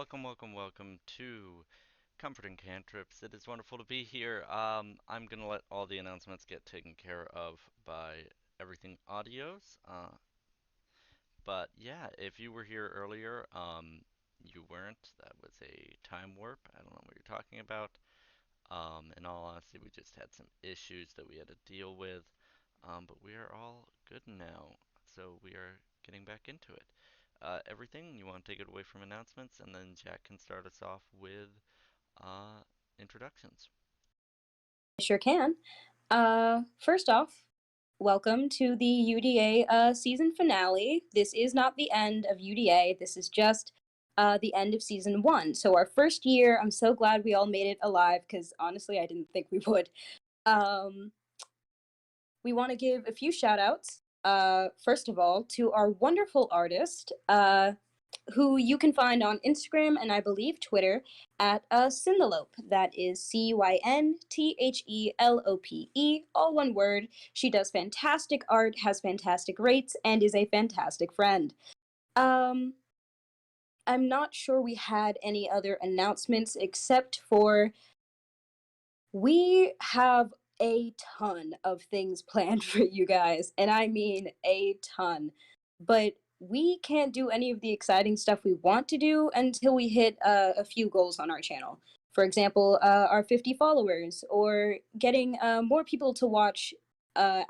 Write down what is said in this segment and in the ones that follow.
Welcome to Comforting Cantrips. It is wonderful to be here. I'm gonna let all the announcements get taken care of by Everything Audios. But yeah, if you were here earlier, you weren't. That was a time warp. I don't know what you're talking about. In all honesty, we just had some issues that we had to deal with. But we are all good now, so we are getting back into it. Everything, you want to take it away from announcements, and then Jack can start us off with uh, introductions. Sure can. First off, welcome to the UDA season finale. This is not the end of UDA. This is just the end of season one. So our first year, I'm so glad we all made it alive because honestly, I didn't think we would. Um, we want to give a few shout outs. First of all, to our wonderful artist, who you can find on Instagram and I believe Twitter at Cynthilope. That is Cynthilope, all one word. She does fantastic art, has fantastic rates, and is a fantastic friend. Um, I'm not sure we had any other announcements except for we have a ton of things planned for you guys, and I mean a ton. But we can't do any of the exciting stuff we want to do until we hit a few goals on our channel. For example, our 50 followers, or getting more people to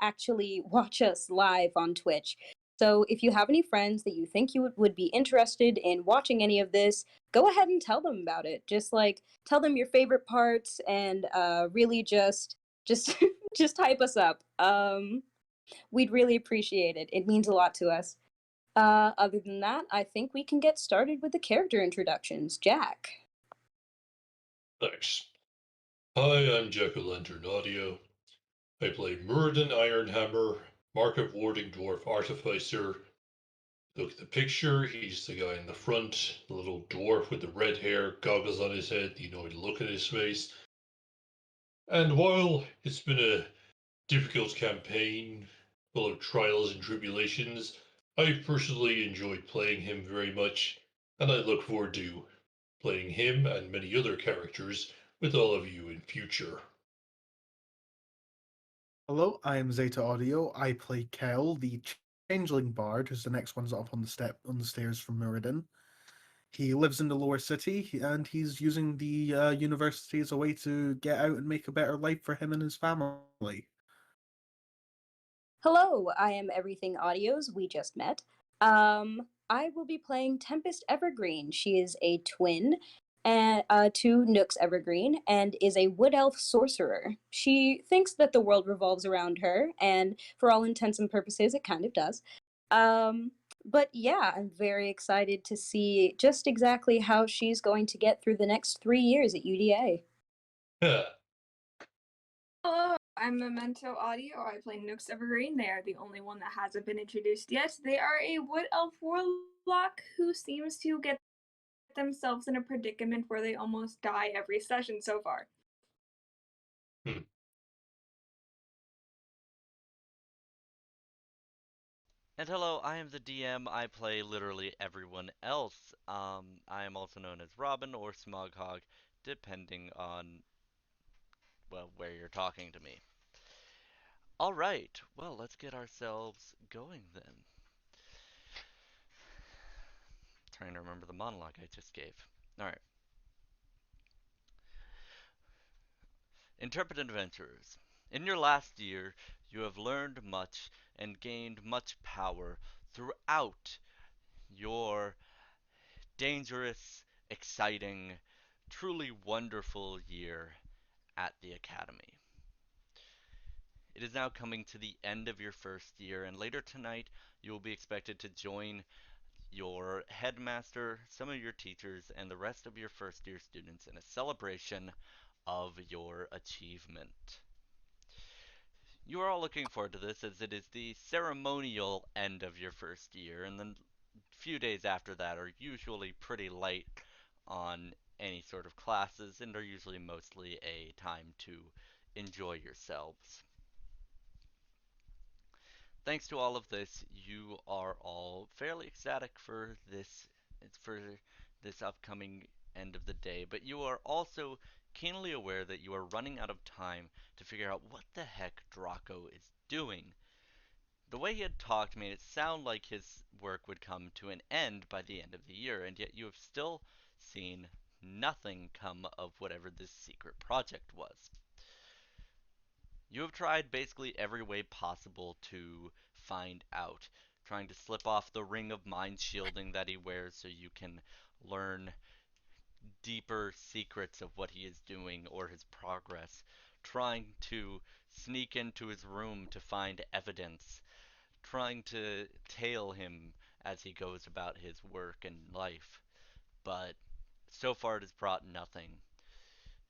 actually watch us live on Twitch. So if you have any friends that you think you would be interested in watching any of this, go ahead and tell them about it. Just like tell them your favorite parts and really just just hype us up. We'd really appreciate it. It means a lot to us. Other than that, I think we can get started with the character introductions. Jack. Thanks. Hi, I'm Jack Lantern Audio. I play Muradin Ironhammer, Mark of Warding Dwarf Artificer. Look at the picture, he's the guy in the front, the little dwarf with the red hair, goggles on his head, you know the look at his face. And while it's been a difficult campaign, full of trials and tribulations, I've personally enjoyed playing him very much, and I look forward to playing him and many other characters with all of you in future. Hello, I am Zeta Audio. I play Kel, the changeling bard, who's the next one's up on the stairs from Muradin. He lives in the lower city, and he's using the university as a way to get out and make a better life for him and his family. Hello, I am Everything Audios. We just met. I will be playing Tempest Evergreen. She is a twin to Nook's Evergreen and is a wood elf sorcerer. She thinks that the world revolves around her, and for all intents and purposes, it kind of does. But yeah, I'm very excited to see just exactly how she's going to get through the next 3 years at UDA. Yeah. Hello, I'm Memento Audio. I play Nooks Evergreen. They are the only one that hasn't been introduced yet. They are a wood elf warlock who seems to get themselves in a predicament where they almost die every session so far. Hmm. And hello, I am the DM. I play literally everyone else. I am also known as Robin or Smoghog, depending on, well, where you're talking to me. Alright, well, let's get ourselves going then. Trying to remember the monologue I just gave. Alright. Intrepid adventurers, in your last year, you have learned much and gained much power throughout your dangerous, exciting, truly wonderful year at the Academy. It is now coming to the end of your first year, and later tonight you will be expected to join your headmaster, some of your teachers, and the rest of your first year students in a celebration of your achievement. You are all looking forward to this as it is the ceremonial end of your first year, and then few days after that are usually pretty light on any sort of classes and are usually mostly a time to enjoy yourselves. Thanks to all of this, you are all fairly ecstatic for this upcoming end of the day, but you are also keenly aware that you are running out of time to figure out what the heck Draco is doing. The way he had talked made it sound like his work would come to an end by the end of the year, and yet you have still seen nothing come of whatever this secret project was. You have tried basically every way possible to find out, trying to slip off the ring of mind shielding that he wears so you can learn deeper secrets of what he is doing or his progress, trying to sneak into his room to find evidence, trying to tail him as he goes about his work and life. But so far it has brought nothing.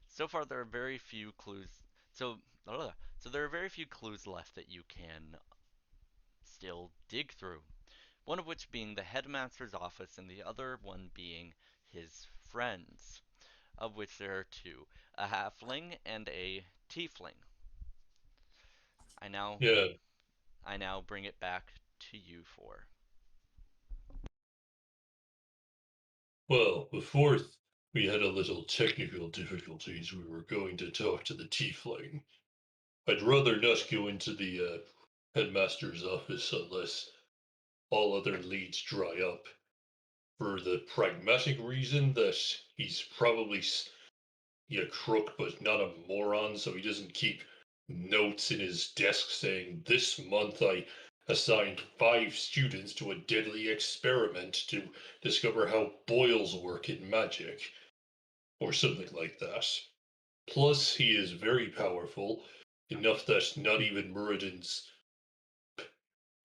So far there are very few clues. So, so there are very few clues left that you can still dig through. One of which being the headmaster's office and the other one being his friends, of which there are two, a halfling and a tiefling. I now Yeah, I now bring it back to you four. well, before we had a little technical difficulties, we were going to talk to the tiefling. I'd rather not go into the headmaster's office unless all other leads dry up, for the pragmatic reason that he's probably a crook but not a moron, so he doesn't keep notes in his desk saying, "This month I assigned 5 students to a deadly experiment to discover how boils work in magic," or something like that. Plus, he is very powerful, enough that not even Muradin's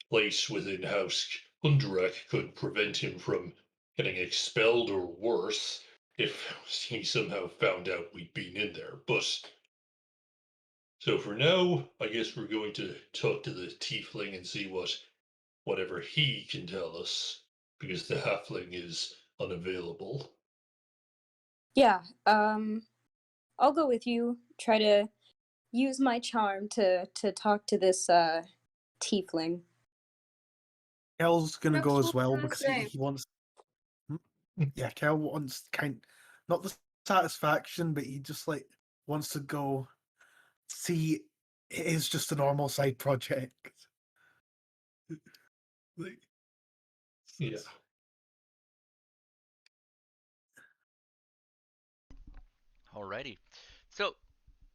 place within House Undrak could prevent him from getting expelled or worse if he somehow found out we'd been in there. But so for now, I guess we're going to talk to the tiefling and see whatever he can tell us, because the halfling is unavailable. Yeah, I'll go with you. Try to use my charm to talk to this tiefling. Kel's gonna Nook's go what as well gonna because say. he wants. Hmm? Yeah, Kel wants not the satisfaction, but he just like wants to go see. It is just a normal side project. Like, Yeah. Alrighty. So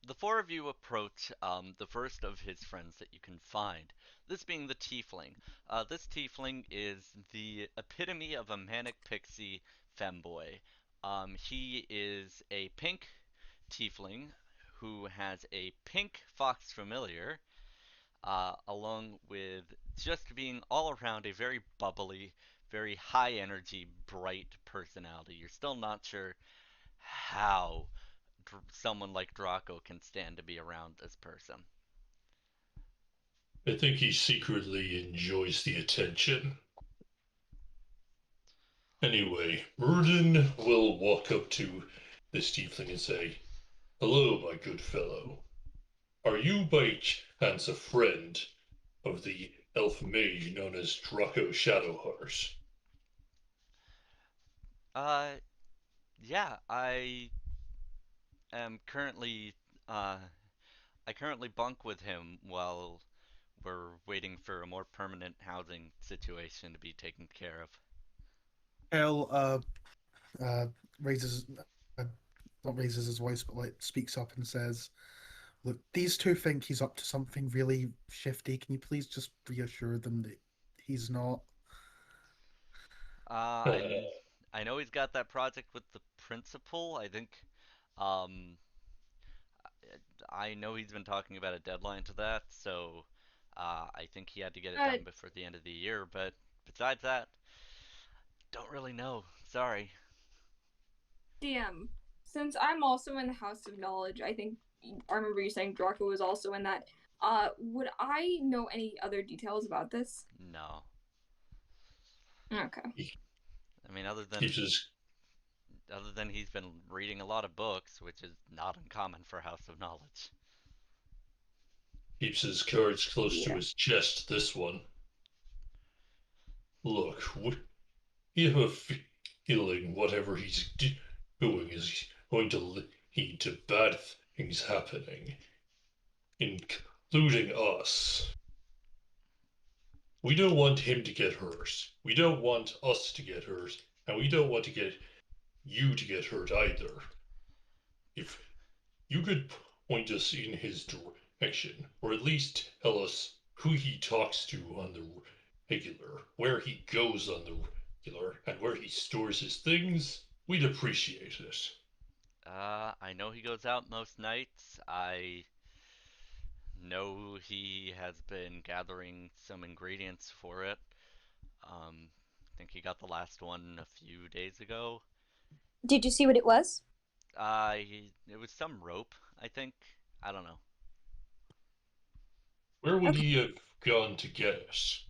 the four of you approach the first of his friends that you can find. This being the tiefling. This tiefling is the epitome of a manic pixie femboy. He is a pink tiefling who has a pink fox familiar, along with just being all around a very bubbly, very high energy, bright personality. You're still not sure how someone like Draco can stand to be around this person. I think he secretly enjoys the attention. Anyway, Murden will walk up to this tiefling and say, "Hello, my good fellow. Are you by chance a friend of the elf mage known as Draco Shadowheart?" Uh, yeah, am currently, uh, I currently bunk with him while we're waiting for a more permanent housing situation to be taken care of. Kel uh, raises uh, not raises his voice, but like speaks up and says, "Look, these two think he's up to something really shifty. Can you please just reassure them that he's not?" Uh, I I know he's got that project with the principal. I think, um, I know he's been talking about a deadline to that, so I think he had to get it Uh, done before the end of the year. But besides that, don't really know. Sorry. DM. Since I'm also in the House of Knowledge, I think I remember you saying Draco was also in that. Would I know any other details about this? No. Okay. He I mean, keeps his other than he's been reading a lot of books, which is not uncommon for House of Knowledge. keeps his cards close to Yeah. his chest. This one. Look, we have a feeling whatever he's doing is going to lead to bad things happening, including us. We don't want him to get hurt. We don't want us to get hurt. And we don't want to get you to get hurt either. If you could point us in his direction, or at least tell us who he talks to on the regular, where he goes on the regular, and where he stores his things, we'd appreciate it. I know he goes out most nights. I know he has been gathering some ingredients for it. I think he got the last one a few days ago. Did you see what it was? It was some rope, I think. I don't know. Where would Okay. he have gone to get us?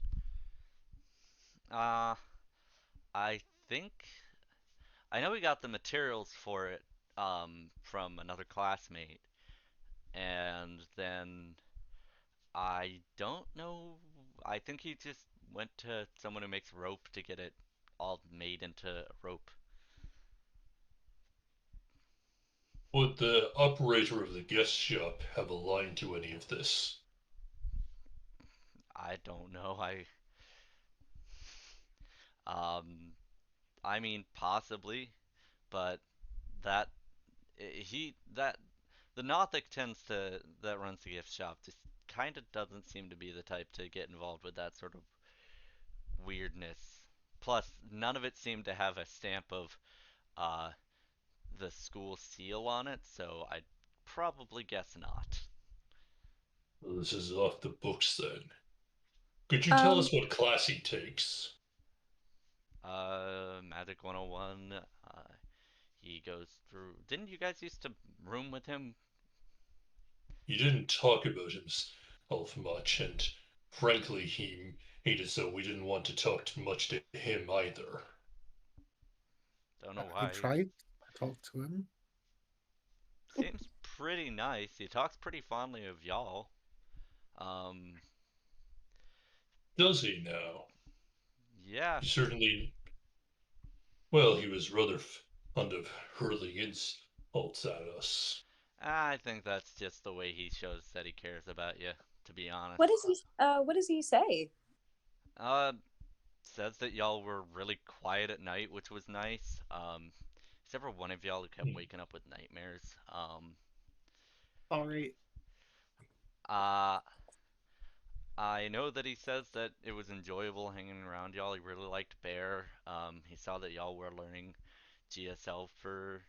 Uh, I think I know he got the materials for it from another classmate, and then I don't know. I think he just went to someone who makes rope to get it all made into a rope. Would the operator of the guest shop have a line to any of this? I don't know. Um I mean possibly, but that he that the Nothic tends to that runs the gift shop just kind of doesn't seem to be the type to get involved with that sort of weirdness. Plus, none of it seemed to have a stamp of uh, the school seal on it, so I'd probably guess not. Well, this is off the books then. Could you tell Um, us what class he takes? Magic 101. He goes through. Didn't you guys used to room with him? He didn't talk about himself much, and frankly, he made it so we didn't want to talk too much to him either. Don't know I why. tried. I talked to him. Seems pretty nice. He talks pretty fondly of y'all. Um, Does he now? yeah, He certainly. Well, he was rather fond of hurling insults at us. I think that's just the way he shows that he cares about you, to be honest. what does he say? Uh, says that y'all were really quiet at night, which was nice. Except for one of y'all who kept Hmm. waking up with nightmares. All right. Uh, I know that he says that it was enjoyable hanging around y'all. He really liked Bear. He saw that y'all were learning GSL for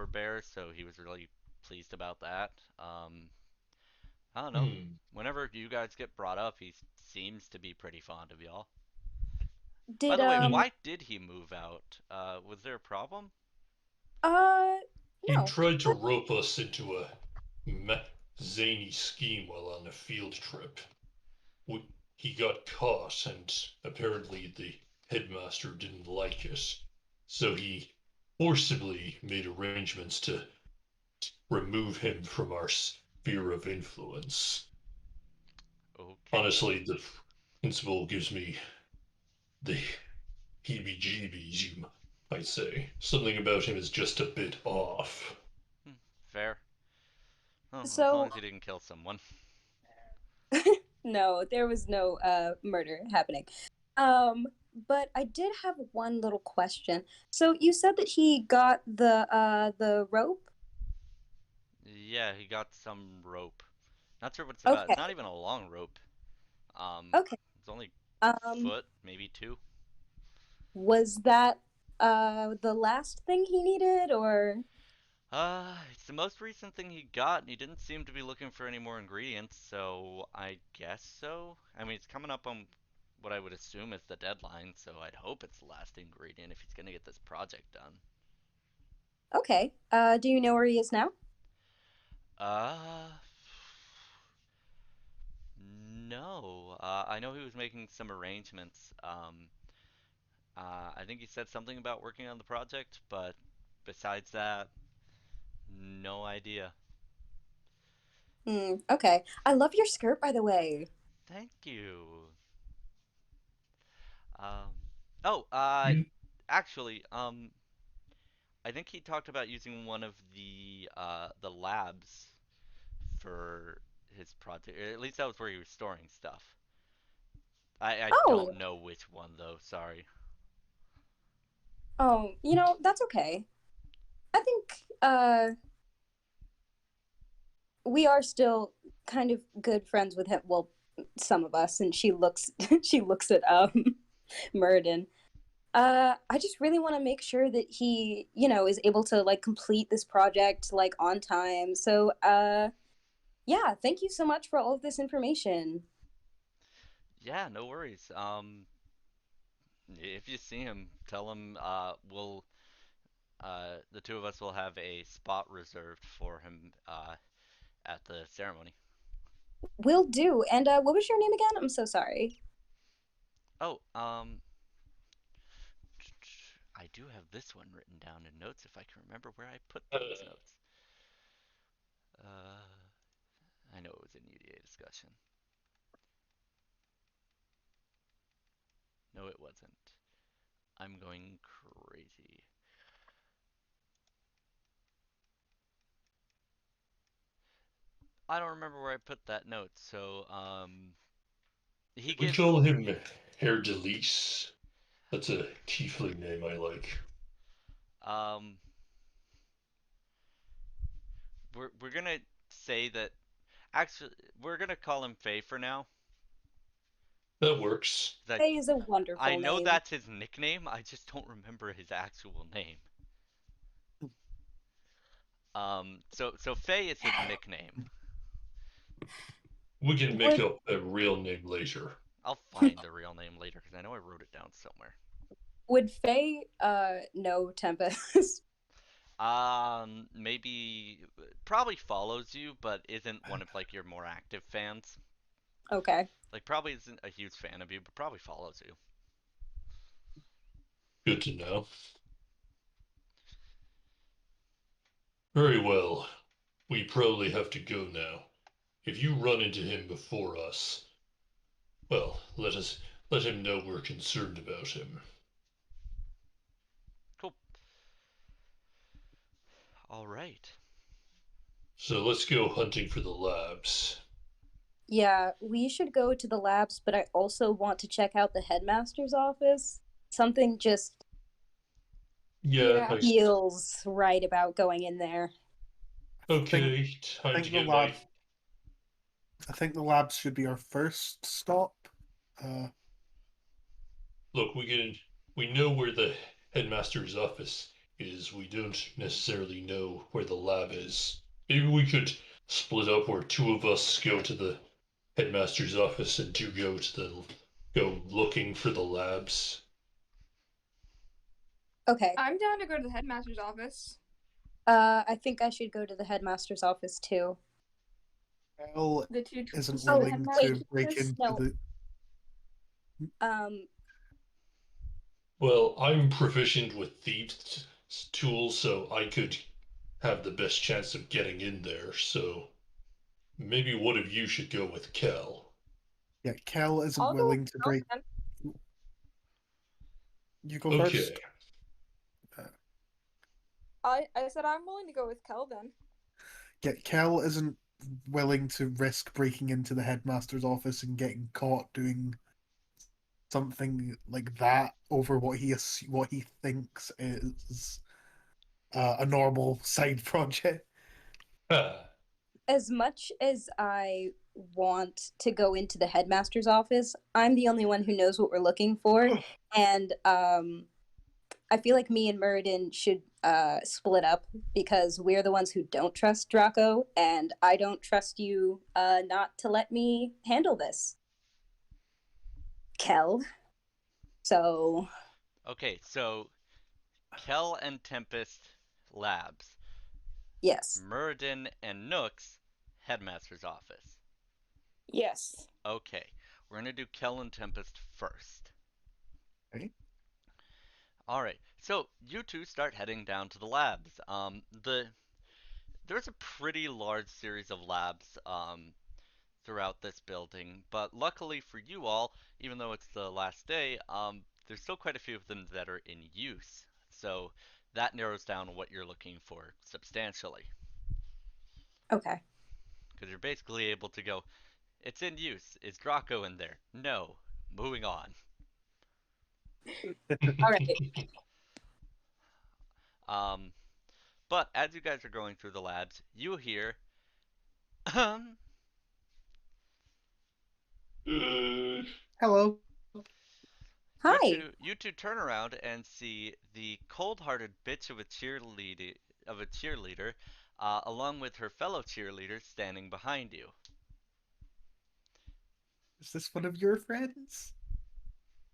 Bear, so he was really pleased about that. I don't know. Hmm. Whenever you guys get brought up, he seems to be pretty fond of y'all. By Did the way, He, why did he move out? Was there a problem? uh he no. tried to rope us into a zany scheme while on a field trip. He got caught, and apparently the headmaster didn't like it. So he forcibly made arrangements to remove him from our sphere of influence. Okay. Honestly, the principal gives me the heebie jeebies, you might say. Something about him is just a bit off. Hmm, fair. Oh, as long So as he didn't kill someone. no, there was no murder happening. Um, but I did have one little question. So you said that he got the rope? Yeah, he got some rope. Not sure what it's about. It's Okay. not even a long rope. Okay. It's only Um, foot, maybe two. was that the last thing he needed, or It's the most recent thing he got, and he didn't seem to be looking for any more ingredients, so I guess so. I mean, it's coming up on what I would assume is the deadline, so I'd hope it's the last ingredient if he's gonna get this project done. okay. Do you know where he is now? Uh, no. I know he was making some arrangements. I think he said something about working on the project, but besides that, no idea. Okay. I love your skirt, by the way. Thank you. Um, oh, You, actually, I think he talked about using one of the labs for his project. Or at least that was where he was storing stuff. I Oh, don't know which one though. Sorry. oh, that's okay. I think we are still kind of good friends with him. Well, some of us, and she looks she looks at Murden. I just really want to make sure that he, is able to like complete this project like on time. So, yeah, thank you so much for all of this information. Yeah, no worries. If you see him, tell him the two of us will have a spot reserved for him at the ceremony. Will do. And what was your name again? I'm so sorry. Oh, I do have this one written down in notes if I can remember where I put those notes. Uh, I know it was in UDA discussion. No, it wasn't. I'm going crazy. I don't remember where I put that note, so he We gives call him Herr Delis. That's a tiefling name I like. um we're gonna say that actually we're gonna call him Faye for now. That works. That Faye is a I wonderful know name. that's his nickname. I just don't remember his actual name. So Faye is his nickname. We can make Would up a real name later. I'll find the real name later because I know I wrote it down somewhere. would Faye know Tempest? Maybe probably follows you, but isn't one of like your more active fans. Okay. Like probably isn't a huge fan of you, but probably follows you. Good to know. Very well. We probably have to go now. If you run into him before us, well, let him know we're concerned about him. Cool. All right. So let's go hunting for the labs. Yeah, we should go to the labs, but I also want to check out the headmaster's office. Something just Yeah, Yeah. feels right about going in there. think okay, I time to think the get lab my. I think the labs should be our first stop. Uh, Look, we know where the headmaster's office is. We don't necessarily know where the lab is. Maybe we could split up where two of us go to the headmaster's office and two go looking for the labs. Okay. I'm down to go to the headmaster's office. I think I should go to the headmaster's office too. Bell The two isn't tools to the Oh, willing to headmaster's wait. break office. into No. the. Um, Well, I'm proficient with thieves tools, so I could have the best chance of getting in there. So maybe one of you should go with Kel. Yeah, Kel isn't I'll go with willing to Kel break. then. You go Okay. first. I said I'm willing to go with Kel then. Yeah, Kel isn't willing to risk breaking into the headmaster's office and getting caught doing something like that over what he thinks is a normal side project. Ah, as much as I want to go into the headmaster's office, I'm the only one who knows what we're looking for, and I feel like me and Muradin should split up because we're the ones who don't trust Draco, and I don't trust you not to let me handle this, Kel. So Okay, so Kel and Tempest Labs, yes, Muradin and Nook's Headmaster's office. Yes. Okay, we're gonna do Kel and Tempest first. Okay. All right, so you two start heading down to the labs. There's a pretty large series of labs throughout this building, but luckily for you all, even though it's the last day, there's still quite a few of them that are in use. So that narrows down what you're looking for substantially. Okay. Because you're basically able to go, it's in use. Is Draco in there? No. Moving on. All right. Um, but as you guys are going through the labs, you hear, um, Hello. Hi. you two turn around and see the cold-hearted bitch of a cheerleader, along with her fellow cheerleaders standing behind you. Is this one of your friends?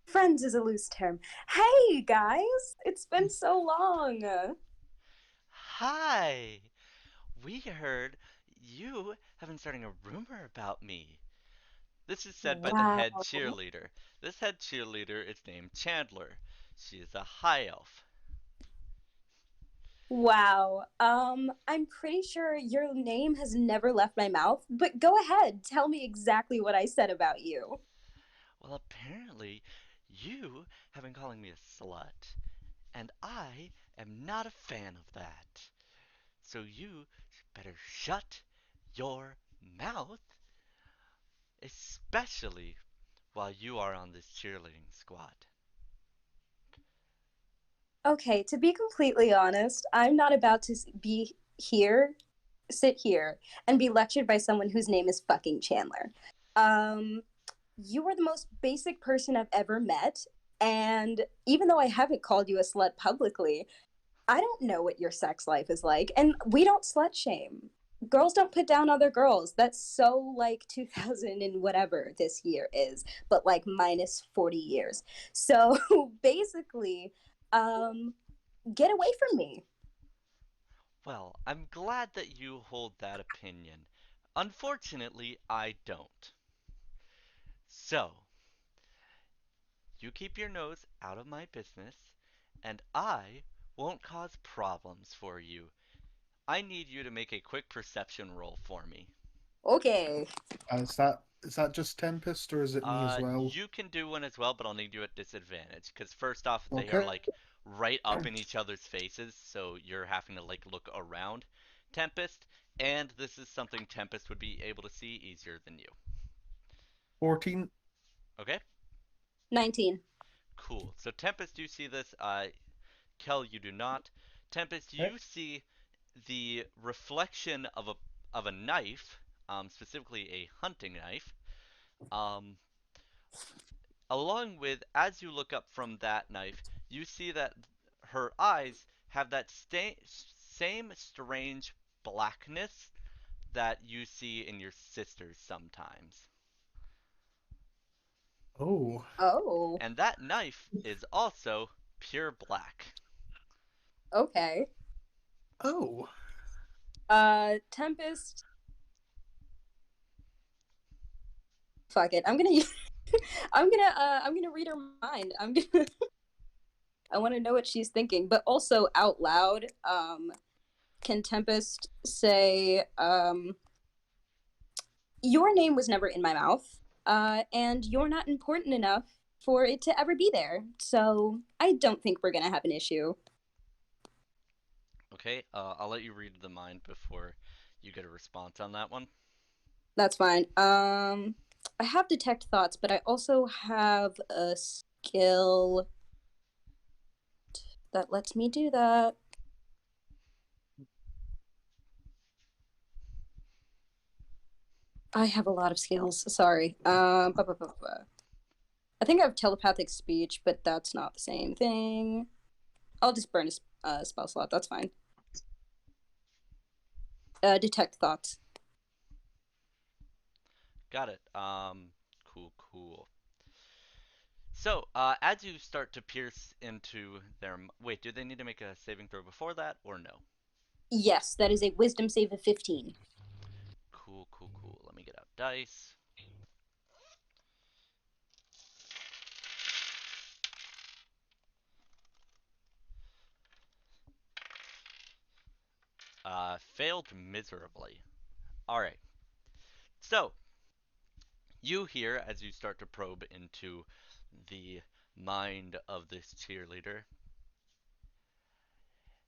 Friends is a loose term. Hey, guys. It's been so long. Hi! We heard you have been starting a rumor about me. This is said by the Wow. head cheerleader. This head cheerleader is named Chandler. She is a high elf. Wow. I'm pretty sure your name has never left my mouth, but go ahead. Tell me exactly what I said about you. Well, apparently, you have been calling me a slut, and I am not a fan of that. So you better shut your mouth, especially while you are on this cheerleading squad. Okay, to be completely honest, I'm not about to be here, sit here, and be lectured by someone whose name is fucking Chandler. Um, you are the most basic person I've ever met, and even though I haven't called you a slut publicly, I don't know what your sex life is like, and we don't slut shame. Girls don't put down other girls. That's so like 2000 and whatever this year is, but like minus 40 years. So basically, um, get away from me. Well, I'm glad that you hold that opinion. Unfortunately, I don't. So, you keep your nose out of my business, and I won't cause problems for you. I need you to make a quick perception roll for me. Okay. Is that just Tempest or is it me as well? You can do one as well, but I'll need you at disadvantage. Because first off, they are Okay. like right up in each other's faces, so you're having to like look around Tempest, and this is something Tempest would be able to see easier than you. 14. Okay? 19. Cool. So Tempest, you see this. Kel, you do not. Tempest, Okay. you see the reflection of a knife, specifically a hunting knife, um, along with, as you look up from that knife, you see that her eyes have that same strange blackness that you see in your sisters sometimes. Oh. Oh, And that knife is also pure black. okay. Oh. Tempest. Fuck it. I'm gonna read her mind. I'm gonna. I want to know what she's thinking, but also out loud. Can Tempest say, "Your name was never in my mouth, and you're not important enough for it to ever be there. So I don't think we're gonna have an issue." Okay, I'll let you read the mind before you get a response on that one. That's fine. I have detect thoughts, but I also have a skill that lets me do that. I have a lot of skills. Sorry. I think I have telepathic speech, but that's not the same thing. I'll just burn a spell slot. That's fine. Detect thoughts. Got it. Cool, cool. So, as you start to pierce into their. Wait, do they need to make a saving throw before that, or no? Yes, that is a wisdom save of 15. Cool, cool, cool. Let me get out dice. Failed miserably. Alright. So, you hear as you start to probe into the mind of this cheerleader.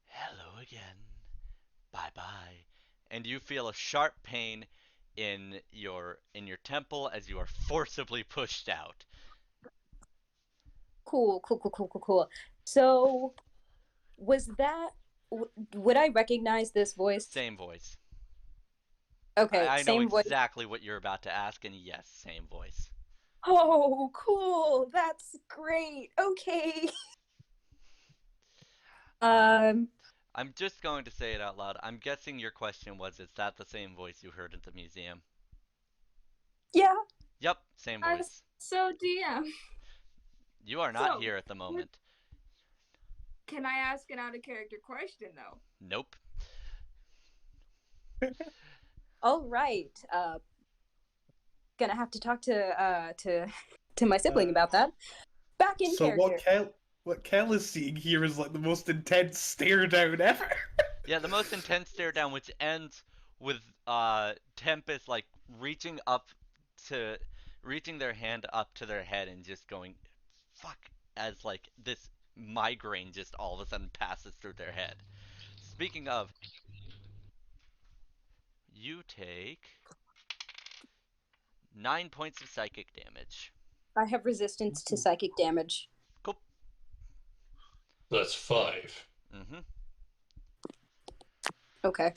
Hello again. Bye bye. And you feel a sharp pain in your temple as you are forcibly pushed out. Cool, cool, cool, cool, cool, cool. So, was that? Would I recognize this voice? Same voice. Okay, I know same voice. exactly what you're about to ask, and yes, same voice. Oh, cool. That's great. Okay. Um, I'm just going to say it out loud. I'm guessing your question was, is that the same voice you heard at the museum? yeah. Yep, same voice. So DM, You are not so here at the moment. can I ask an out of character question though? Nope. All right. Gonna have to talk to my sibling about that. Back in So character. what Kel is seeing here is like the most intense stare down ever. Yeah, the most intense stare down, which ends with Tempest like to reaching their hand up to their head and just going fuck as like this migraine just all of a sudden passes through their head. Speaking of, you take 9 points of psychic damage. I have resistance to psychic damage. Cool. That's 5. Mm-hmm. Okay.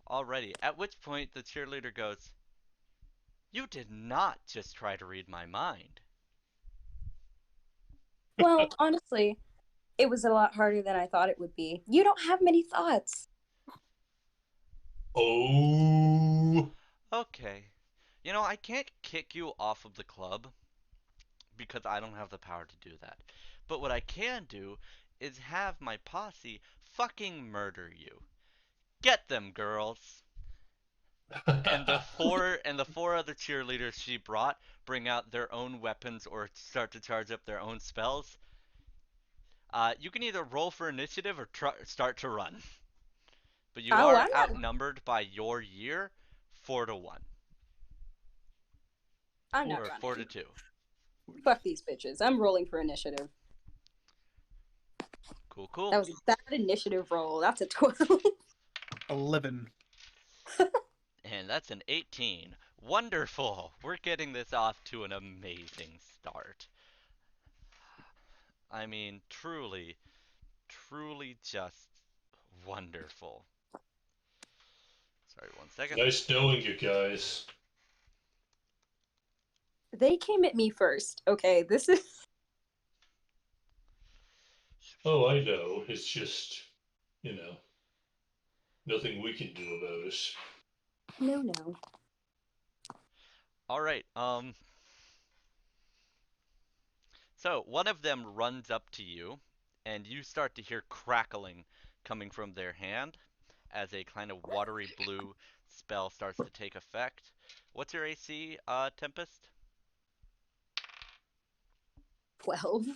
Alrighty. At which point the cheerleader goes, "You did not just try to read my mind." Well, honestly, it was a lot harder than I thought it would be. You don't have many thoughts. Oh. Okay. You know, I can't kick you off of the club because I don't have the power to do that. But what I can do is have my posse fucking murder you. Get them, girls. And the four other cheerleaders she brought bring out their own weapons or start to charge up their own spells. You can either roll for initiative or start to run. But you Oh, are I'm not. outnumbered by your year, 4-1 I'm not or running. 4-2. Fuck these bitches. I'm rolling for initiative. Cool, cool. That was a bad initiative roll. That's a 12. 11. And that's an 18. Wonderful. We're getting this off to an amazing start. I mean, truly, truly just wonderful. Sorry, 1 second. Nice knowing you guys. They came at me first. Okay, this is. Oh, I know. It's just, you know, nothing we can do about it. No, no. All right. So one of them runs up to you, and you start to hear crackling coming from their hand as a kind of watery blue spell starts to take effect. What's your AC, Tempest? 12.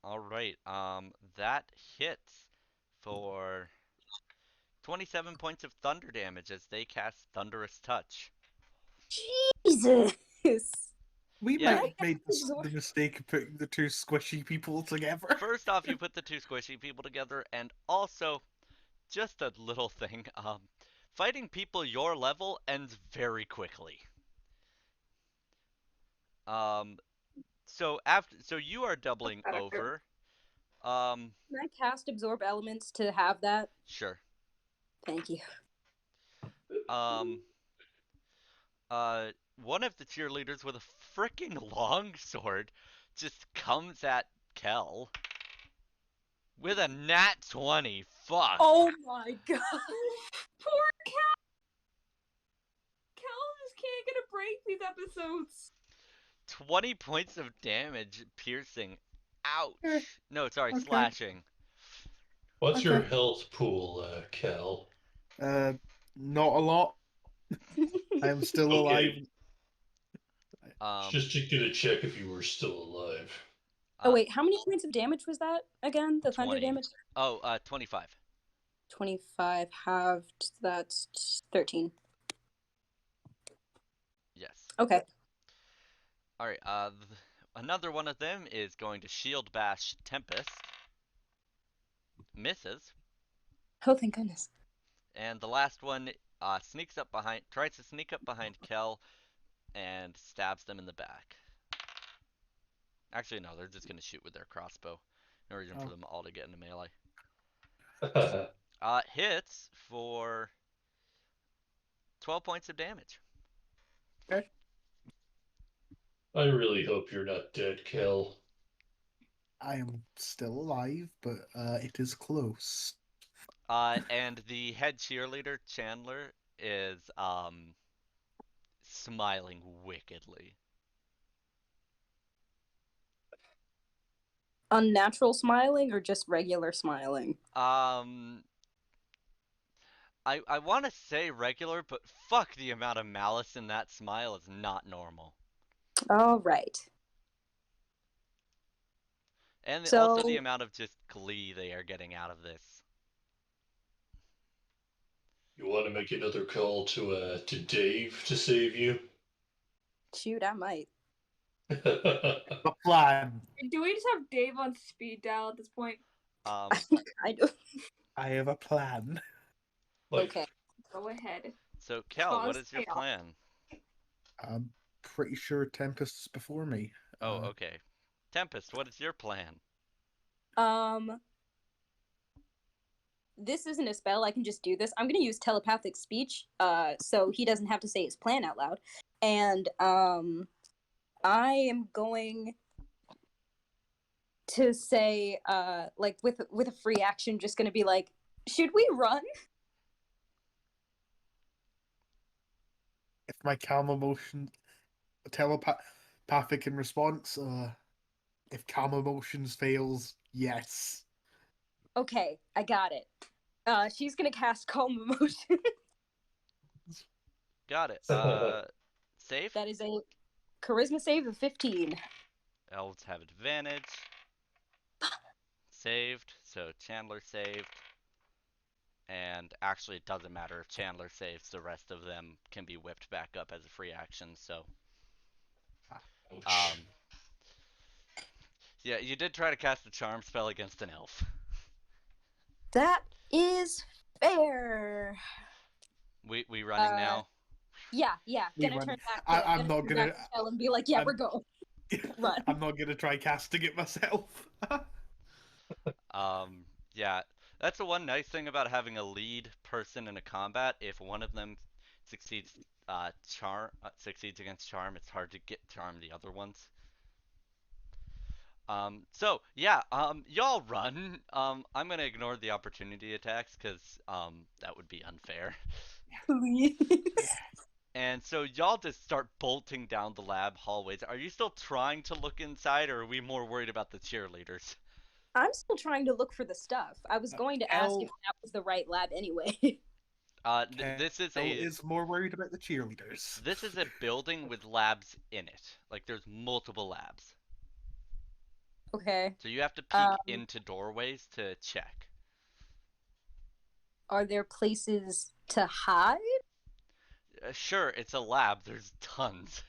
All right. That hits for 27 points of thunder damage as they cast Thunderous Touch. Jesus. We Yeah. might have made the mistake of putting the two squishy people together. First off, you put the two squishy people together, and also, just a little thing, fighting people your level ends very quickly. Um, so you are doubling over. Can I cast Absorb Elements to have that? Sure. Thank you. Um, one of the cheerleaders with a freaking longsword just comes at Kel with a nat 20. Fuck. Oh my god. Poor Cal. Cal just can't get a break these episodes. 20 points of damage piercing. Ouch. No, sorry, Okay. slashing. What's your Okay. health pool, Cal? Not a lot. I am still alive. Just to check if you were still alive. Oh wait, how many points of damage was that again? The thunder 20. damage? Oh, 25. 25 halved, that's 13. Okay. All right. Another one of them is going to shield bash Tempest. Misses. Oh, thank goodness. And the last one tries to sneak up behind Kel and stabs them in the back. Actually, no, they're just gonna shoot with their crossbow. No reason for Oh, them all to get into melee. I Hits for 12 points of damage. okay. really hope you're not dead, Kel. I am still alive, but it is close. And the head cheerleader, Chandler, is smiling wickedly. Unnatural smiling or just regular smiling? Um, I want to say regular, but fuck, the amount of malice in that smile is not normal. All right. And also the So, amount of just glee they are getting out of this. You want to make another call to Dave to save you? shoot, I might. A plan. Do we just have Dave on speed dial at this point? Um, I do. I have a plan. Like, Okay. Go ahead. so Kel, what Cause is your chaos. plan? I'm pretty sure Tempest is before me. Oh, okay. Tempest, what is your plan? Um, this isn't a spell. I can just do this. I'm gonna use telepathic speech, so he doesn't have to say his plan out loud. And I am going to say, like with a free action, just gonna be like, should we run? If my calm emotion, telepathic in response, if calm emotions fails, yes. Okay, I got it. She's gonna cast calm emotion. Got it. Save? That is a charisma save of 15. Elves have advantage. Saved, so Chandler saved. And actually, it doesn't matter if Chandler saves, the rest of them can be whipped back up as a free action, so. ouch. Yeah, you did try to cast a charm spell against an elf. That is fair. We running now? Yeah, We gonna run. turn back to I'm not turn gonna. back to Kel and be like, yeah, I'm- we're going. Run. I'm not gonna try casting it myself. Yeah, that's the one nice thing about having a lead person in a combat. If one of them succeeds, succeeds against charm, it's hard to get charm the other ones. So yeah, y'all run. I'm gonna ignore the opportunity attacks because that would be unfair. Please. And so y'all just start bolting down the lab hallways. Are you still trying to look inside, or are we more worried about the cheerleaders? I'm still trying to look for the stuff. I was going to ask if that was the right lab anyway. This is Kel is more worried about the cheerleaders. a building with labs in it. Like there's multiple labs. Okay. So you have to peek into doorways to check. Are there places to hide? Sure, it's a lab. There's tons.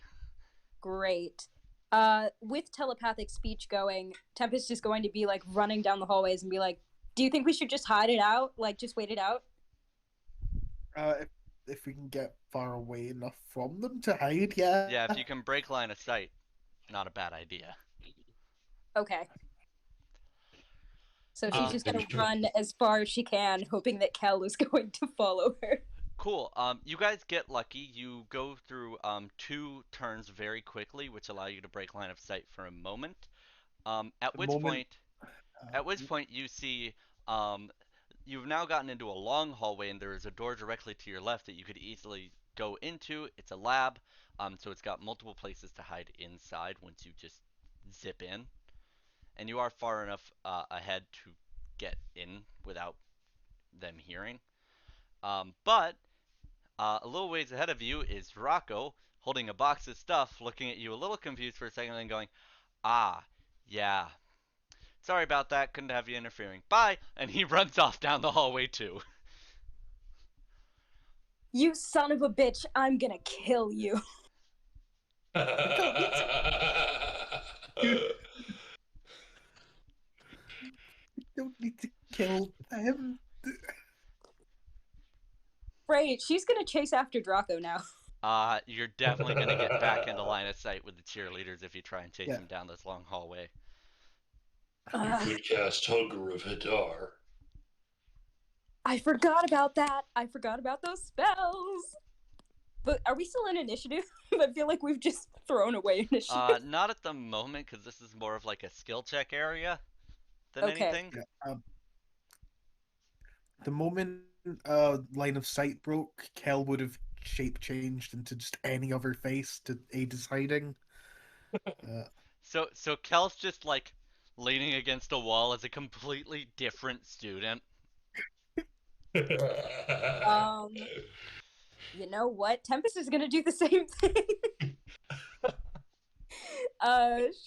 Great. With telepathic speech going, Tempest is going to be like running down the hallways and be like, do you think we should just hide it out? Like, just wait it out? If we can get far away enough from them to hide, yeah. Yeah, if you can break line of sight, not a bad idea. Okay. So she's just gonna Sure. run as far as she can, hoping that Kel is going to follow her. Cool. You guys get lucky. You go through 2 turns very quickly, which allow you to break line of sight for a moment. At The which moment- point you see you've now gotten into a long hallway, and there is a door directly to your left that you could easily go into. It's a lab, so it's got multiple places to hide inside once you just zip in, and you are far enough ahead to get in without them hearing. But a little ways ahead of you is Draco holding a box of stuff, looking at you a little confused for a second, and then going, "Ah, yeah. Sorry about that. Couldn't have you interfering. Bye." And he runs off down the hallway too. You son of a bitch, I'm gonna kill you. You don't need you don't need to kill them. Right, she's gonna chase after Draco now. You're definitely gonna get back into line of sight with the cheerleaders if you try and chase Yeah. them down this long hallway. You could cast Hunger of Hadar. I forgot about that. I forgot about those spells. But are we still in initiative? I feel like we've just thrown away initiative. Not at the moment, because this is more of like a skill check area than Okay. anything. Yeah. The moment line of sight broke, Kel would have shape changed into just any other face to aid his hiding. So Kel's just like leaning against a wall as a completely different student. Um, you know what? Tempest is gonna do the same thing.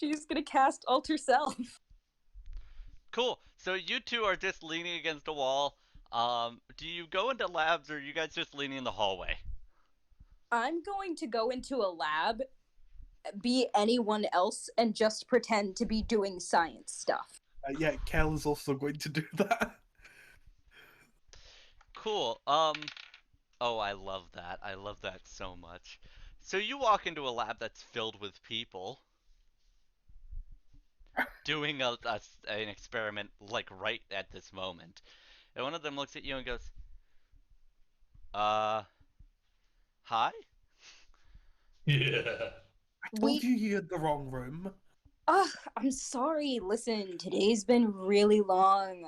She's gonna cast Alter Self. Cool. So you two are just leaning against a wall. Do you go into labs or are you guys just leaning in the hallway? I'm going to go into a lab, be anyone else, and just pretend to be doing science stuff. Yeah, Kel is also going to do that. Cool. Oh, I love that. I love that so much. So you walk into a lab that's filled with people doing an experiment like right at this moment. And one of them looks at you and goes, uh, hi? Yeah. I told We you had the wrong room. Ugh, I'm sorry. Listen, today's been really long.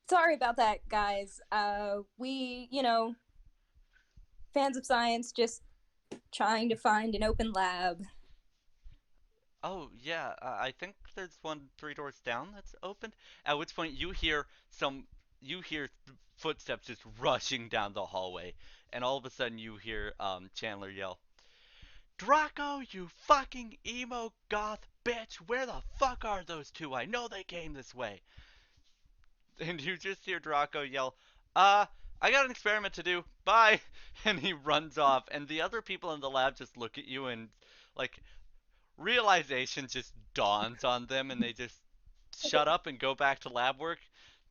Sorry about that, guys. We, fans of science, just trying to find an open lab. Oh, yeah, I think there's one 3 doors down that's opened. At which point you hear footsteps just rushing down the hallway. And all of a sudden you hear Chandler yell, Draco, you fucking emo goth bitch! Where the fuck are those two? I know they came this way. And you just hear Draco yell, I got an experiment to do. Bye. And he runs off. And the other people in the lab just look at you and, like, realization just dawns on them and they just shut up and go back to lab work.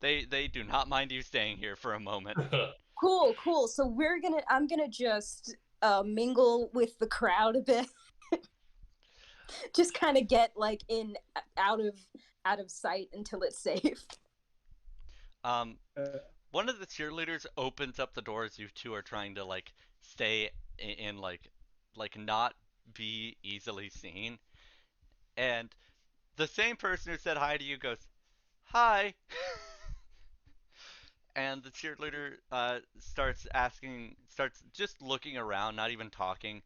They do not mind you staying here for a moment. Cool, cool. So I'm gonna just mingle with the crowd a bit. Just kind of get like in out of sight until it's safe. Um, Uh, one of the cheerleaders opens up the doors. You two are trying to like stay in like not be easily seen. And the same person who said hi to you goes, "Hi." And the cheerleader starts just looking around, not even talking,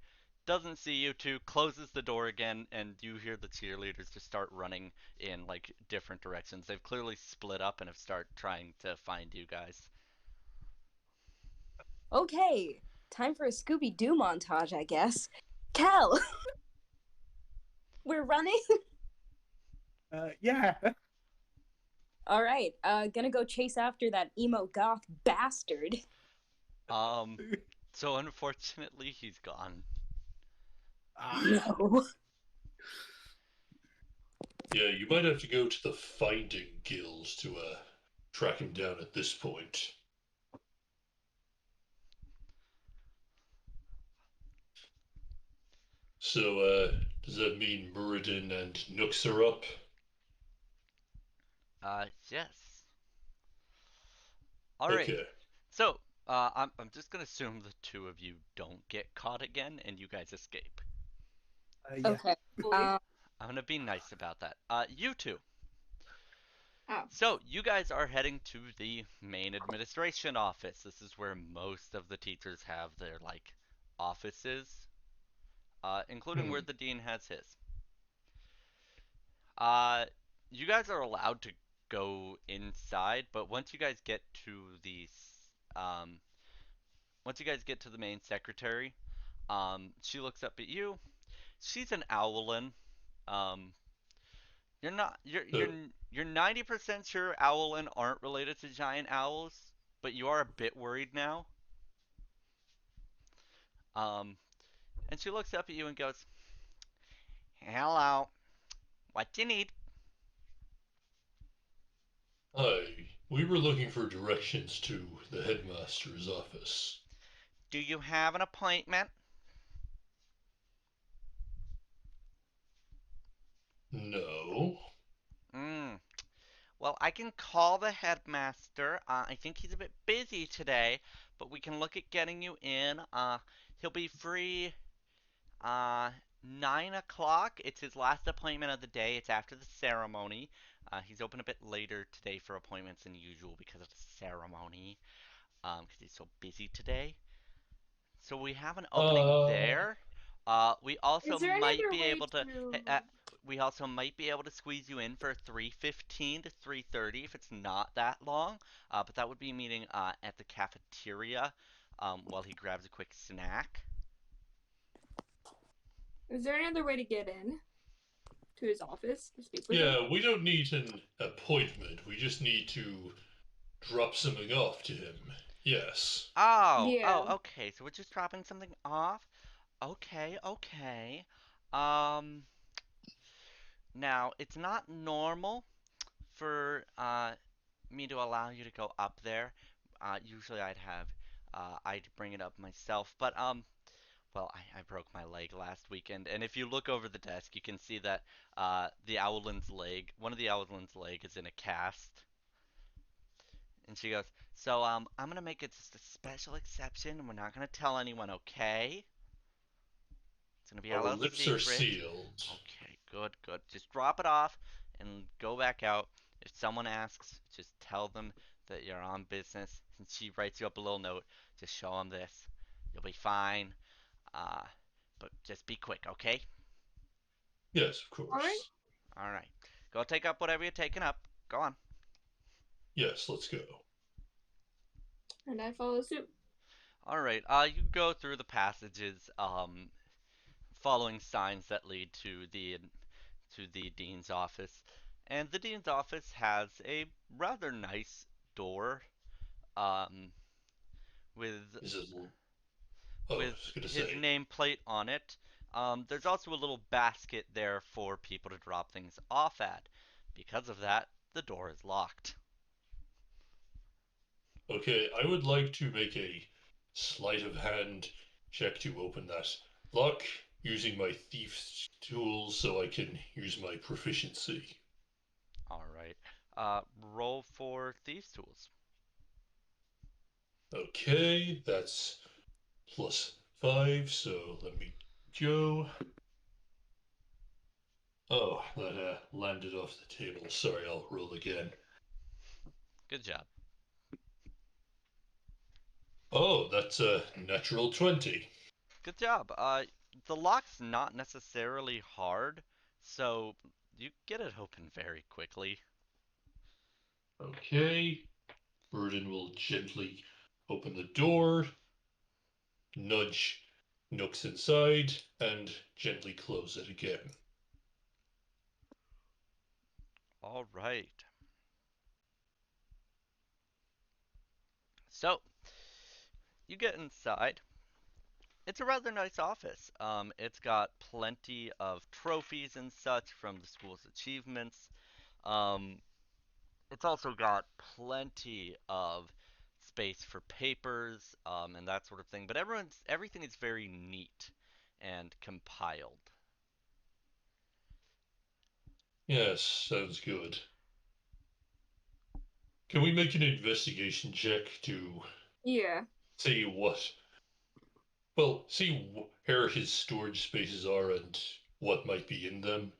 doesn't see you two, closes the door again, and you hear the cheerleaders just start running in like different directions. They've clearly split up and have start trying to find you guys. Okay, time for a Scooby Doo montage, I guess. Cal, we're running. yeah. All right, gonna go chase after that emo goth bastard. Um, so unfortunately, he's gone. No. Yeah, you might have to go to the Finding Guild to track him down at this point. So, does that mean Muradin and Nooks are up? Yes. All right. Okay. So, I'm just gonna assume the two of you don't get caught again and you guys escape. Yeah. Okay. I'm gonna be nice about that. You two. Oh. So, you guys are heading to the main administration office. This is where most of the teachers have their, like, offices, including where the dean has his. Uh, you guys are allowed to go inside, but um, once you guys get to the main secretary, she looks up at you. She's an owlin. Um, you're not So, you're 90% sure owlin aren't related to giant owls, but you are a bit worried now. Um, And she looks up at you and goes, "Hello. What do you need?" Hi, we were looking for directions to the headmaster's office. "Do you have an appointment?" No. Hmm. Well, I can call the headmaster. I think he's a bit busy today, but we can look at getting you in. He'll be free 9 o'clock. It's his last appointment of the day. It's after the ceremony. He's open a bit later today for appointments than usual because of the ceremony. Because he's so busy today. So we have an opening Uh, there. We also Is there any might other be way able to. to? We also might be able to squeeze you in for 3:15 to 3:30 if it's not that long. But that would be meeting at the cafeteria while he grabs a quick snack. Is there any other way to get in to his office to speak with him? yeah, we don't need an appointment. We just need to drop something off to him. Yes. Yeah. Okay. So we're just dropping something off. Okay. Um, Now it's not normal for me to allow you to go up there. Usually I'd bring it up myself, but well, I broke my leg last weekend, and if you look over the desk, you can see that one of the owlin's leg is in a cast. And she goes, "So I'm gonna make it just a special exception, and we're not gonna tell anyone, okay? It's gonna be our Our little lips are secret." sealed. Okay, good. Just drop it off and go back out. If someone asks, just tell them that you're on business. And she writes you up a little note. Just show them this. You'll be fine. Uh, but just be quick, okay? Yes, of All right. course. All right. Go take up whatever you're taking up. Go on. Yes, let's go. And I follow suit. All right. You go through the passages, following signs that lead to the dean's office, and the dean's office has a rather nice door, um, with Is it? Oh, I with was gonna his say. nameplate on it. There's also a little basket there for people to drop things off at. Because of that, the door is locked. Okay, I would like to make a sleight of hand check to open that lock using my thief's tools so I can use my proficiency. All right. Roll for thieves' tools. Okay, that's +5, so let me go. Oh, that landed off the table. Sorry, I'll roll again. Good job. Oh, that's a natural 20. Good job. The lock's not necessarily hard, so you get it open very quickly. Okay, Burden will gently open the door, nudge Nooks inside, and gently close it again. All right. So you get inside. It's a rather nice office. It's got plenty of trophies and such from the school's achievements. Um, it's also got plenty of space for papers, and that sort of thing. But everything is very neat and compiled. Yes, sounds good. Can we make an investigation check to Yeah. see what, well, see where his storage spaces are and what might be in them?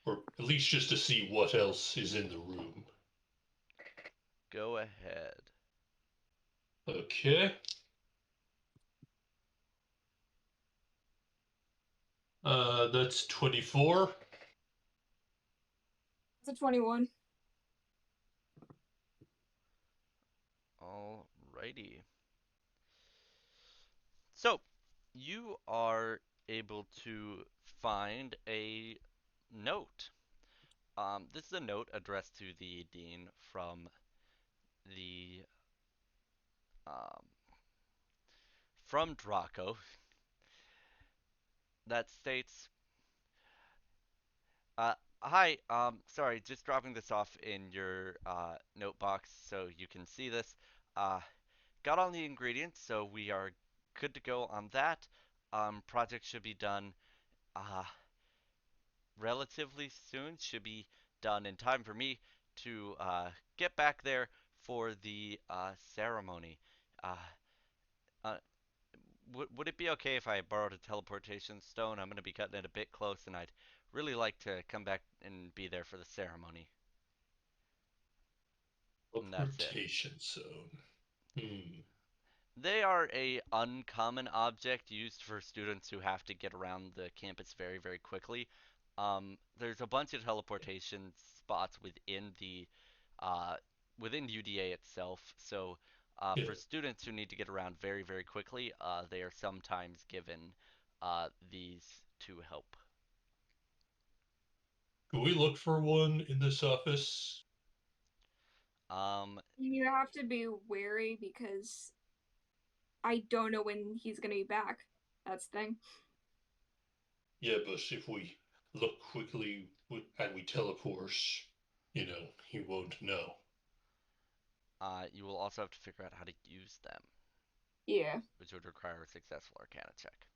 Or at least just to see what else is in the room. Go ahead. Okay. That's 24. It's a 21. Alrighty. So, you are able to find a note. This is a note addressed to the dean the um, from Draco. that states, uh, "Hi, sorry, just dropping this off in your note box so you can see this. Uh, got all the ingredients, so we are good to go on that. Project should be done uh, relatively soon. Should be done in time for me to get back there for the ceremony. Uh, uh, would it be okay if I borrowed a teleportation stone? I'm going to be cutting it a bit close, and I'd really like to come back and be there for the ceremony. And that's it. Teleportation zone. Hmm. They are a uncommon object used for students who have to get around the campus very, very quickly. There's a bunch of teleportation spots uh, within UDA itself. So Yeah. for students who need to get around very, very quickly, they are sometimes given these to help. Can we look for one in this office? Um, You have to be wary because I don't know when he's gonna be back. That's the thing. Yeah, but if we look quickly and we teleport, he won't know. you will also have to figure out how to use them, Yeah. which would require a successful Arcana check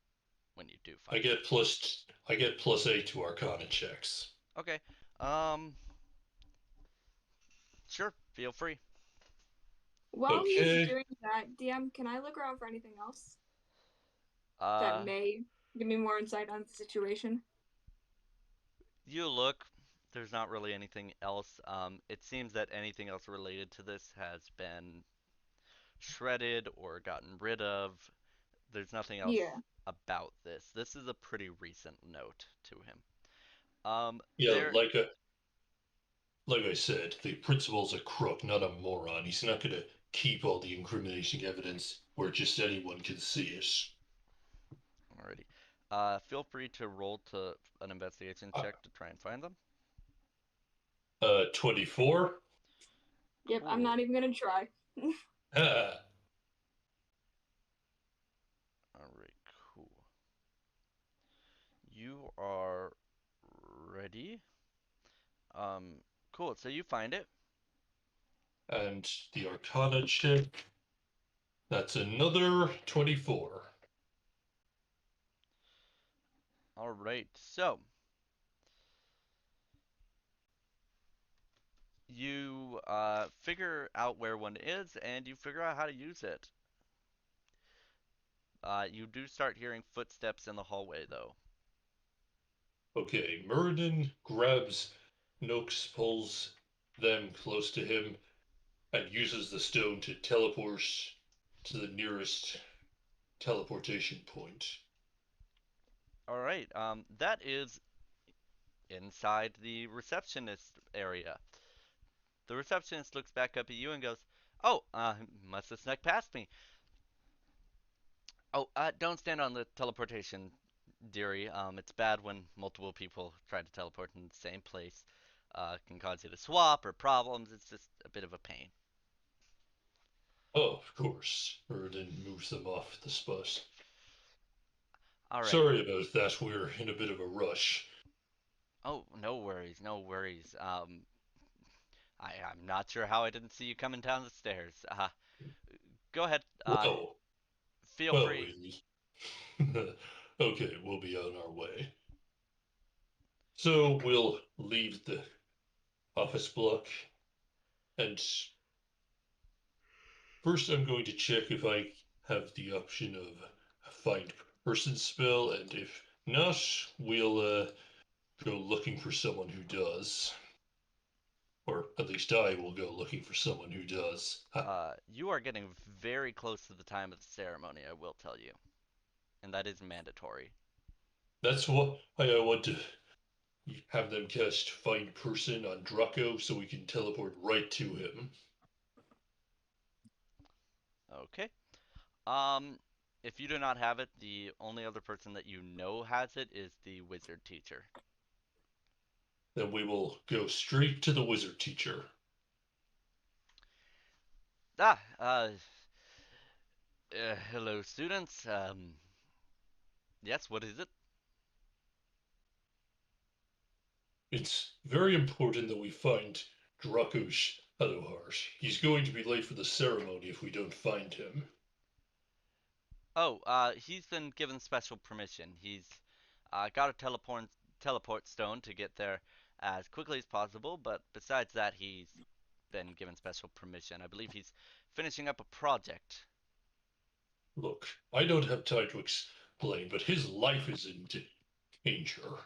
when you do I find them. get +8 to Arcana checks. Okay. Sure. Feel free. While he's Okay, doing that, DM, can I look around for anything else that Uh, may give me more insight on the situation? you look. There's not really anything else. It seems that anything else related to this has been shredded or gotten rid of. There's nothing else Yeah. about this. This is a pretty recent note to him. yeah, There. like I said, the principal's a crook, not a moron. He's not gonna keep all the incriminating evidence where just anyone can see it. Alrighty. Feel free to roll to an investigation Uh, check to try and find them. 24. Yep, I'm Cool. not even gonna try. Ah, Alright, cool. You are ready. Um, cool. So you find it. and the Arcana check. That's another 24. Alright. So you figure out where one is and you figure out how to use it. You do start hearing footsteps in the hallway, though. Okay, Muradin grabs Nox, pulls them close to him, and uses the stone to teleport to the nearest teleportation point. All right. That is inside the receptionist area. The receptionist looks back up at you and goes, "Oh, must have snuck past me. Oh, don't stand on the teleportation, dearie. It's bad when multiple people try to teleport in the same place. Can cause you to swap or problems. It's just a bit of a pain." Oh, of course. Muradin moves them off the spot. All right. Sorry about that. We're in a bit of a rush. Oh, no worries, no worries. I'm not sure how I didn't see you coming down the stairs. Go ahead. Well, Feel well, free. we. Okay, we'll be on our way. So we'll leave the office block, and first I'm going to check if I have the option of a find person spell, and if not, we'll go looking for someone who does. Or at least I will go looking for someone who does. You are getting very close to the time of the ceremony, I will tell you. And that is mandatory. That's why I want to have them cast Find Person on Draco so we can teleport right to him. Okay. If you do not have it, the only other person that you know has it is the wizard teacher. Then we will go straight to the wizard teacher. Ah, hello, students. Yes, what is it? It's very important that we find Draco's Elohar. He's going to be late for the ceremony if we don't find him. Oh, he's been given special permission. He's got a teleport stone to get there as quickly as possible, but besides that, he's been given special permission. I believe he's finishing up a project. Look, I don't have time to explain, but his life is in danger.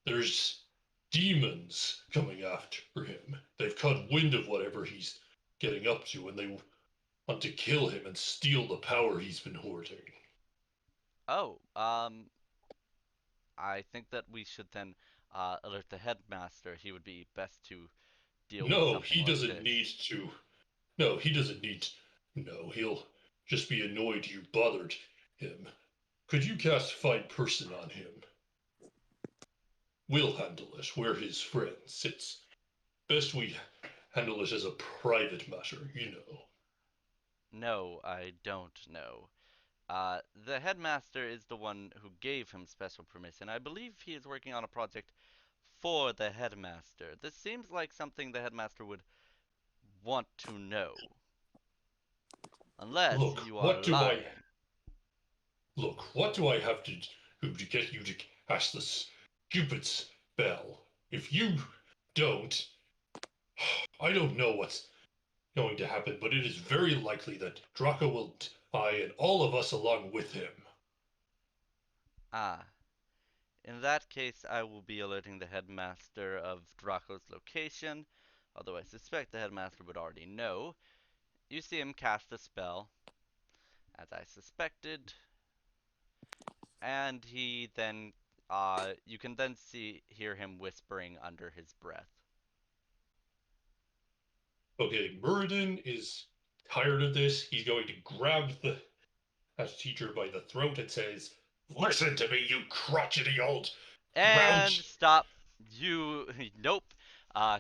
There's demons coming after him. They've caught wind of whatever he's getting up to, and they want to kill him and steal the power he's been hoarding. Oh, I think that we should then alert the headmaster. He would be best to deal with No, something he like doesn't this. need to. No, he doesn't need. No, he'll just be annoyed you bothered him. Could you cast Find Person on him? We'll handle it. We're his friends. It's best we handle it as a private matter, you know. No, I don't know. The headmaster is the one who gave him special permission. I believe he is working on a project for the headmaster. This seems like something the headmaster would want to know. Unless Look, you are what do I lying. what do I have to do to get you to cast the stupid spell? If you don't, I don't know what's going to happen, but it is very likely that Draco will die and all of us along with him. Ah, in that case, I will be alerting the headmaster of Draco's location, although I suspect the headmaster would already know. You see him cast a spell, as I suspected, and he then, you can then hear him whispering under his breath. Okay, Muradin is tired of this. He's going to grab the that teacher by the throat and says, "Listen to me, you crotchety old And grouch." stop. You, nope.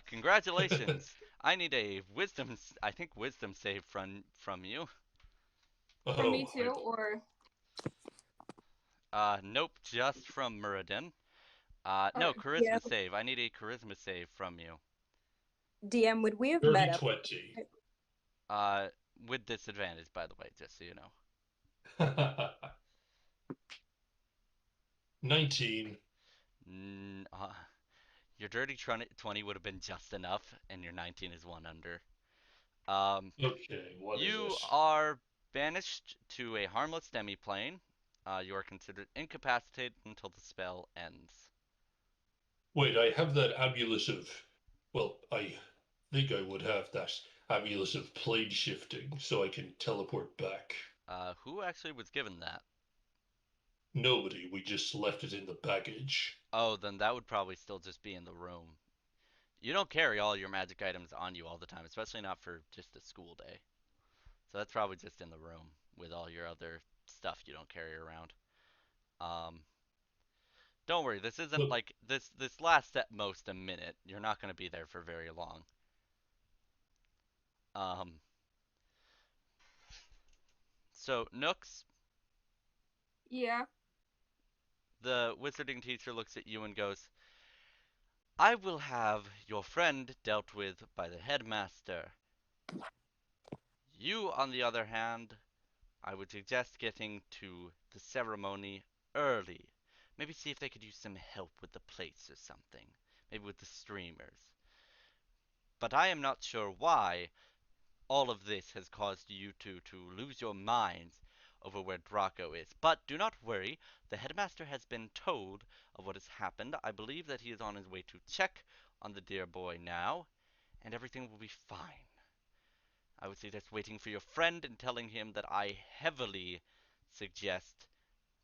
Congratulations. I need a wisdom, I think wisdom save from you. From me Oh, too, or Nope, just from Muradin. No, Yeah, charisma save. I need a charisma save from you. DM, would we have met dirty up? 20. Uh, with disadvantage, by the way, just so you know. 19. Mm, your dirty 20 would have been just enough, and your 19 is one under. Um, Okay, what is you it? are banished to a harmless demi-plane. You are considered incapacitated until the spell ends. Wait, I have that amulet of. Well, I think I would have that amulet of plane shifting so I can teleport back. Who actually was given that? Nobody, we just left it in the baggage. Oh, then that would probably still just be in the room. You don't carry all your magic items on you all the time, especially not for just a school day. So that's probably just in the room with all your other stuff you don't carry around. Um, don't worry, this isn't Look, like this lasts at most a minute. You're not going to be there for very long. Um, so Nooks, yeah. the wizarding teacher looks at you and goes, "I will have your friend dealt with by the headmaster. You, on the other hand, I would suggest getting to the ceremony early. Maybe see if they could use some help with the plates or something. Maybe with the streamers. But I am not sure why all of this has caused you to lose your minds over where Draco is. But do not worry, the headmaster has been told of what has happened. I believe that he is on his way to check on the dear boy now, and everything will be fine. I would suggest waiting for your friend and telling him that I heavily suggest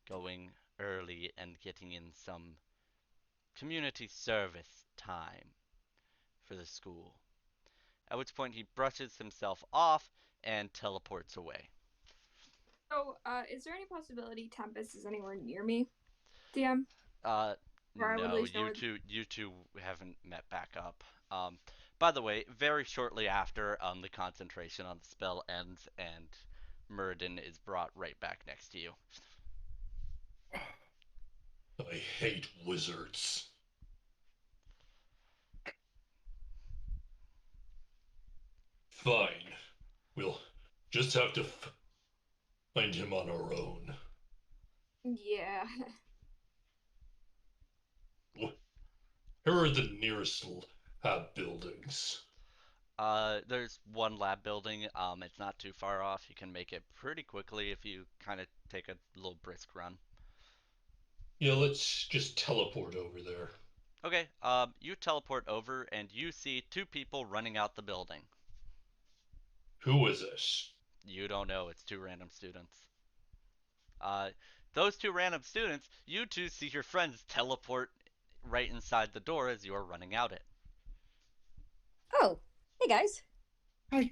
going early and getting in some community service time for the school. At which point he brushes himself off and teleports away. So, is there any possibility Tempest is anywhere near me, DM? Uh, Where I would at no, least know where. you two haven't met back up. By the way, very shortly after, the concentration on the spell ends and Muradin is brought right back next to you. I hate wizards. Fine. We'll just have to find him on our own. Yeah. Where are the nearest lab buildings? There's one lab building. It's not too far off. You can make it pretty quickly if you kind of take a little brisk run. Yeah, let's just teleport over there. Okay, you teleport over and you see two people running out the building. Who is this? You don't know, it's two random students. Uh, those two random students, you two see your friends teleport right inside the door as you are running out it. Oh, hey guys. Hi.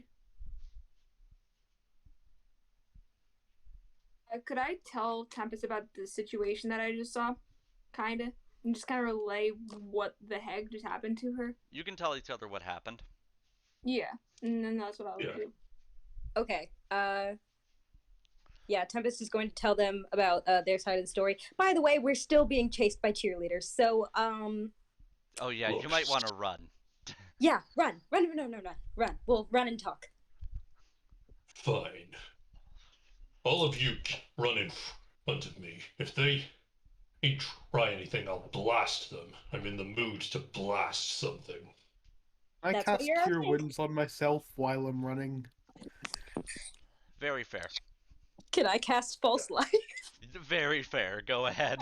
Could I tell Tempest about the situation that I just saw? Kinda. And just kind of relay what the heck just happened to her? You can tell each other what happened. Yeah. And then that's what I would Yeah. do. Okay. Yeah, Tempest is going to tell them about their side of the story. By the way, we're still being chased by cheerleaders, so Oh yeah, Look. you might want to run. yeah, run. Run. We'll run and talk. Fine. All of you run in front of me. If they try anything, I'll blast them. I'm in the mood to blast something. I That's what cast you're Cure asking? Wounds on myself while I'm running. Very fair. Can I cast False Light? Very fair. Go ahead.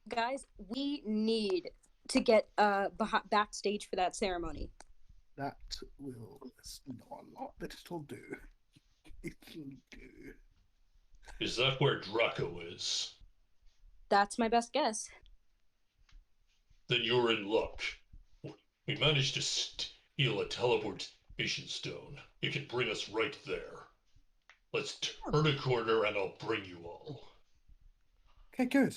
Guys, we need to get backstage for that ceremony. That will. It's not a lot, but it'll do. It'll do. Is that where Draco is? That's my best guess. Then you're in luck. We managed to steal a teleportation stone. It can bring us right there. Let's turn a corner and I'll bring you all. Okay, good.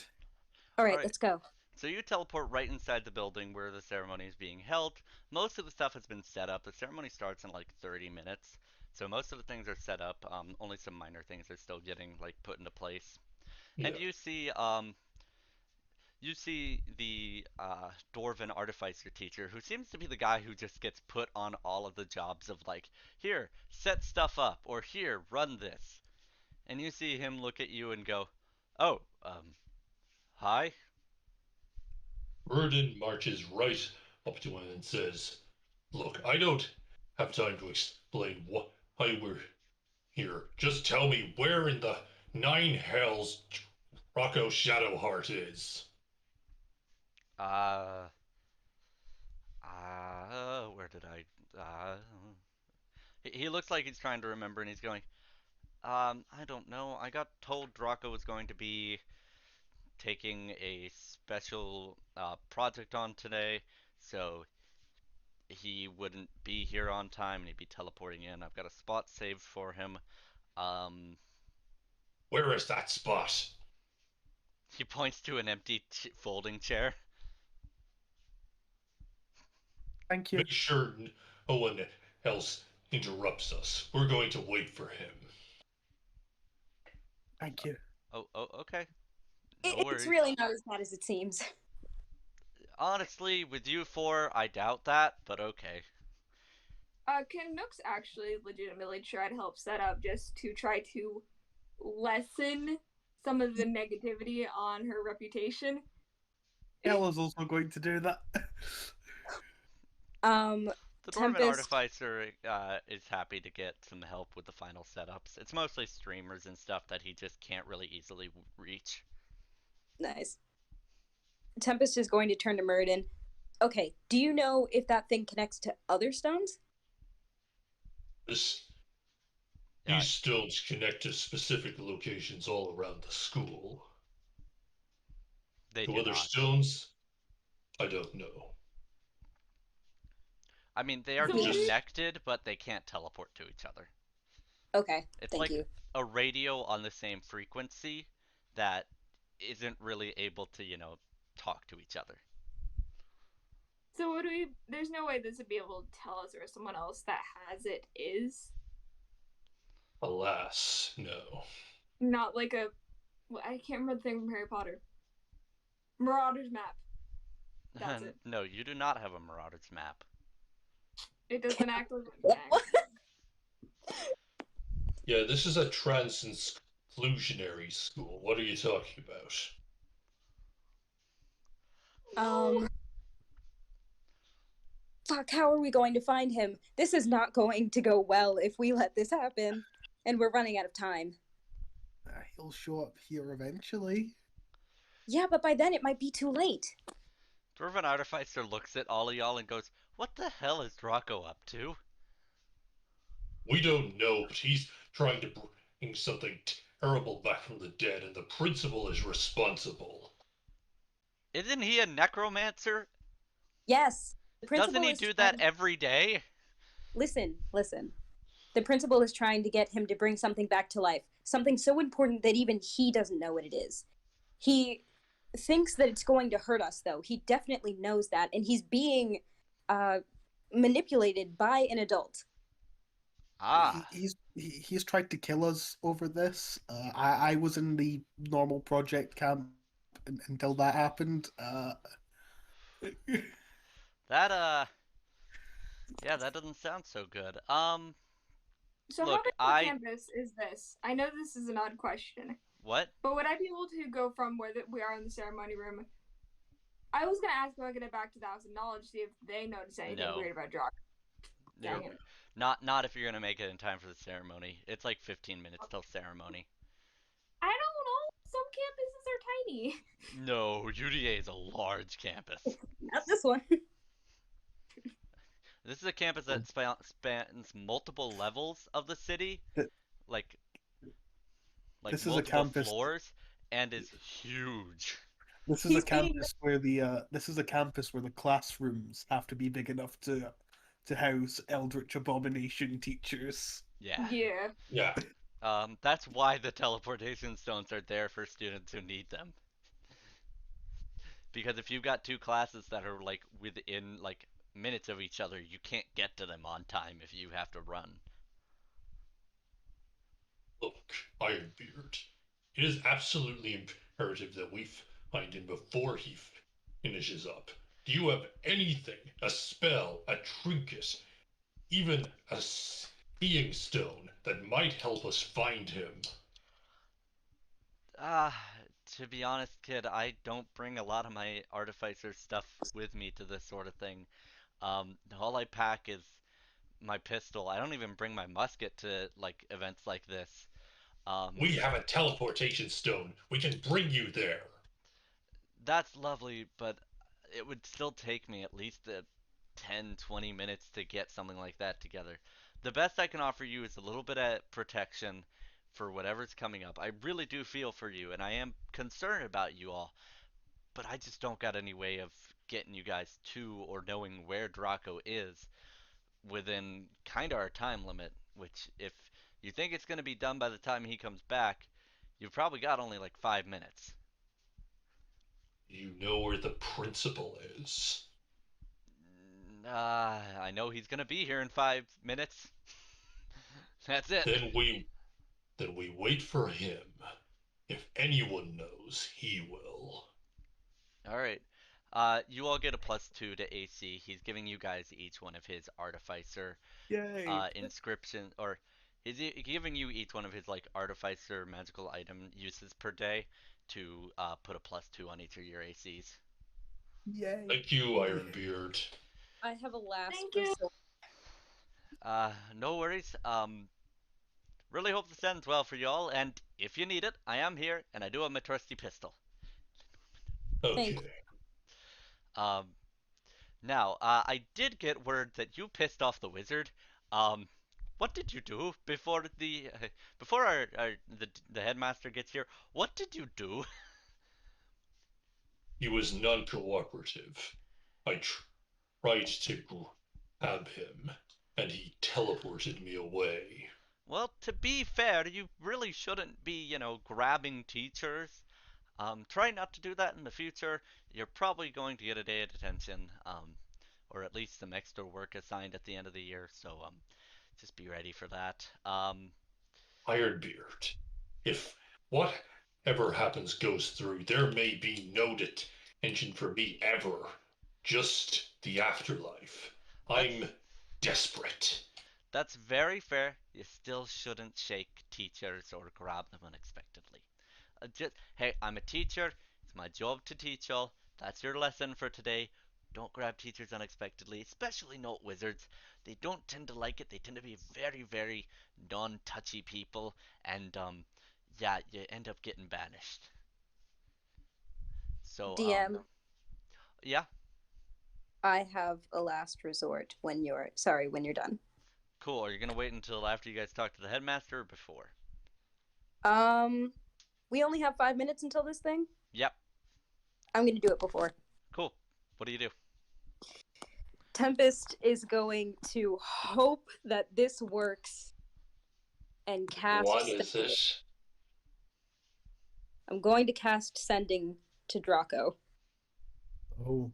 All right, Alright. let's go. So you teleport right inside the building where the ceremony is being held. Most of the stuff has been set up. The ceremony starts in like 30 minutes. So most of the things are set up. Only some minor things are still getting like put into place. Yeah. And you see the dwarven artificer teacher, who seems to be the guy who just gets put on all of the jobs of like, here, set stuff up, or here, run this. And you see him look at you and go, oh, hi. Murden marches right up to him and says, Look, I don't have time to explain why we're here. Just tell me where in the nine hells Draco Shadowheart is. Where did he looks like he's trying to remember and he's going, I don't know. I got told Draco was going to be taking a special project on today, so he wouldn't be here on time and he'd be teleporting in. I've got a spot saved for him. Um, Where is that spot? he points to an empty folding chair. Thank you. Make sure no one else interrupts us. We're going to wait for him. Thank you. Oh, okay. It's No worries. really not as bad as it seems. Honestly, with you four, I doubt that, but okay. Can Nooks actually legitimately try to help set up just to try to lessen some of the negativity on her reputation? Ella's also going to do that. The Dwarven Tempest. Artificer is happy to get some help with the final setups. It's mostly streamers and stuff that he just can't really easily reach. Nice. Tempest is going to turn to Muradin. Okay, do you know if that thing connects to other stones? These Yeah. stones connect to specific locations all around the school. They To do other not. stones, I don't know. I mean, they are So what connected, but they can't teleport to each other. Okay, It's thank like you. a radio on the same frequency that isn't really able to, talk to each other. So what do we? There's no way this would be able to tell us or someone else that has it is Alas, no. not like a. Well, I can't remember the thing from Harry Potter. Marauder's map. That's it. No, you do not have a Marauder's map. It doesn't act like it What? Yeah, this is a trans-inclusionary school. What are you talking about? Um, fuck, how are we going to find him? This is not going to go well if we let this happen. And we're running out of time. He'll show up here eventually. Yeah, but by then it might be too late. Dwarven Artificer looks at all of y'all and goes, "What the hell is Draco up to?" We don't know, but he's trying to bring something terrible back from the dead, and the principal is responsible. Isn't he a necromancer? Yes, the Doesn't principal he is do that trying. every day? Listen, listen. The principal is trying to get him to bring something back to life. Something so important that even he doesn't know what it is. He thinks that it's going to hurt us, though. He definitely knows that, and he's being uh, manipulated by an adult. Ah, He's tried to kill us over this. I was in the normal project camp until that happened. that yeah, that doesn't sound so good. So how Look, big of a campus is this? I know this is an odd question, what? but would I be able to go from where we are in the ceremony room? I was gonna ask if I could get back to the House of Knowledge, see if they notice anything No. weird about Draco. Nope. Dang it. Not if you're gonna make it in time for the ceremony. It's like 15 minutes till ceremony. I don't know. Some campuses are tiny. No, UDA is a large campus. Not this one. This is a campus that spans multiple levels of the city, Th- like this is a multiple campus. floors, and is huge. This is He's a campus where the classrooms have to be big enough to house Eldritch Abomination teachers. Yeah. Yeah. Yeah, That's why the teleportation stones are there for students who need them. Because if you've got two classes that are like within like minutes of each other, you can't get to them on time if you have to run. look, Ironbeard. It is absolutely imperative that we find him before he finishes up. Do you have anything, a spell, a trinket, even a seeing stone that might help us find him? Ah, to be honest, kid, I don't bring a lot of my artificer stuff with me to this sort of thing. All I pack is my pistol. I don't even bring my musket to like events like this. Um, We have a teleportation stone. We can bring you there. that's lovely, but it would still take me at least 10, 20 minutes to get something like that together. The best I can offer you is a little bit of protection for whatever's coming up. I really do feel for you, and I am concerned about you all, but I just don't got any way of getting you guys to or knowing where Draco is within kind of our time limit, which if you think it's going to be done by the time he comes back, you've probably got only like 5 minutes. You know where the principal is. I know he's going to be here in 5 minutes. That's it. Then we wait for him. If anyone knows, he will. All right. You all get a +2 to AC. He's giving you guys each one of his artificer Yay! inscription, or he's giving you each one of his like artificer magical item uses per day to put a +2 on each of your ACs. Yay! Thank you, Ironbeard. I have a last Thank you. resort. No worries. Really hope this ends well for y'all, and if you need it, I am here, and I do have my trusty pistol. Okay. Um, Now, I did get word that you pissed off the wizard. Um, what did you do before before the headmaster gets here? What did you do? He was non-cooperative. I tried to grab him, and he teleported me away. Well, to be fair, you really shouldn't be, grabbing teachers. Try not to do that in the future. You're probably going to get a day of detention, or at least some extra work assigned at the end of the year. So, just be ready for that. Ironbeard, if whatever happens goes through, there may be no detention for me ever. Just the afterlife. That's I'm desperate. That's very fair. You still shouldn't shake teachers or grab them unexpectedly. Hey, I'm a teacher. It's my job to teach y'all. That's your lesson for today. Don't grab teachers unexpectedly, especially not wizards. They don't tend to like it. They tend to be very, very non-touchy people, and yeah, you end up getting banished. So DM, yeah, I have a last resort when you're done. cool. Are you gonna wait until after you guys talk to the headmaster or before? Um, we only have 5 minutes until this thing. Yep. I'm gonna do it before. Cool. What do you do? Tempest is going to hope that this works and cast. What is this? I'm going to cast Sending to Draco. Oh.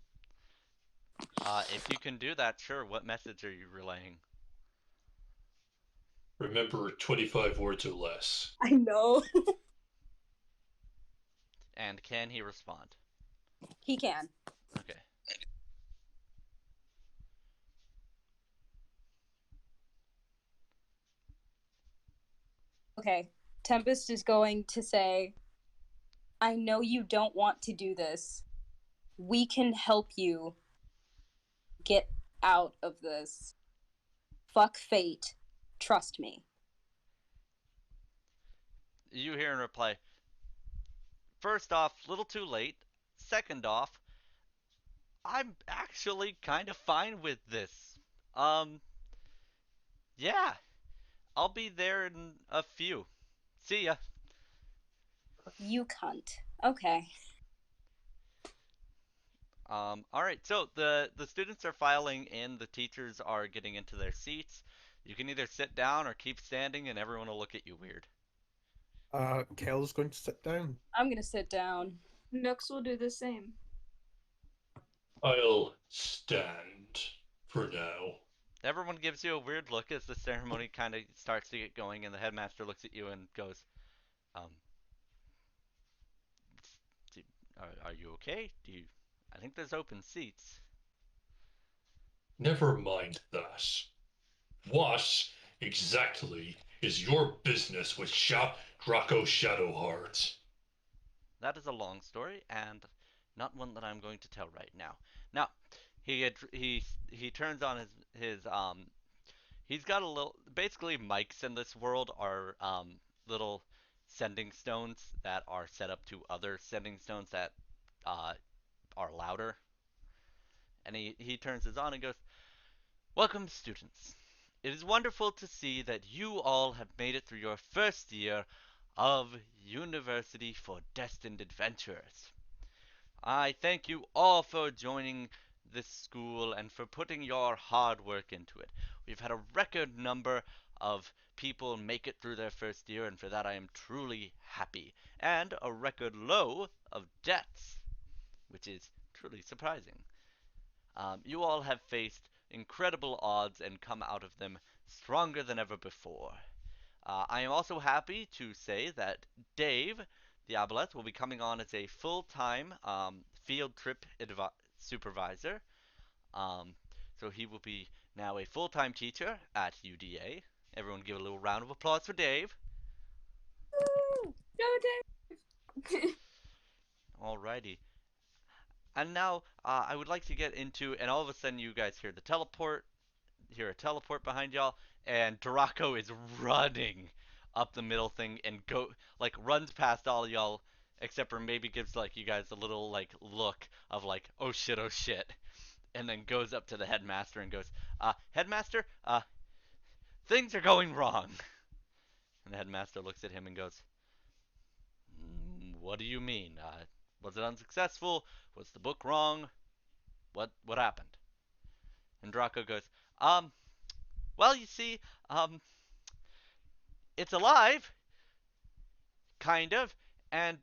If you can do that, sure. What message are you relaying? Remember, 25 words or less. I know. And can he respond? He can. Okay. Okay. Tempest is going to say, I know you don't want to do this. We can help you get out of this. Fuck fate. Trust me. You hear in reply, first off, little too late. Second off, I'm actually kind of fine with this. Um, yeah, I'll be there in a few. See ya. You cunt. Okay. All right. So the students are filing in. The teachers are getting into their seats. You can either sit down or keep standing, and everyone will look at you weird. Kel's going to sit down. I'm gonna sit down. Nooks will do the same. I'll stand for now. Everyone gives you a weird look as the ceremony kind of starts to get going, and the headmaster looks at you and goes, um, are you okay? Do you? I think there's open seats. Never mind that. What exactly is your business with Draco Shadowheart? That is a long story and not one that I'm going to tell right now. Now, he turns on his. He's got a little. Basically, mics in this world are little sending stones that are set up to other sending stones that uh, are louder. And he turns his on and goes, welcome, students. It is wonderful to see that you all have made it through your first year of University for Destined Adventurers. I thank you all for joining this school and for putting your hard work into it. We've had a record number of people make it through their first year, and for that I am truly happy. And a record low of deaths, which is truly surprising. You all have faced incredible odds and come out of them stronger than ever before. I am also happy to say that Dave, the Aboleth, will be coming on as a full-time field trip supervisor. Um, so he will be now a full-time teacher at UDA. Everyone give a little round of applause for Dave. Go, Dave! Alrighty. And now I would like to get into, and all of a sudden you guys hear a teleport behind y'all, and Draco is running up the middle thing and runs past all y'all, except for maybe gives like you guys a little like look of like oh shit, and then goes up to the headmaster and goes, headmaster, things are going wrong. And the headmaster looks at him and goes, what do you mean? Was it unsuccessful? Was the book wrong? What happened? And Draco goes, well, you see, it's alive, kind of, and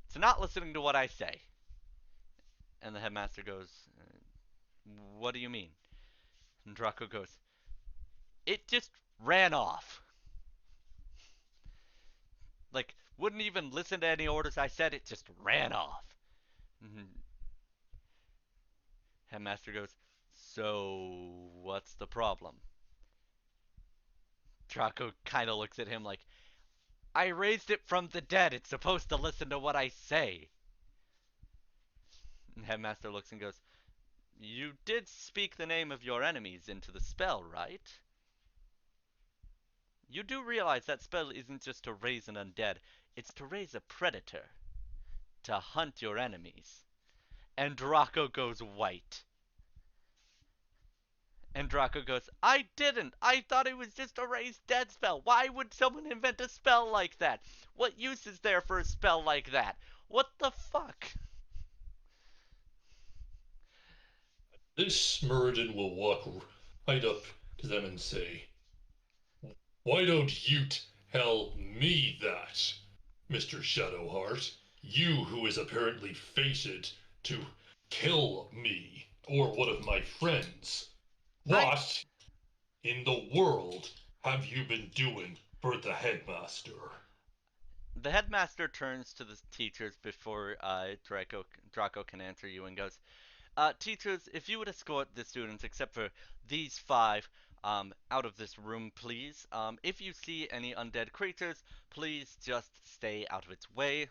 it's not listening to what I say. And the headmaster goes, what do you mean? And Draco goes, it just ran off. Like, wouldn't even listen to any orders I said, it just ran off. And Headmaster goes, So, what's the problem? Draco kind of looks at him like, I raised it from the dead. It's supposed to listen to what I say. And Headmaster looks and goes, You did speak the name of your enemies into the spell, right? You do realize that spell isn't just to raise an undead, it's to raise a predator. To hunt your enemies. And Draco goes white. And Draco goes, I didn't! I thought it was just a raise dead spell. Why would someone invent a spell like that? What use is there for a spell like that? What the fuck? This Muradin will walk right up to them and say, Why don't you tell me that, Mr. Shadowheart? You who is apparently fated to kill me or one of my friends. What in the world have you been doing for the headmaster? The headmaster turns to the teachers before Draco can answer you and goes, Teachers, if you would escort the students, except for these five, out of this room, please. If you see any undead creatures, please just stay out of its way.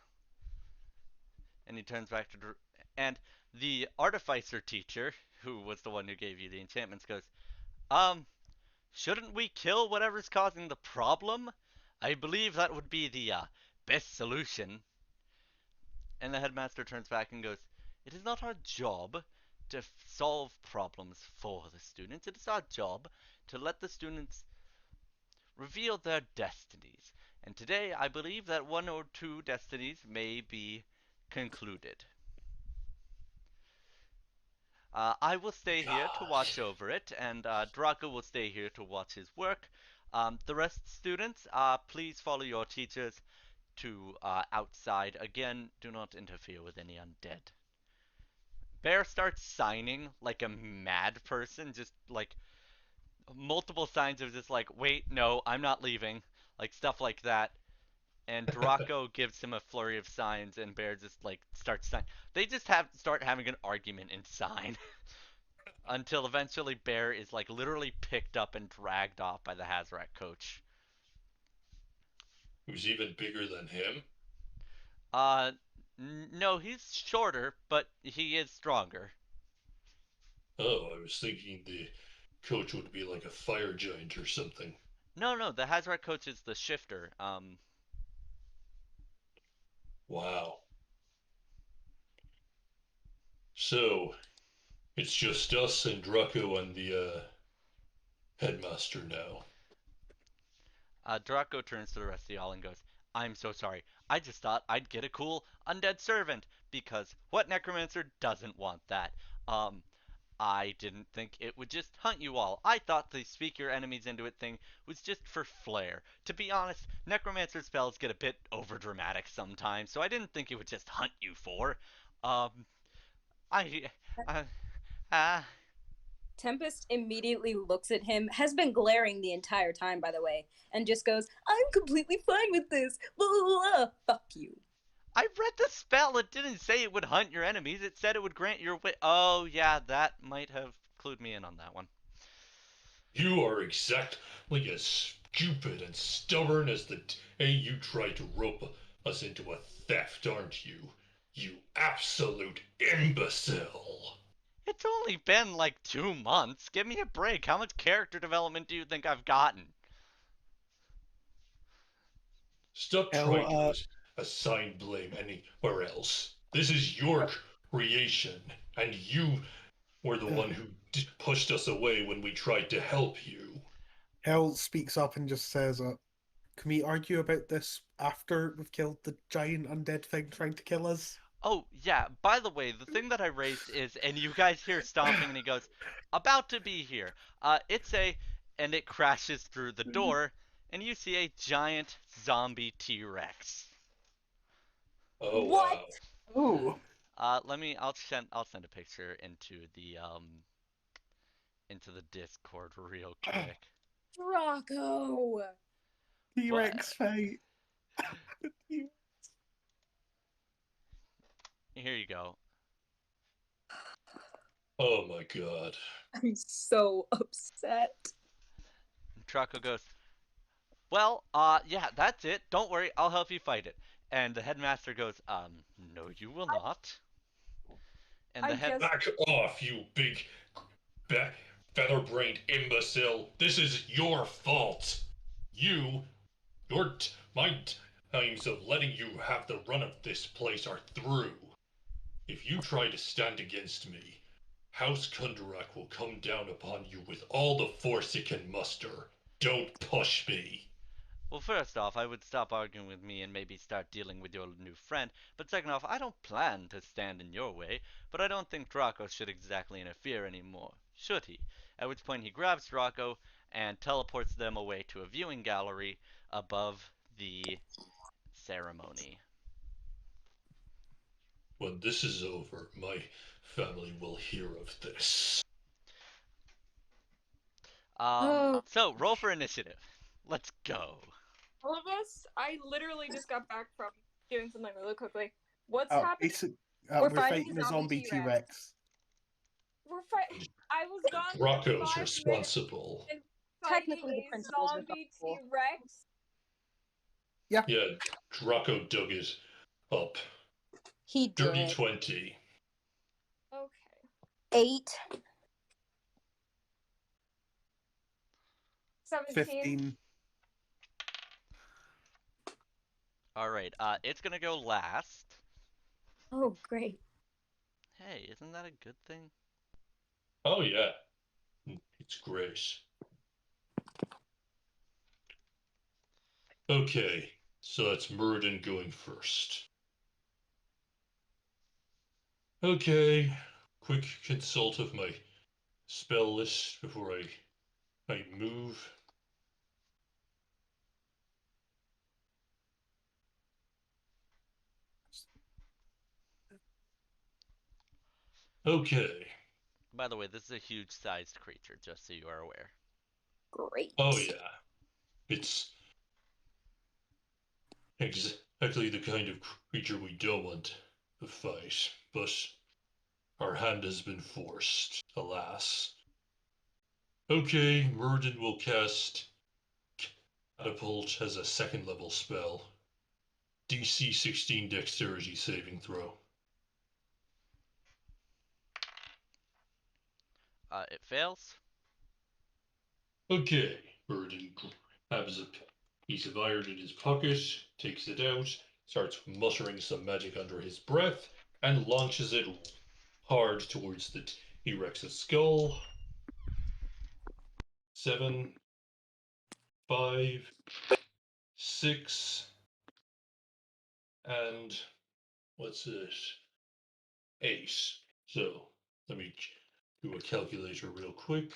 And he turns back to and the artificer teacher, who was the one who gave you the enchantments, goes, um, shouldn't we kill whatever's causing the problem? I believe that would be the best solution. And the headmaster turns back and goes, It is not our job to solve problems for the students. It is our job to let the students reveal their destinies. And today, I believe that one or two destinies may be concluded. I will stay here to watch God. over it, and Draco will stay here to watch his work. The rest students, please follow your teachers to outside. Again, do not interfere with any undead. Bear starts signing like a mad person, just like multiple signs of just like, wait, no, I'm not leaving, like stuff like that. And Draco gives him a flurry of signs, and Bear just like starts signing. They just start having an argument in sign until eventually Bear is like literally picked up and dragged off by the Hazarak coach. Who's even bigger than him? Uh, no, he's shorter, but he is stronger. Oh, I was thinking the coach would be like a fire giant or something. No, no, the Hazarak coach is the shifter. Wow. So, it's just us and Draco and the headmaster now. Draco turns to the rest of y'all and goes, I'm so sorry. I just thought I'd get a cool undead servant, because what necromancer doesn't want that? Um, I didn't think it would just hunt you all. I thought the speak your enemies into it thing was just for flair. To be honest, necromancer spells get a bit overdramatic sometimes, so I didn't think it would just hunt you for. Um, I, uh, uh, Tempest immediately looks at him, has been glaring the entire time, by the way, and just goes, I'm completely fine with this. Blah, blah, blah. Fuck you. I read the spell. It didn't say it would hunt your enemies. It said it would grant your wit. Oh, yeah, that might have clued me in on that one. You are exactly as stupid and stubborn as the day you tried to rope us into a theft, aren't you? You absolute imbecile! It's only been like 2 months. Give me a break. How much character development do you think I've gotten? Stop Hell, trying to assign blame anywhere else. This is your creation, and you were the one who pushed us away when we tried to help you. Hell speaks up and just says, can we argue about this after we've killed the giant undead thing trying to kill us? Oh, yeah, by the way, the thing that I raised is, and you guys hear stomping, and he goes, about to be here. It's a, and it crashes through the door, and you see a giant zombie T-Rex. Oh, What? wow. Oh. I'll send a picture into the Discord real quick. Draco! What? T-Rex fight. Here you go. Oh my god. I'm so upset. Draco goes, well, yeah, that's it. Don't worry, I'll help you fight it. And the headmaster goes, no, you will not. And the I head, just Back off, you big feather-brained imbecile. This is your fault. My times of letting you have the run of this place are through. If you try to stand against me, House Kundarak will come down upon you with all the force it can muster. Don't push me. well, first off, I would stop arguing with me and maybe start dealing with your new friend. But second off, I don't plan to stand in your way, but I don't think Draco should exactly interfere anymore, should he? At which point he grabs Draco and teleports them away to a viewing gallery above the ceremony. When this is over, my family will hear of this. Oh. So roll for initiative. Let's go. All of us. I literally just got back from doing something really quickly. What's Oh, happening? basic, We're we're fighting fighting a a zombie zombie T-Rex. We're fighting. I was gone for Draco's 5 minutes responsible. and fighting Technically, the a principal's zombie responsible. T-Rex. Yeah, Draco dug it up. He Dirty did. 20. Okay. 8. 17. 15. All right. It's gonna go last. Oh, great. Hey, isn't that a good thing? Oh yeah, it's great. Okay, so that's Muradin going first. Okay, quick consult of my spell list before I move. Okay. By the way, this is a huge-sized creature, just so you are aware. Great. Oh yeah, it's exactly the kind of creature we don't want to fight, but our hand has been forced, alas. Okay, Muradin will cast Catapult as a second level spell. DC 16 dexterity saving throw. It fails. Okay, Muradin grabs a piece of iron in his pocket, takes it out, starts muttering some magic under his breath, and launches it hard towards the T-Rex's skull. 7, 5, 6, and what's it? 8. So let me do a calculator real quick.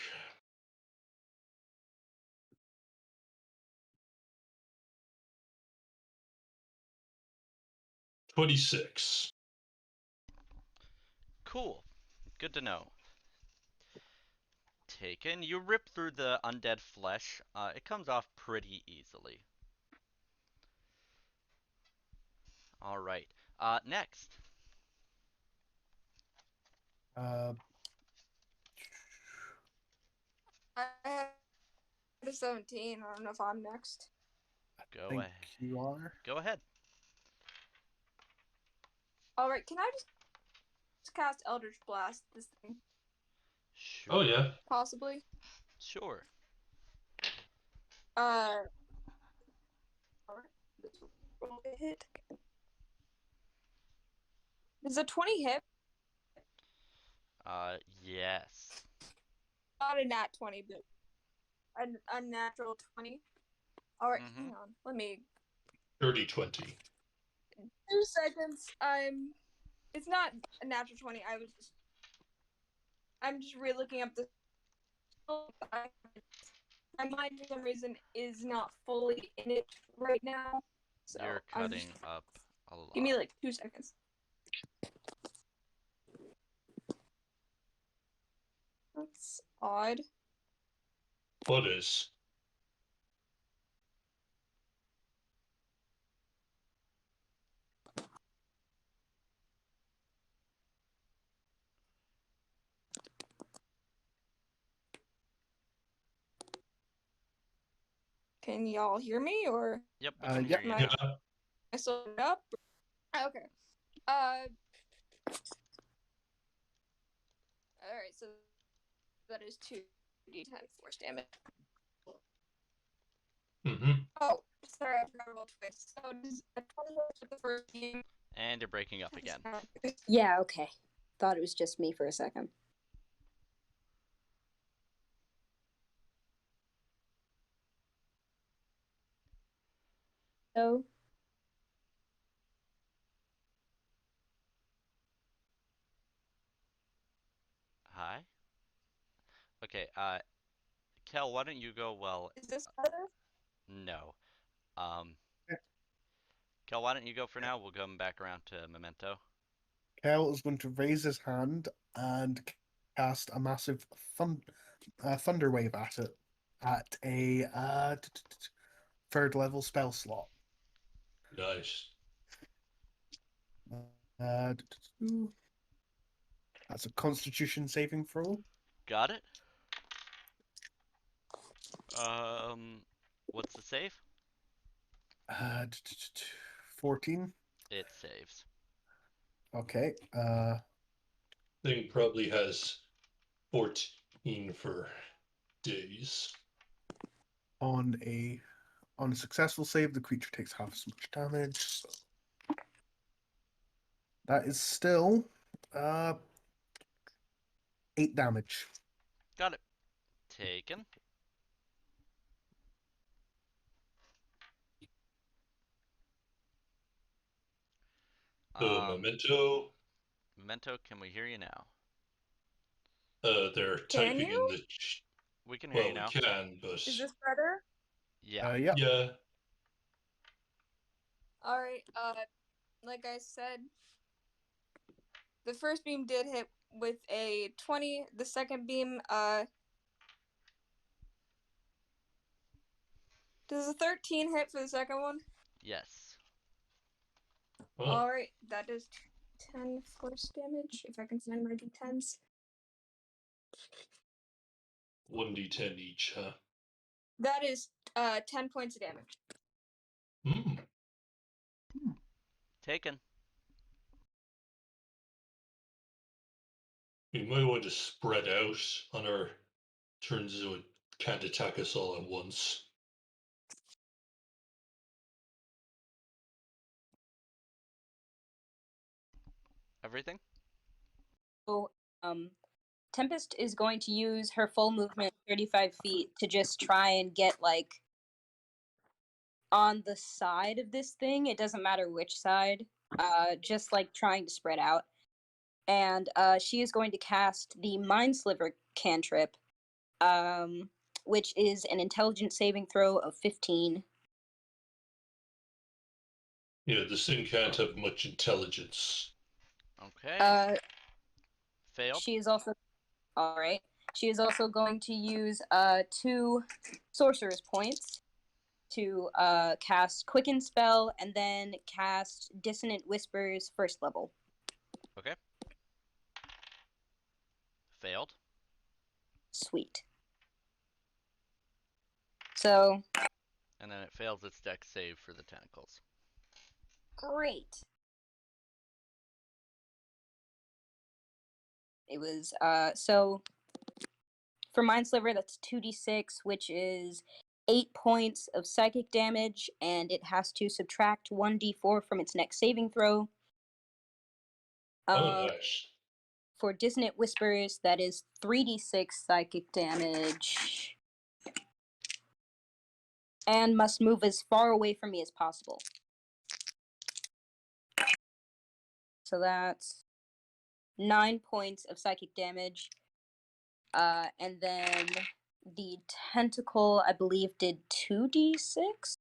$26. Cool. Good to know. Taken. You rip through the undead flesh. It comes off pretty easily. All right. Next. Uh, I had a 17. I don't know if I'm next. Go think ahead. you are. Go ahead. All right. Can I just cast Eldritch Blast this thing? Sure. Oh yeah. Possibly. Sure. All right. This will roll a hit. Is a 20 hit? Yes. Not a nat 20, but a natural 20. All right, Mhm. hang on. Let me. Dirty 20. 2 seconds. It's not a natural 20. I'm just re-looking up the. My mind, for some reason, is not fully in it right now. So You're I'm cutting just. up a lot. Give me like 2 seconds. That's odd. What is? Can y'all hear me, or Yep, we can hear Yep. you am now. I still up? Okay. All right. So that is 2d10 force damage. Mm-hmm. Oh, sorry, I forgot about twice. So does a 20 hit with the first beam? And you're breaking up again. Yeah, okay. Thought it was just me for a second. So, Hi. Okay, Kel, why don't you go? Well, Is this better? no. Kel, why don't you go for now? We'll come back around to Memento. Kel is going to raise his hand and cast a massive thunder wave at it at a third level spell slot. Nice. Uh, that's a Constitution saving throw. Got it. What's the save? 14. It saves. Okay. Thing probably has 14 for days. On a successful save, the creature takes half as much damage. So that is still 8 damage. Got it. Taken. Memento. Memento, can we hear you now? They're Can typing you? in the. We can hear you Well, we now. can, but Is this better? Yeah. Yep. yeah. All right. Like I said, the first beam did hit with a 20. The second beam, does a 13 hit for the second one? Yes. Oh, All right, that does 10 force damage. If I can find my d10s. 1d10 each, huh? That is 10 points of damage. Hmm. Taken. We might want to spread out on our turns so it can't attack us all at once. Everything? So, Tempest is going to use her full movement, 35 feet, to just try and get, like, on the side of this thing. It doesn't matter which side. Just, like, trying to spread out. And she is going to cast the Mind Sliver cantrip, which is an intelligence saving throw of 15. Yeah, this thing can't have much intelligence. Okay. Failed. She is also all right. She is also going to use 2 sorcerer's points to cast Quicken Spell and then cast Dissonant Whispers first level. Okay. Failed. Sweet. So And then it fails its dex save for the tentacles. great. It was so for Mind Sliver, that's 2d6, which is 8 points of psychic damage, and it has to subtract 1d4 from its next saving throw. Oh, nice. For Dissonant Whispers, that is 3d6 psychic damage, and must move as far away from me as possible. So that's 9 points of psychic damage. And then the tentacle, I believe, did 2d6.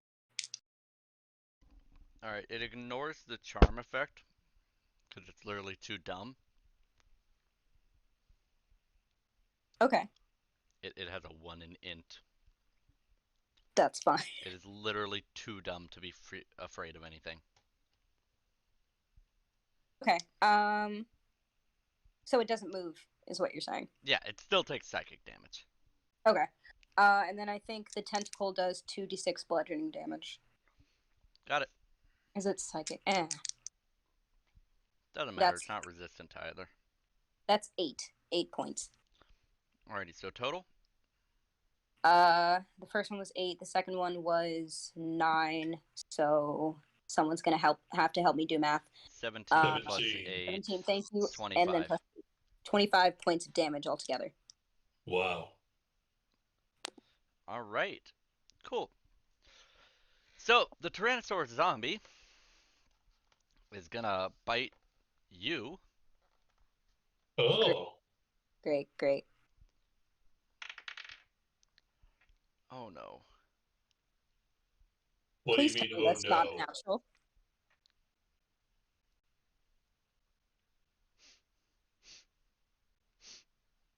Alright, it ignores the charm effect because it's literally too dumb. Okay, It has a 1 in int. that's fine. It is literally too dumb to be afraid of anything. Okay, so it doesn't move, is what you're saying. Yeah, it still takes psychic damage. Okay. And then I think the tentacle does 2d6 bludgeoning damage. Got it. Is it psychic? Doesn't matter. That's- It's not resistant to either. That's 8. 8 points. Alrighty, so total? The first one was 8. The second one was 9. So someone's gonna have to help me do math. 17 plus 17. 8. 17. Thank you. 25. And then plus 25 points of damage altogether. Wow. Alright. Cool. So, the Tyrannosaurus zombie is gonna bite you. Oh. Great, great. Oh no. What Please do you mean, tell me oh that's not no? natural.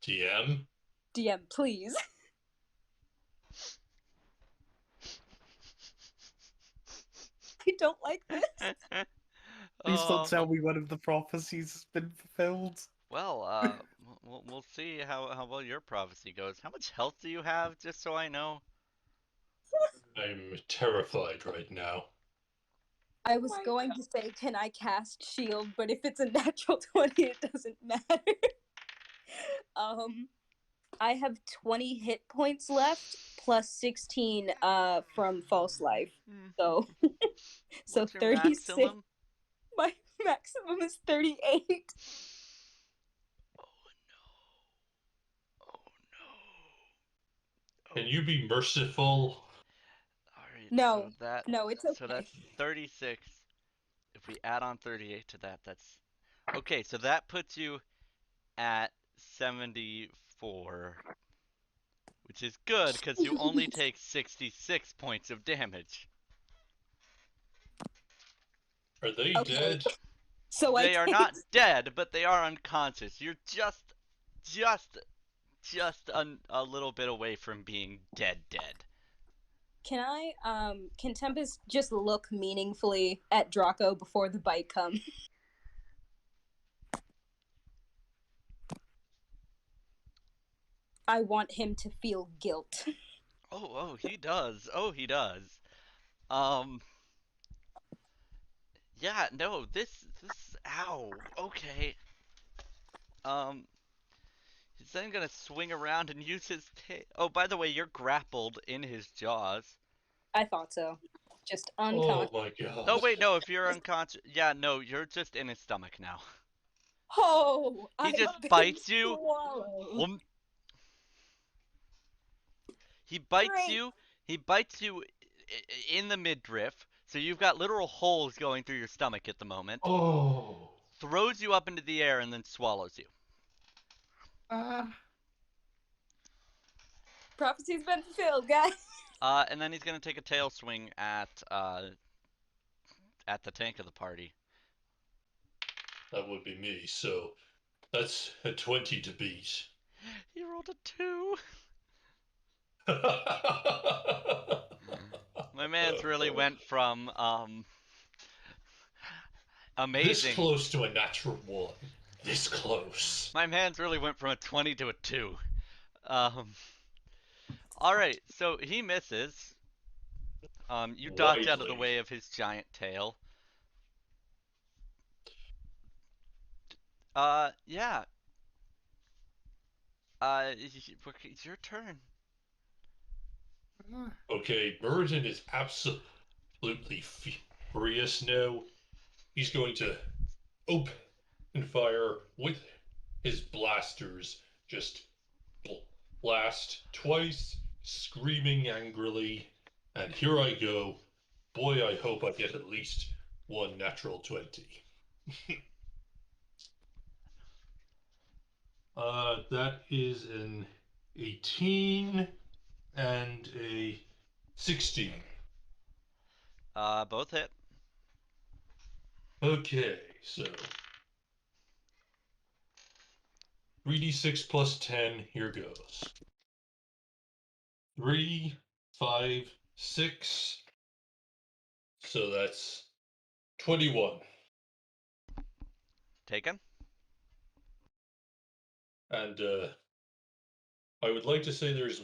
TM? DM, please. I don't like this. Please don't tell Um, me one of the prophecies has been fulfilled. well, we'll see how well your prophecy goes. How much health do you have, just so I know? I'm terrified right now. I was my going to say, can I cast shield? But if it's a natural 20, it doesn't matter. I have 20 hit points left, plus 16 from false life. So so What's your 36. maximum? My maximum is 38. Oh no. Can you be merciful? Alright, No, so no, it's okay. So that's 36. If we add on 38 to that, that's okay, so that puts you at 74, which is good because you only take 66 points of damage. Are they Okay. dead? So They I are take... not dead, but they are unconscious. You're just a little bit away from being dead. Can Tempest just look meaningfully at Draco before the bite comes? I want him to feel guilt. Oh, he does. Oh, he does. Um, yeah, no, ow, okay. Um, he's then gonna swing around and use his tail. Oh, by the way, you're grappled in his jaws. I thought so. Just Oh unconscious. my god. Oh, wait, no, if you're unconscious. Yeah, no, you're just in his stomach now. Oh, He I've just been bites you. swallowed. He bites Great. you. He bites you in the midriff. So you've got literal holes going through your stomach at the moment. Oh. Throws you up into the air and then swallows you. Prophecy's been fulfilled, guys. And then he's gonna take a tail swing at the tank of the party. That would be me, so that's a 20 to beat. He rolled a 2. My man's really went from amazing. This close to a natural one. This close. My man's really went from a 20 to a 2. Alright, so he misses. You dodge out of the Widely. way of his giant tail. Yeah. It's your turn. Okay, Muradin is absolutely furious now. He's going to open fire with his blasters. Just blast twice, screaming angrily. And here I go. Boy, I hope I get at least one natural 20. That is an 18 and a 16. Both hit. Okay, so 3d6 plus 10, here goes. 3, 5, 6. So that's 21. Taken. And I would like to say there's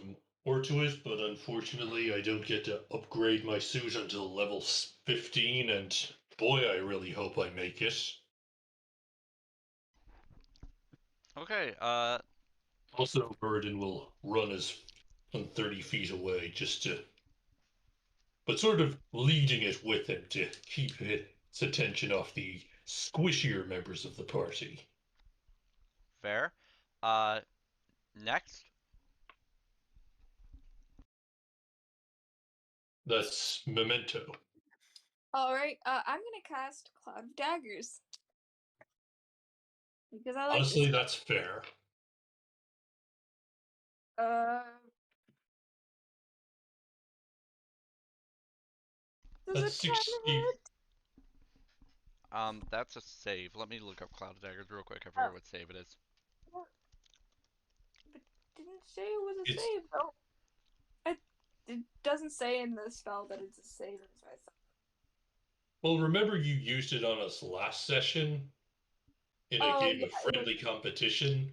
more to it, but unfortunately I don't get to upgrade my suit until level 15, and boy, I really hope I make it. Okay, Also, Burden will run as from 30 feet away just to, but sort of leading it with him to keep its attention off the squishier members of the party. fair. Next. That's Memento. All right, I'm gonna cast Cloud of Daggers because I like this. Honestly, that's fair. Uh, does Let's a 10 see. hit? That's a save. Let me look up Cloud of Daggers real quick. I Oh, forget what save it is. but didn't say it was a It's save though. It doesn't say in the spell that it's a save. So I thought. well. Remember, you used it on us last session in a Oh game yeah, of friendly competition.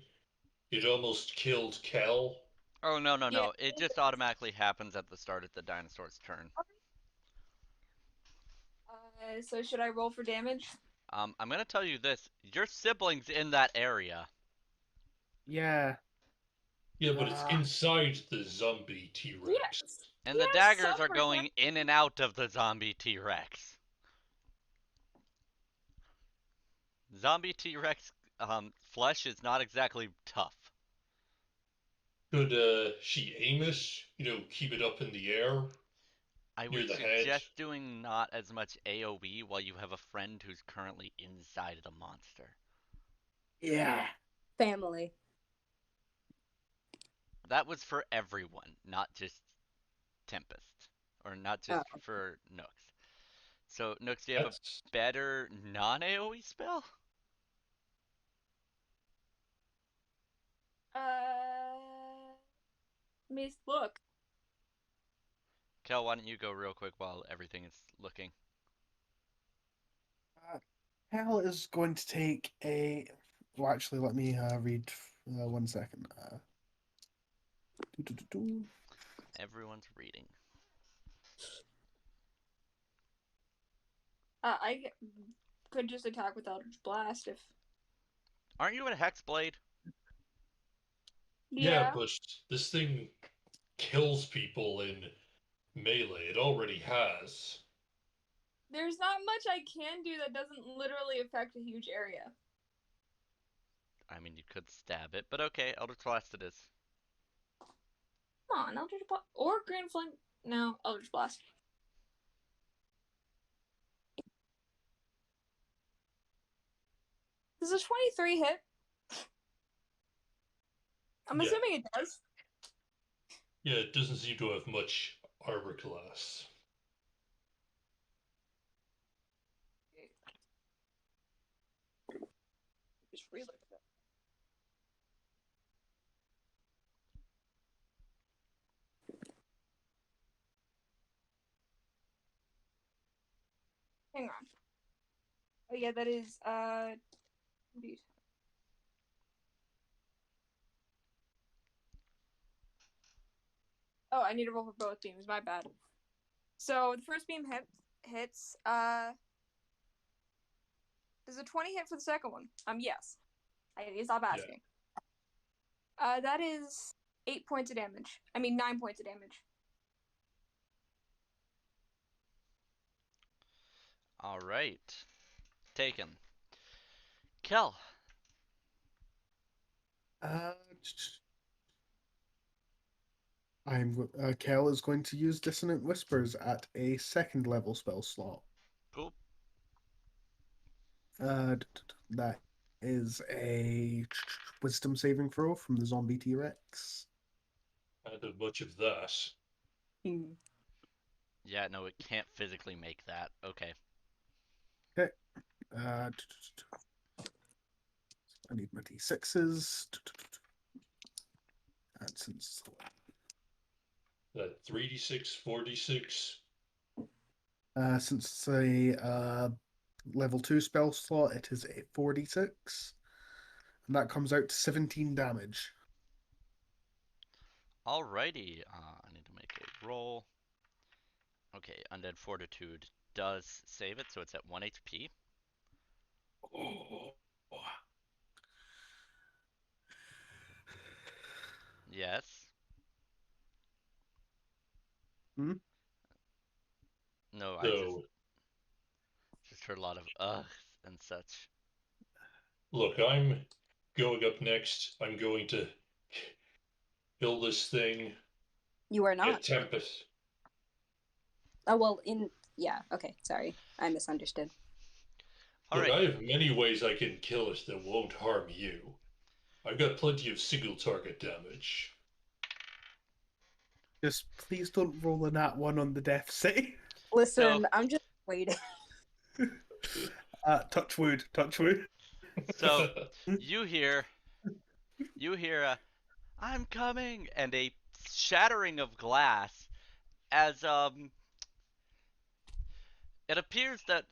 It almost killed Kel. Oh, no, no, yeah. no. It just automatically happens at the start of the dinosaur's turn. So should I roll for damage? I'm gonna tell you this. Your sibling's in that area. Yeah. Yeah, but it's inside the zombie T-Rex. Yes. And He the has daggers are suffered. going in and out of the zombie T-Rex. Zombie T-Rex flesh is not exactly tough. Could she aim it? Keep it up in the air I near would the head. suggest doing not as much AoE while you have a friend who's currently inside the monster. Yeah. Family. That was for everyone, not just Tempest. Or not Oh. just for Nooks. So, Nooks, do you have a That's better non-AoE spell? Miss look. Kel, why don't you go real quick while everything is looking? Hell is going to take a. Well, actually, let me read 1 second. Doo-doo-doo-doo. Everyone's reading. I could just attack with Eldritch Blast if. Aren't you a Hexblade? yeah, Yeah. but this thing kills people in melee. It already has. There's not much I can do that doesn't literally affect a huge area. I mean, you could stab it, but okay, Eldritch Blast it is. Come on, Eldritch Blast or Grand Flame. No, Eldritch Blast. Does a 23 hit? I'm Yeah, assuming it does. yeah. It doesn't seem to have much armor class. Just reload it. Hang on. Oh yeah, that is indeed. Oh, I need to roll for both beams. My bad. So the first beam hits. Does a 20 hit for the second one? Yes. I need to stop Yeah, asking. That is 8 points of damage. 9 points of damage. Alright. Taken. Kel. Uh, Kel is going to use Dissonant Whispers at a second level spell slot. Cool. That is a Wisdom saving throw from the zombie T-Rex. can't have much of that. Yeah, no, it can't physically make that. Okay. Okay. I need my D6s. And since That 3d6, 4d6. since it's a level 2 spell slot, it is a 4d6. And that comes out to 17 damage. Alrighty, I need to make a roll. Okay, Undead Fortitude does save it, so it's at 1 HP. Oh, Yes. Hmm? No, I so, just heard a lot of ugh and such. look, I'm going up next. I'm going to kill this thing, You are not. get Tempest. Oh well, yeah. Okay, sorry, I misunderstood. Look, Alright, I have many ways I can kill it that won't harm you. I've got plenty of single target damage. Just please don't roll a nat one on the death save. Listen, so I'm just waiting. Touch wood, touch wood. so you hear a I'm coming and a shattering of glass as it appears that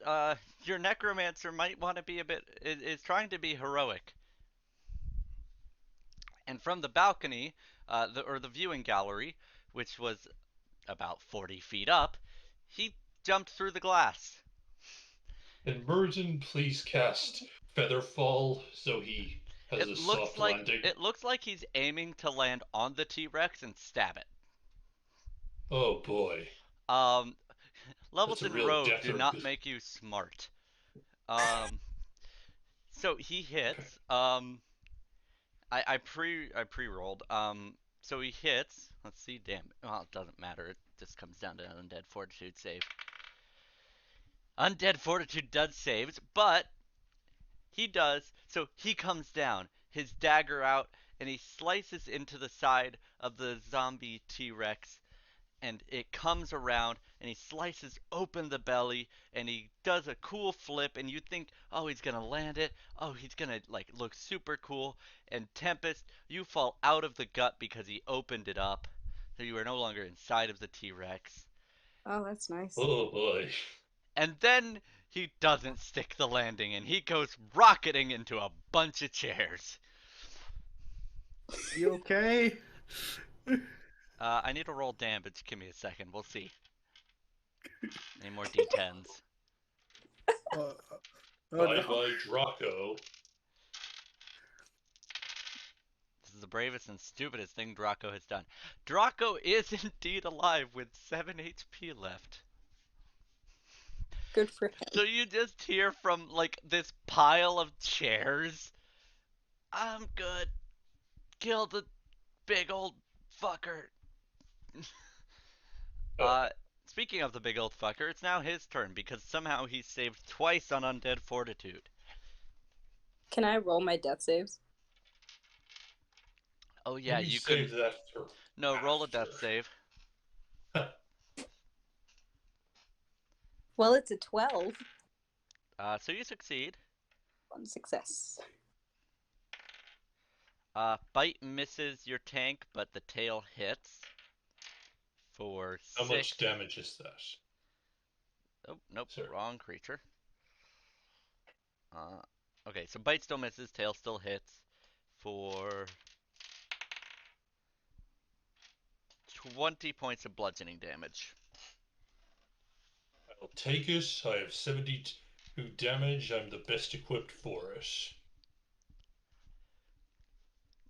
your necromancer might want to be a bit is trying to be heroic. And from the balcony, or the viewing gallery, which was about 40 feet up, he jumped through the glass. Can Merton please cast Featherfall so he has a soft landing? It looks like he's aiming to land on the T-Rex and stab it. Oh boy, Um, that's levels a in real Rogue death do or not good. make you smart. Um, so he hits. I pre-rolled. So he hits. Let's see. Damn. Well, it doesn't matter. It just comes down to an Undead Fortitude save. Undead Fortitude does saves, but he does. So he comes down, his dagger out, and he slices into the side of the zombie T-Rex, and it comes around and he slices open the belly and he does a cool flip, and you think, oh, he's gonna land it, oh, he's gonna like look super cool, and Tempest, you fall out of the gut because he opened it up, so you are no longer inside of the T-Rex. Oh, that's nice. Oh boy. And then he doesn't stick the landing and he goes rocketing into a bunch of chairs. You okay? I need to roll damage. Give me a second. We'll see. Any more D10s? Oh Bye no. bye, Draco. This is the bravest and stupidest thing Draco has done. Draco is indeed alive with 7 HP left. Good for So him. you just hear from like this pile of chairs. I'm good. Kill the big old fucker. Oh, Uh, Speaking of the big old fucker, it's now his turn because somehow he saved twice on Undead Fortitude. Can I roll my death saves? Oh yeah, maybe you save can. that for No, roll a after. death save. Well, it's a 12. So you succeed. One success. Bite misses your tank, but the tail hits for How much 6. damage is that, Oh, nope, sir? wrong creature. Uh, okay, so bite still misses, tail still hits for 20 points of bludgeoning damage. I'll take it. I have 72 damage. I'm the best equipped for it.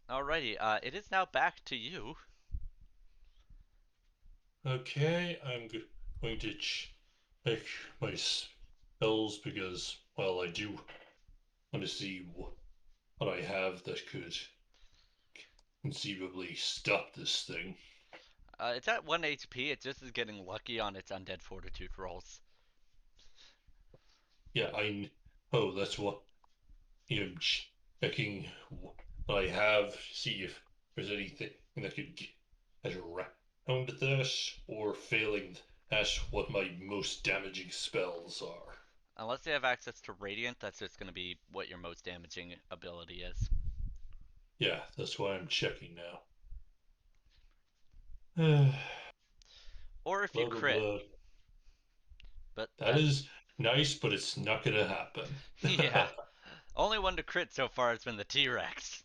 Alrighty, it is now back to you. Okay, I'm going to check my spells because, well, I do want to see what I have that could conceivably stop this thing. It's at 1 HP, it just is getting lucky on its Undead Fortitude rolls. Yeah, oh, that's what I'm checking what I have to see if there's anything that could get around this, or failing that, what my most damaging spells are. Unless they have access to Radiant, that's just going to be what your most damaging ability is. Yeah, that's why I'm checking now. Or if you Blah blah crit, blah. but That that's. is nice, but it's not gonna happen. Yeah. Only one to crit so far has been the T-Rex.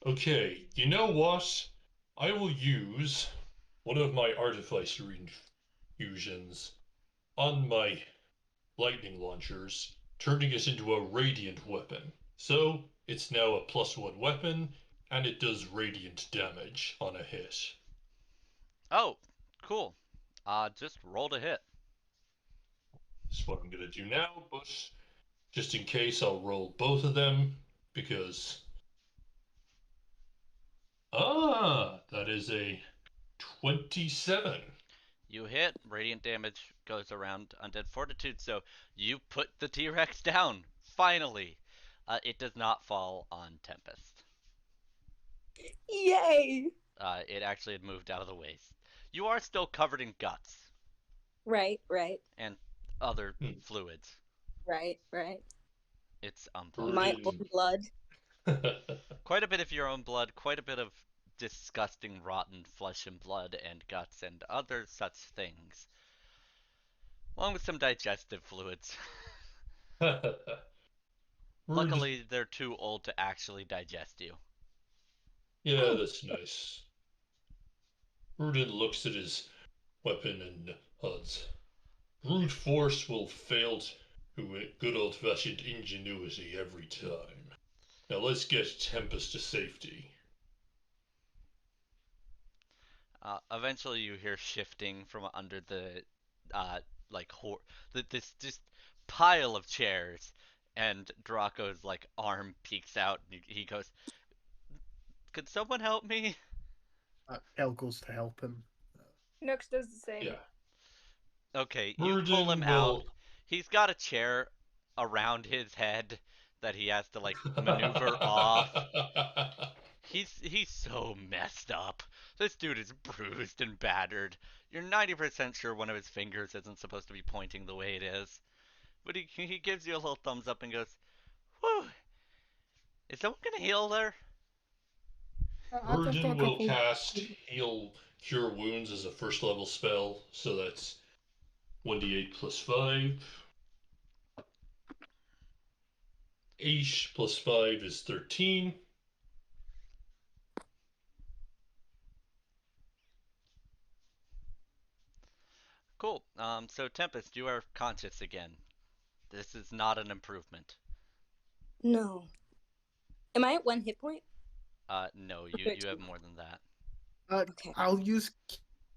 Okay, you know what? I will use one of my artificer infusions on my lightning launchers, turning it into a radiant weapon. So it's now a +1 weapon, and it does radiant damage on a hit. Oh, cool. Just roll to hit. That's what I'm gonna do now, but just in case, I'll roll both of them because that is a 27. You hit, radiant damage goes around undead fortitude, so you put the T Rex down. Finally! It does not fall on Tempest. Yay! It actually had moved out of the way. You are still covered in guts Right, right, and other Hmm. fluids. right. It's unpleasant. My own Burden. blood. Quite a bit of your own blood, quite a bit of disgusting, rotten flesh and blood and guts and other such things, along with some digestive fluids. Rude. Luckily, they're too old to actually digest you. Yeah, that's nice. Rudin looks at his weapon and huds. Brute force will fail to good old fashioned ingenuity every time. Now let's get Tempest to safety. Eventually, you hear shifting from under the, uh, like this just pile of chairs, and Draco's like arm peeks out. And he goes, "Could someone help me?" Kel goes to help him. Nooks does the same. Yeah. Okay, you pull him Rudin out. will. He's got a chair around his head that he has to like maneuver off. He's so messed up. This dude is bruised and battered. You're 90% sure one of his fingers isn't supposed to be pointing the way it is. But he gives you a little thumbs up and goes, "Whew, is someone gonna heal there?" I've got Rudin a will couple. cast Heal Cure Wounds as a first level spell, so that's 1d8 plus 5. 8 plus 5 is 13. Cool. So Tempest, you are conscious again. This is not an improvement. No. Am I at 1 hit point? No, Or you have 13? more than that. Okay. I'll use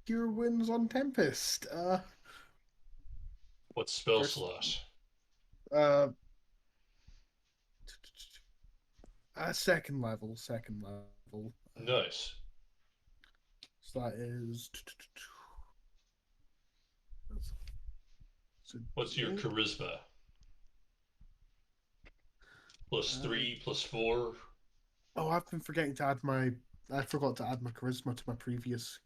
Cure Wounds on Tempest. What spell First, slot? uh, second level, second level. Nice. So that is. So What's your D8. charisma? Plus 3, plus 4? Oh, I've been forgetting to add my. I forgot to add my charisma to my previous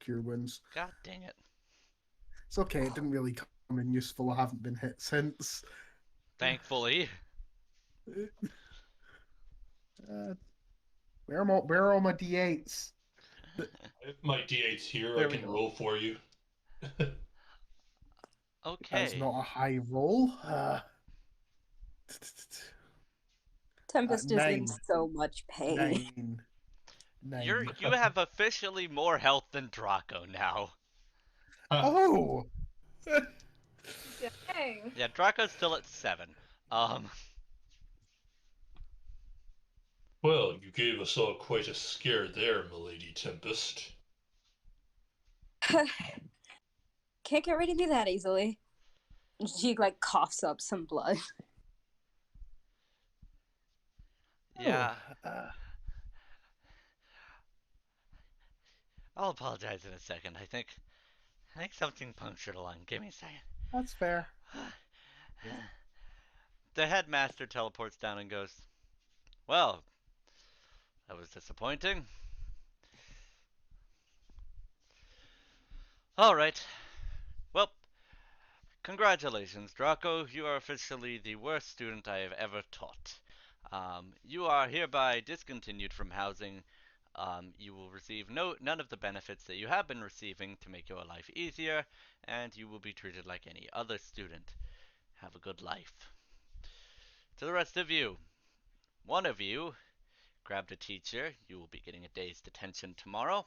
Cure Wounds. God dang it. It's okay. It didn't really come in useful. I haven't been hit since. Thankfully. Where are all my D8s? I have my d8s here. I There we can go. roll for you. That's Okay. not a high roll. Tempest is in 9, so much pain. 9, 9. You have officially more health than Draco now. Oh, Dang. Yeah, Draco's still at 7. Um, Well, you gave us all quite a scare there, milady Tempest. Can't get rid of me that easily. She like coughs up some blood. yeah. uh, I'll apologize in a second. I think something punctured a lung. Give me a second. that's fair. The headmaster teleports down and goes, "Well, that was disappointing. All right. Well, congratulations, Draco. You are officially the worst student I have ever taught. You are hereby discontinued from housing. You will receive none of the benefits that you have been receiving to make your life easier, and you will be treated like any other student. Have a good life." To the rest of you, one of you grabbed a teacher. You will be getting a day's detention tomorrow.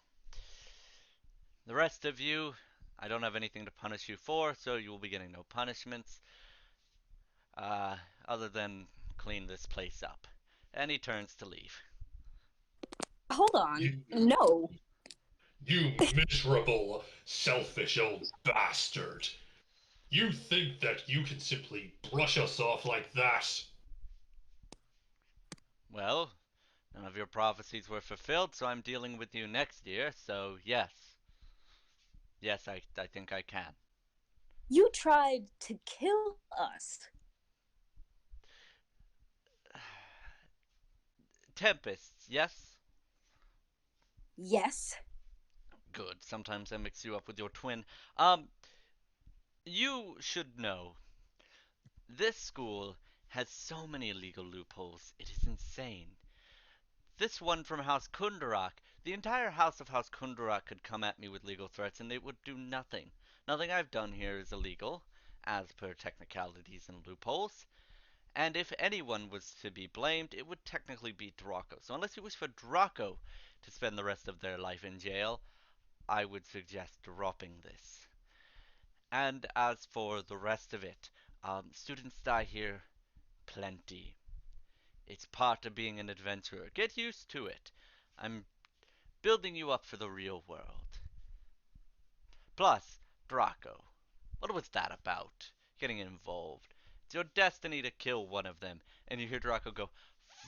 The rest of you, I don't have anything to punish you for, so you will be getting no punishments, uh, other than clean this place up. And he turns to leave. Hold on. You, No. you miserable, selfish old bastard. You think that you can simply brush us off like that? Well, none of your prophecies were fulfilled, so I'm dealing with you next year, so yes. Yes, I think I can. You tried to kill us. Tempests, yes? Yes. Good. Sometimes I mix you up with your twin. Um, you should know this school has so many legal loopholes. It is insane. This one from House Kundarak, the entire house of House Kundarak could come at me with legal threats and it would do nothing. Nothing I've done here is illegal, as per technicalities and loopholes. And if anyone was to be blamed, it would technically be Draco. So unless you wish for Draco to spend the rest of their life in jail, I would suggest dropping this. And as for the rest of it, students die here plenty. It's part of being an adventurer. Get used to it. I'm building you up for the real world. Plus, Draco. What was that about? Getting involved. It's your destiny to kill one of them. And you hear Draco go,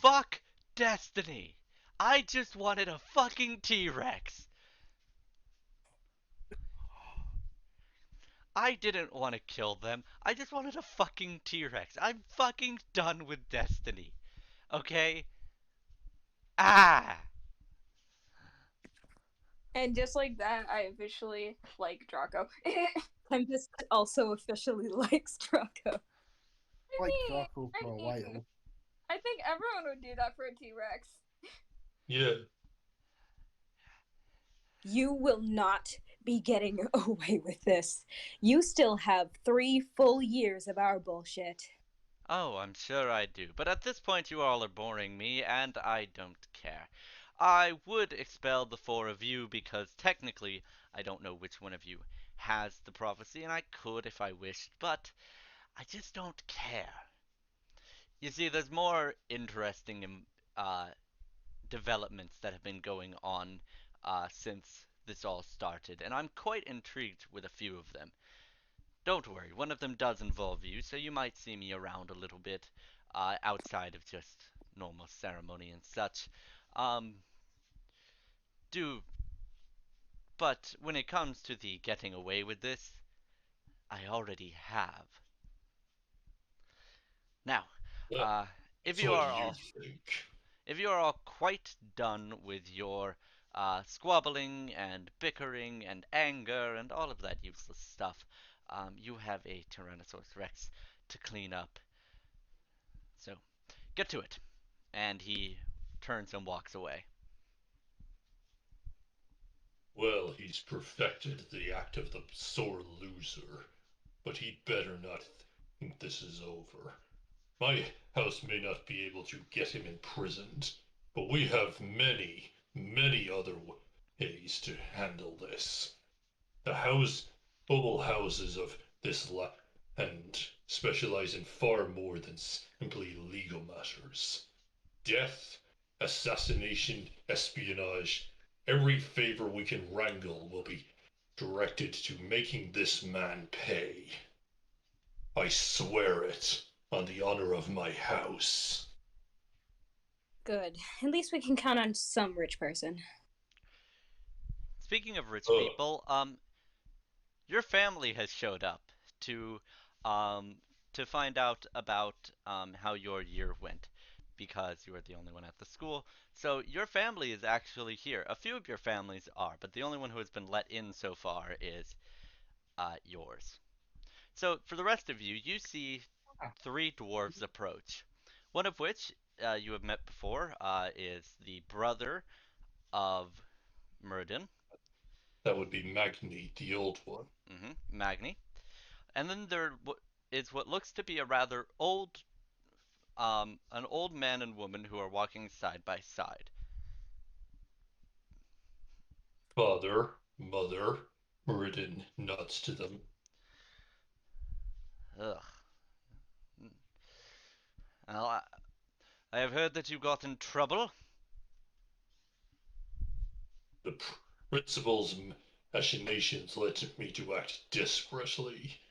"Fuck Destiny! I just wanted a fucking T-Rex! I didn't want to kill them. I just wanted a fucking T-Rex. I'm fucking done with Destiny. Okay? Ah! And just like that, I officially like Draco. Tempest also officially likes Draco. Like Draco I for a mean, while. I think everyone would do that for a T Rex. Yeah. You will not be getting away with this. You still have 3 full years of our bullshit. Oh, I'm sure I do. But at this point, you all are boring me, and I don't care. I would expel the four of you because technically, I don't know which one of you has the prophecy, and I could if I wished, but I just don't care. You see, there's more interesting uh, developments that have been going on since this all started, and I'm quite intrigued with a few of them. Don't worry, one of them does involve you, so you might see me around a little bit outside of just normal ceremony and such. Um, do, but when it comes to the getting away with this, I already have. Now, uh, if That's you what are you all think. if you are all quite done with your squabbling and bickering and anger and all of that useless stuff, you have a Tyrannosaurus Rex to clean up. So get to it. And he turns and walks away. Well, he's perfected the act of the sore loser, but he'd better not think this is over. My house may not be able to get him imprisoned, but we have many, many other ways to handle this. The house, bubble houses of this land specialize in far more than simply legal matters. Death, assassination, espionage, every favor we can wrangle will be directed to making this man pay. I swear it on the honor of my house. Good. At least we can count on some rich person. Speaking of rich Uh, people, your family has showed up to um, to find out about how your year went because you are the only one at the school. So your family is actually here. A few of your families are, but the only one who has been let in so far is yours. So for the rest of you, you see three dwarves approach. One of which you have met before is the brother of Muradin, that would be Magni, the old one. Magni. And then there is what looks to be a rather old an old man and woman who are walking side by side. Father, mother, Muradin nods to them. Ugh. Well, I have heard that you got in trouble. The principal's machinations led me to act desperately.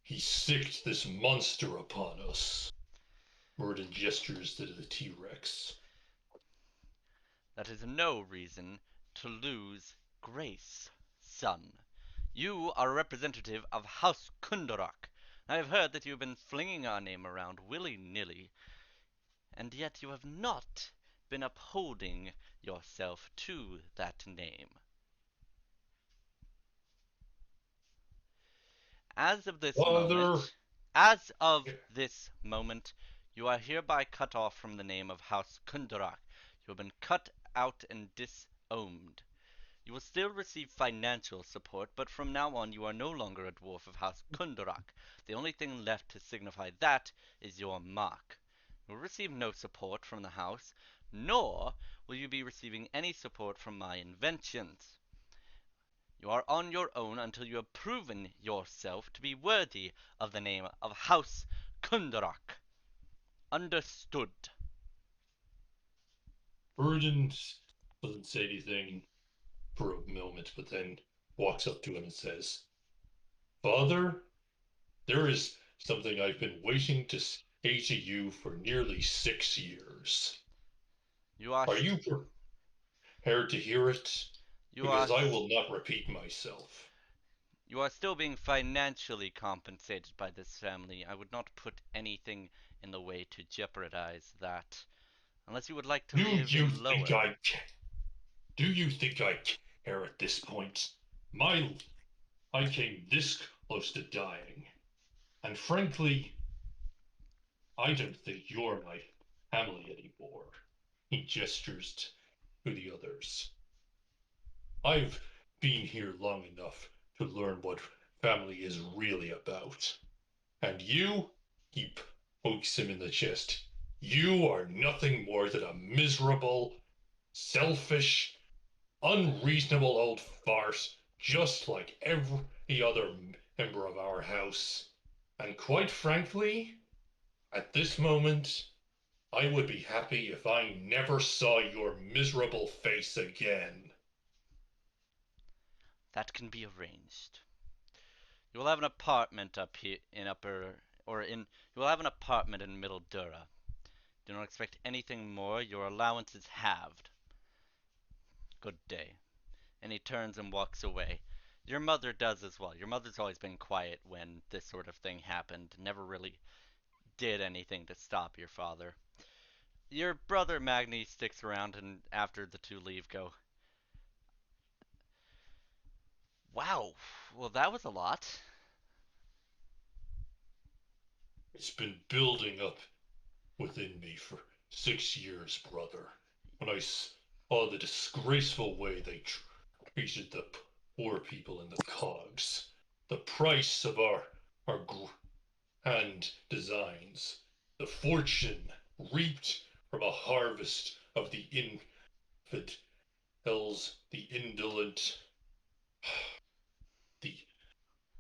He sicked this monster upon us. Muradin gestures to the T-Rex. That is no reason to lose grace, son. You are a representative of House Kundarak. I have heard that you have been flinging our name around willy-nilly, and yet you have not been upholding yourself to that name. As of this Father! moment, as of this moment, you are hereby cut off from the name of House Kundarak. You have been cut out and disowned. You will still receive financial support, but from now on you are no longer a dwarf of House Kundarak. The only thing left to signify that is your mark. You will receive no support from the house, nor will you be receiving any support from my inventions. You are on your own until you have proven yourself to be worthy of the name of House Kundarak. Understood. Muradin doesn't say anything for a moment, but then walks up to him and says, Father, there is something I've been waiting to say to you for nearly 6 years. You are Are you prepared to hear it? you are Because I will not repeat myself. You are still being financially compensated by this family. I would not put anything in the way to jeopardize that. Unless you would like to Do live you in think lower. I do you think I care at this point? I came this close to dying. And frankly, I don't think you're my family anymore. He gestures to the others. I've been here long enough to learn what family is really about. And you, he pokes him in the chest, you are nothing more than a miserable, selfish, unreasonable old farce, just like every other member of our house. And quite frankly, at this moment, I would be happy if I never saw your miserable face again. That can be arranged. You will have an apartment up here in upper or in you will have an apartment in Middle Dura. Do not expect anything more. Your allowance is halved. Good day. And he turns and walks away. Your mother does as well. Your mother's always been quiet when this sort of thing happened. Never really did anything to stop your father. Your brother Magni sticks around and after the two leave go, wow, well that was a lot. It's been building up within me for 6 years, brother. When I saw the disgraceful way they treated the poor people in the cogs, the price of our grand designs, the fortune reaped from a harvest of the infidels, the indolent, the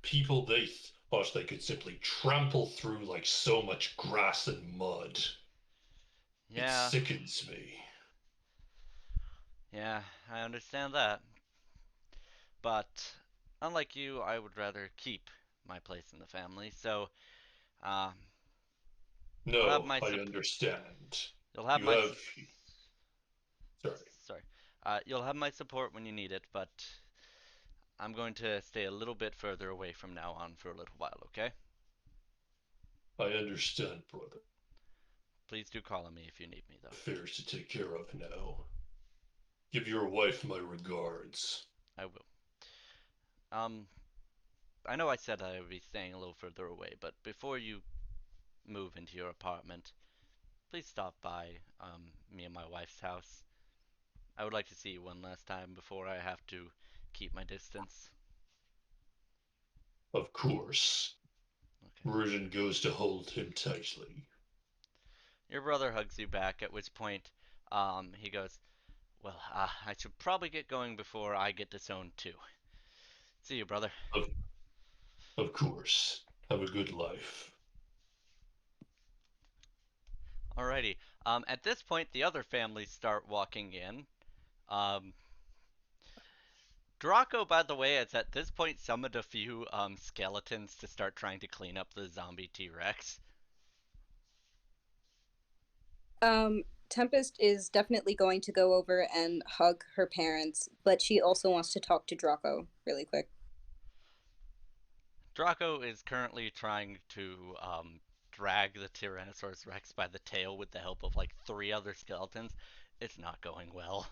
people they thought they could simply trample through like so much grass and mud. It Yeah, sickens me. yeah, I understand that. But unlike you, I would rather keep my place in the family. So, um, you'll have No, my I sup- understand. you'll have You my have. Sorry. sorry. You'll have my support when you need it, but I'm going to stay a little bit further away from now on for a little while, okay? I understand, brother. Please do call on me if you need me, though. Affairs to take care of now. Give your wife my regards. I will. Um, I know I said I would be staying a little further away, but before you move into your apartment, please stop by me and my wife's house. I would like to see you one last time before I have to keep my distance. Of course. Okay. Muradin goes to hold him tightly. Your brother hugs you back, at which point he goes, well, I should probably get going before I get disowned too. See you, brother. Of, of course. Have a good life. Alrighty. At this point, the other families start walking in. Um, Draco, by the way, has at this point summoned a few skeletons to start trying to clean up the zombie T Rex. Tempest is definitely going to go over and hug her parents, but she also wants to talk to Draco really quick. Draco is currently trying to drag the Tyrannosaurus Rex by the tail with the help of like three other skeletons. It's not going well.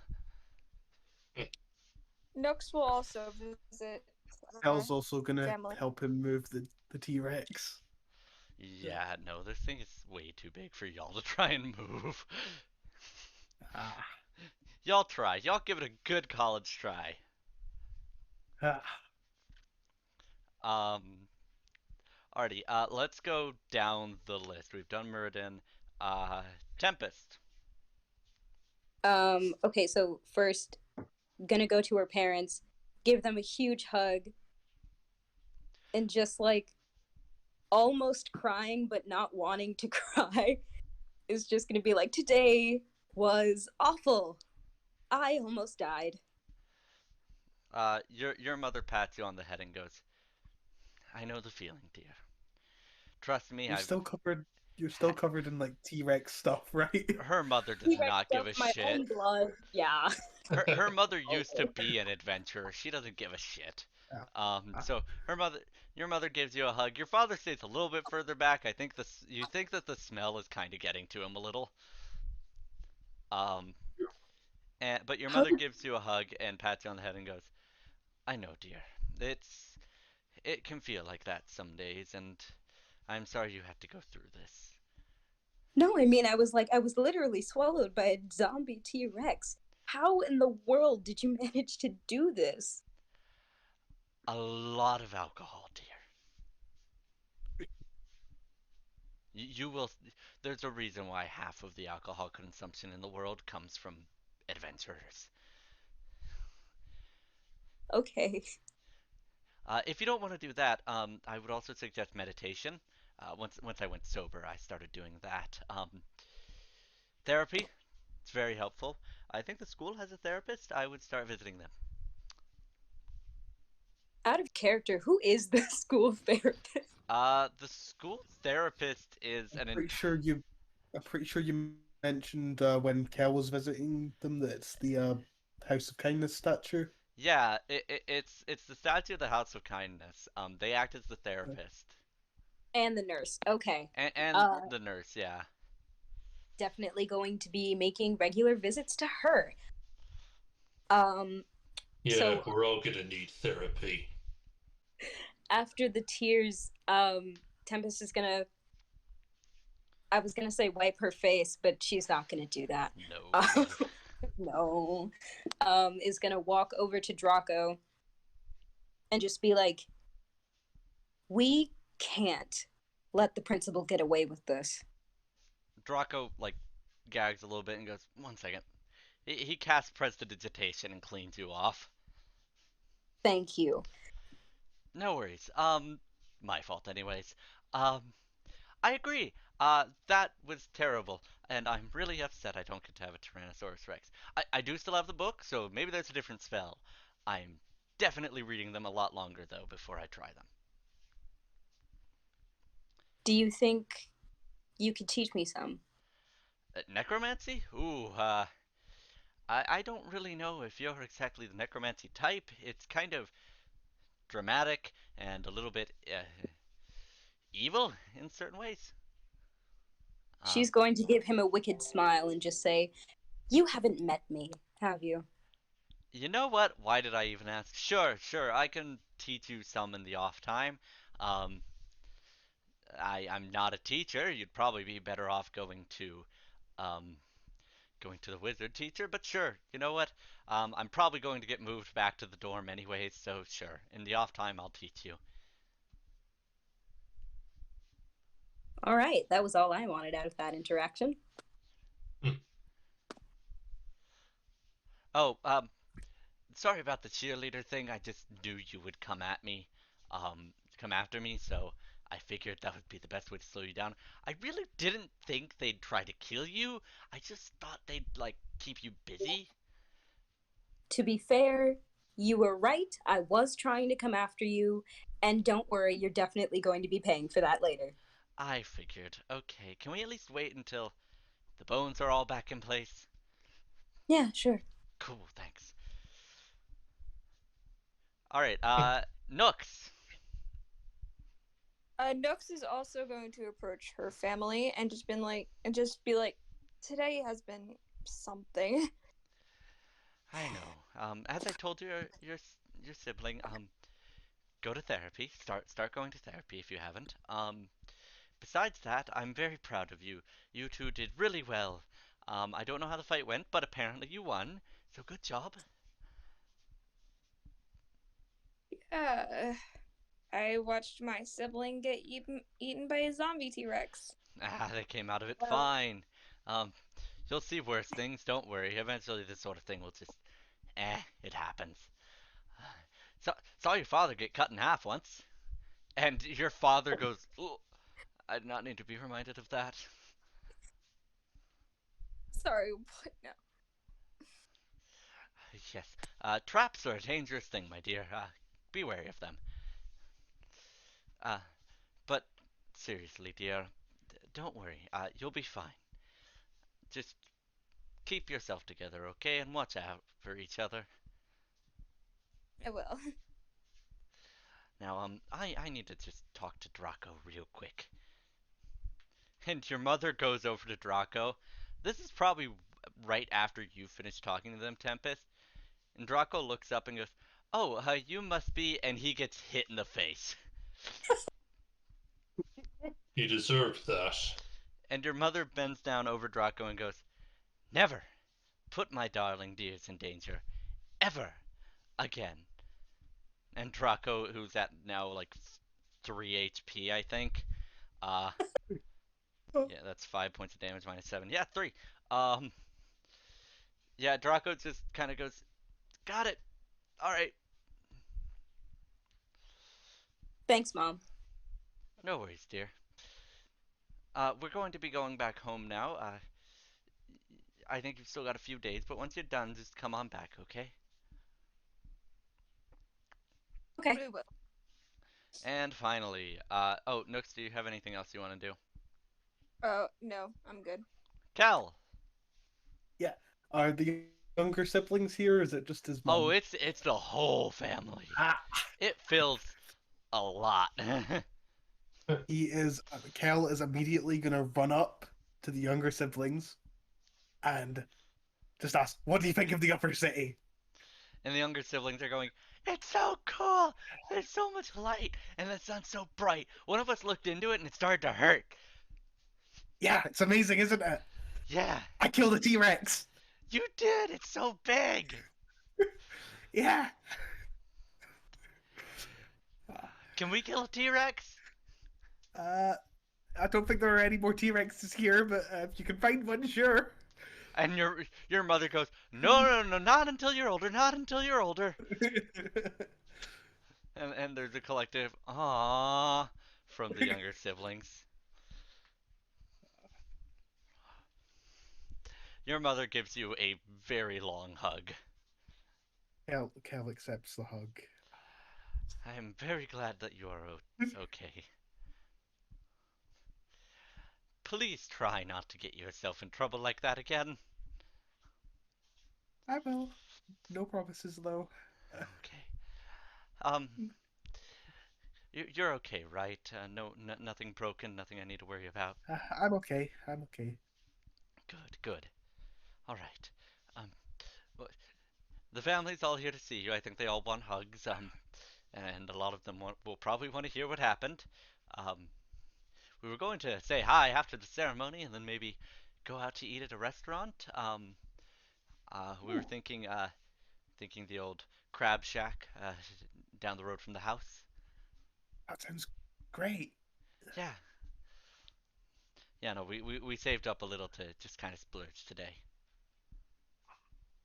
Nooks will also visit Kel's also gonna family. help him move the T Rex. Yeah, no, this thing is way too big for y'all to try and move. Ah. Y'all try. Y'all give it a good college try. Ah. Um, Alrighty, let's go down the list. We've done Muradin. Tempest. Okay, so first, gonna go to her parents, give them a huge hug, and just like almost crying but not wanting to cry, is just gonna be like, today was awful. I almost died. Your mother pats you on the head and goes, I know the feeling, dear. Trust me, You're I've. still covered. You're still covered in like T Rex stuff, right? Her mother does T-Rex not give stuff, a my shit. own blood. Yeah. Her mother Oh. used to be an adventurer. She doesn't give a shit. Ah, So your mother gives you a hug. Your father stays a little bit further back. I think you think that the smell is kind of getting to him a little. Um, but your How mother did gives you a hug and pats you on the head and goes, I know, dear. It can feel like that some days, and I'm sorry you had to go through this. No, I mean, I was literally swallowed by a zombie T Rex. How in the world did you manage to do this? A lot of alcohol, dear. You will. There's a reason why half of the alcohol consumption in the world comes from adventurers. Okay. If you don't want to do that, I would also suggest meditation. Once I went sober, I started doing that. Therapy, it's very helpful. I think the school has a therapist. I would start visiting them. Out of character, who is the school therapist? The school therapist is I'm an pretty sure you. I'm pretty sure you mentioned when Kel was visiting them that it's the House of Kindness statue. yeah. It's the statue of the House of Kindness. They act as the therapist And the nurse. Okay. and Uh, the nurse. Yeah. Definitely going to be making regular visits to her. Um, Yeah, so we're all gonna need therapy. after the tears, Tempest is gonna. I was gonna say wipe her face, but she's not gonna do that. No. No. Is gonna walk over to Draco and just be like, "We can't let the principal get away with this." Draco like gags a little bit and goes, "One second." He casts prestidigitation and cleans you off. Thank you. No worries. My fault, anyways. Um, I agree. That was terrible, and I'm really upset I don't get to have a Tyrannosaurus Rex. I do still have the book, so maybe there's a different spell. I'm definitely reading them a lot longer though before I try them. Do you think you could teach me some? Necromancy? Ooh, I don't really know if you're exactly the necromancy type. It's kind of dramatic and a little bit evil in certain ways. She's Um, going to give him a wicked smile and just say, "You haven't met me, have you?" you know what? Why did I even ask? Sure, sure, I can teach you some in the off time. Um, I'm not a teacher. You'd probably be better off um, going to the wizard teacher. But sure, you know what? I'm probably going to get moved back to the dorm anyways. So sure, in the off time, I'll teach you. All right, that was all I wanted out of that interaction. Oh, sorry about the cheerleader thing. I just knew you would come at me, come after me, so I figured that would be the best way to slow you down. I really didn't think they'd try to kill you. I just thought they'd, like, keep you busy. To be fair, you were right. I was trying to come after you, and don't worry, you're definitely going to be paying for that later. I figured. Okay, can we at least wait until the bones are all back in place? Yeah, sure. Cool, thanks. Alright, Nooks. Nux is also going to approach her family and just be like, today has been something. I know. As I told your sibling, go to therapy. Start going to therapy if you haven't. Besides that, I'm very proud of you. You two did really well. I don't know how the fight went, but apparently you won. So good job. Yeah, I watched my sibling get eaten by a zombie T Rex. Ah, they came out of it Well, fine. Um, you'll see worse things. Don't worry. Eventually, this sort of thing will just, it happens. Saw your father get cut in half once, and your father goes, "Ooh, I did not need to be reminded of that." Sorry, what? No. Yes. Traps are a dangerous thing, my dear. Be wary of them. Uh, but seriously, dear, don't worry. You'll be fine. Just keep yourself together, okay? And watch out for each other. I will. Now, I need to just talk to Draco real quick. And your mother goes over to Draco. This is probably right after you finish talking to them, Tempest. And Draco looks up and goes, "Oh, you must be," and he gets hit in the face. He deserved that. And your mother bends down over Draco and goes, "Never put my darling dears in danger. Ever. Again." And Draco, who's at now like 3 HP, I think. Uh, yeah, that's 5 points of damage minus 7. Yeah, 3. Um, yeah, Draco just kind of goes, "Got it. All right. thanks, Mom. No worries, dear. We're going to be going back home now. I think you've still got a few days, but once you're done, just come on back, okay?" Okay. We will. And finally, oh, Nooks, do you have anything else you want to do? Oh, no, I'm good. Cal! Yeah. Are the younger siblings here? Or is it just his Oh, mom? it's the whole family. Ah, It feels a lot. he is. Kel is immediately gonna run up to the younger siblings and just ask, "What do you think of the upper city?" And the younger siblings are going, "It's so cool! There's so much light, and the sun's so bright. One of us looked into it and it started to hurt." Yeah, it's amazing, isn't it? Yeah, I killed a T-Rex. you did! It's so big! Yeah. Can we kill a T Rex? Uh, I don't think there are any more T-Rexes here, but if you can find one, sure. And your mother goes, "No, no, no, not until you're older, not until you're older." And there's a collective "aww" from the younger siblings. Your mother gives you a very long hug. Kel accepts the hug. I am very glad that you are okay. Please try not to get yourself in trouble like that again. I will. No promises, though. Okay. Um, you're okay, right? No, nothing broken, nothing I need to worry about. I'm okay. I'm okay. Good, good. All right. Um, the family's all here to see you. I think they all want hugs. And a lot of them will probably want to hear what happened. Um, we were going to say hi after the ceremony, and then maybe go out to eat at a restaurant. We were Ooh, thinking the old crab shack down the road from the house. that sounds great. Yeah, yeah. No, we saved up a little to just kind of splurge today.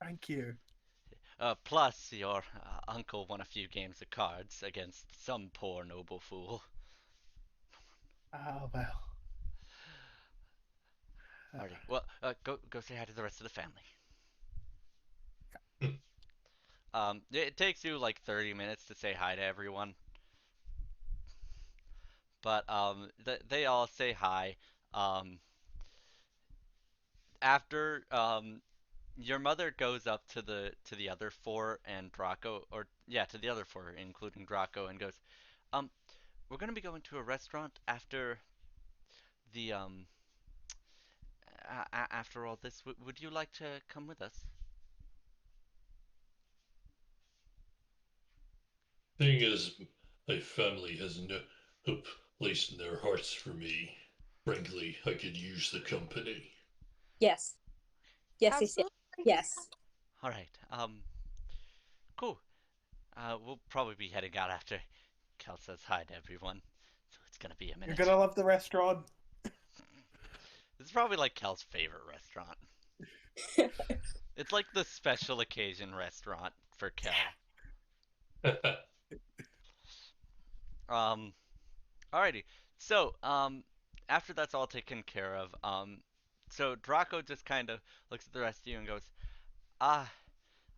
Thank you. Plus, your uncle won a few games of cards against some poor noble fool. Ah, well. Uh, Alrighty. Well, go say hi to the rest of the family. It takes you like 30 minutes to say hi to everyone, but they all say hi. Um, after your mother goes up to the other four and Draco, or yeah, to the other four, including Draco, and goes, um, we're gonna be going to a restaurant after the after all this. Would you like to come with us? Thing is, my family has no place in their hearts for me. Frankly, I could use the company. Yes. Yes, yes, yes. Absolutely. Yes. All right. Cool. We'll probably be heading out after Kel says hi to everyone, so it's gonna be a you're minute. gonna love the restaurant. This is probably like Kel's favorite restaurant. It's like the special occasion restaurant for Kel. Um, alrighty. So, after that's all taken care of, so Draco just kind of looks at the rest of you and goes, "Ah,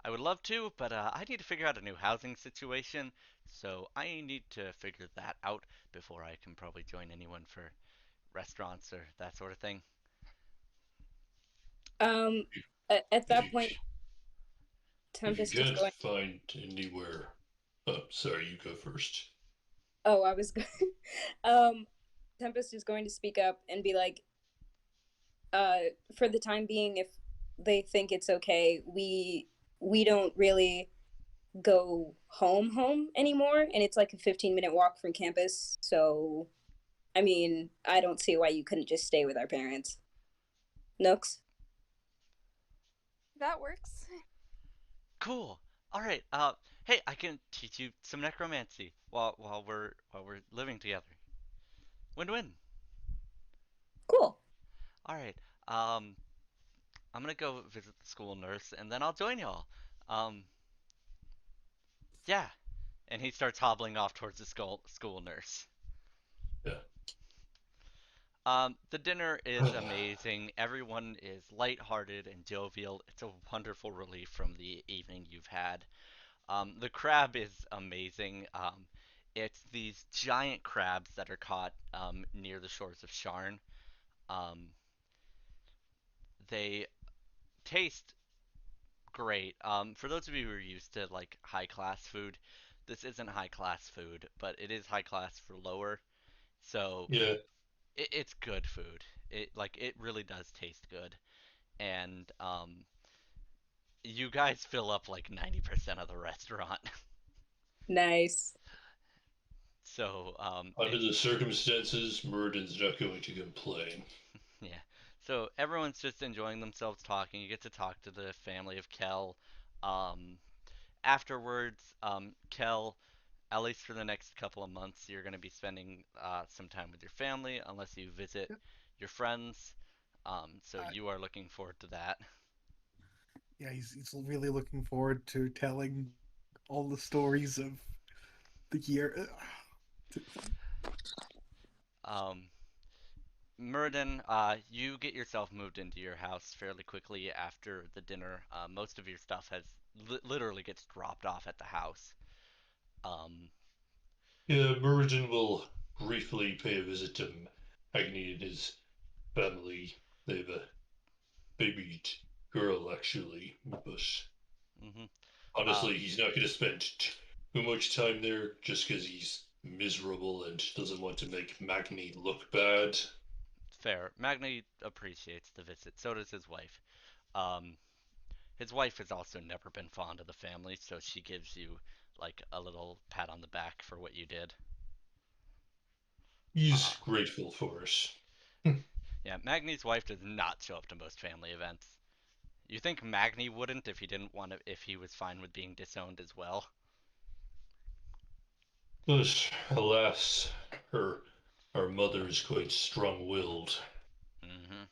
I would love to, but I need to figure out a new housing situation. So I need to figure that out before I can probably join anyone for restaurants or that sort of thing." Um, at if that you point, if you Tempest is can't going. find anywhere, oh, sorry, you go first. Oh, I was going. um, Tempest is going to speak up and be like, for the time being, if they think it's okay, we don't really go home anymore, and it's like a 15-minute walk from campus. So, I mean, I don't see why you couldn't just stay with our parents. Nooks. That works. Cool. All right. Hey, I can teach you some necromancy while we're living together. Win-win. Cool. All right. I'm gonna go visit the school nurse and then I'll join y'all. Um, yeah. And he starts hobbling off towards the school nurse. Yeah. The dinner is amazing. Everyone is lighthearted and jovial. It's a wonderful relief from the evening you've had. The crab is amazing. It's these giant crabs that are caught near the shores of Sharn. Um, they taste great. For those of you who are used to like high class food, this isn't high class food, but it is high class for lower. So Yeah. it's good food. It really does taste good, and you guys fill up like 90% of the restaurant. Nice. So Under the circumstances, Murden's not going to complain. yeah. So everyone's just enjoying themselves talking. You get to talk to the family of Kel. Um, afterwards, Kel, at least for the next couple of months, you're going to be spending some time with your family unless you visit Yep. your friends. So Uh, you are looking forward to that. yeah, he's really looking forward to telling all the stories of the year. Um, Murden, you get yourself moved into your house fairly quickly after the dinner. Most of your stuff has literally gets dropped off at the house. Um, Yeah, Murden will briefly pay a visit to Agni and his family. They have a baby girl, actually, but mhm. honestly, Um, he's not going to spend too much time there just because he's miserable and doesn't want to make Magni look bad. fair. Magni appreciates the visit. So does his wife. Um, his wife has also never been fond of the family, so she gives you like a little pat on the back for what you did. He's Uh, grateful for us. yeah, Magni's wife does not show up to most family events. You think Magni wouldn't if he didn't want to, if he was fine with being disowned as well? But alas, her our mother is quite strong-willed. Mm-hmm.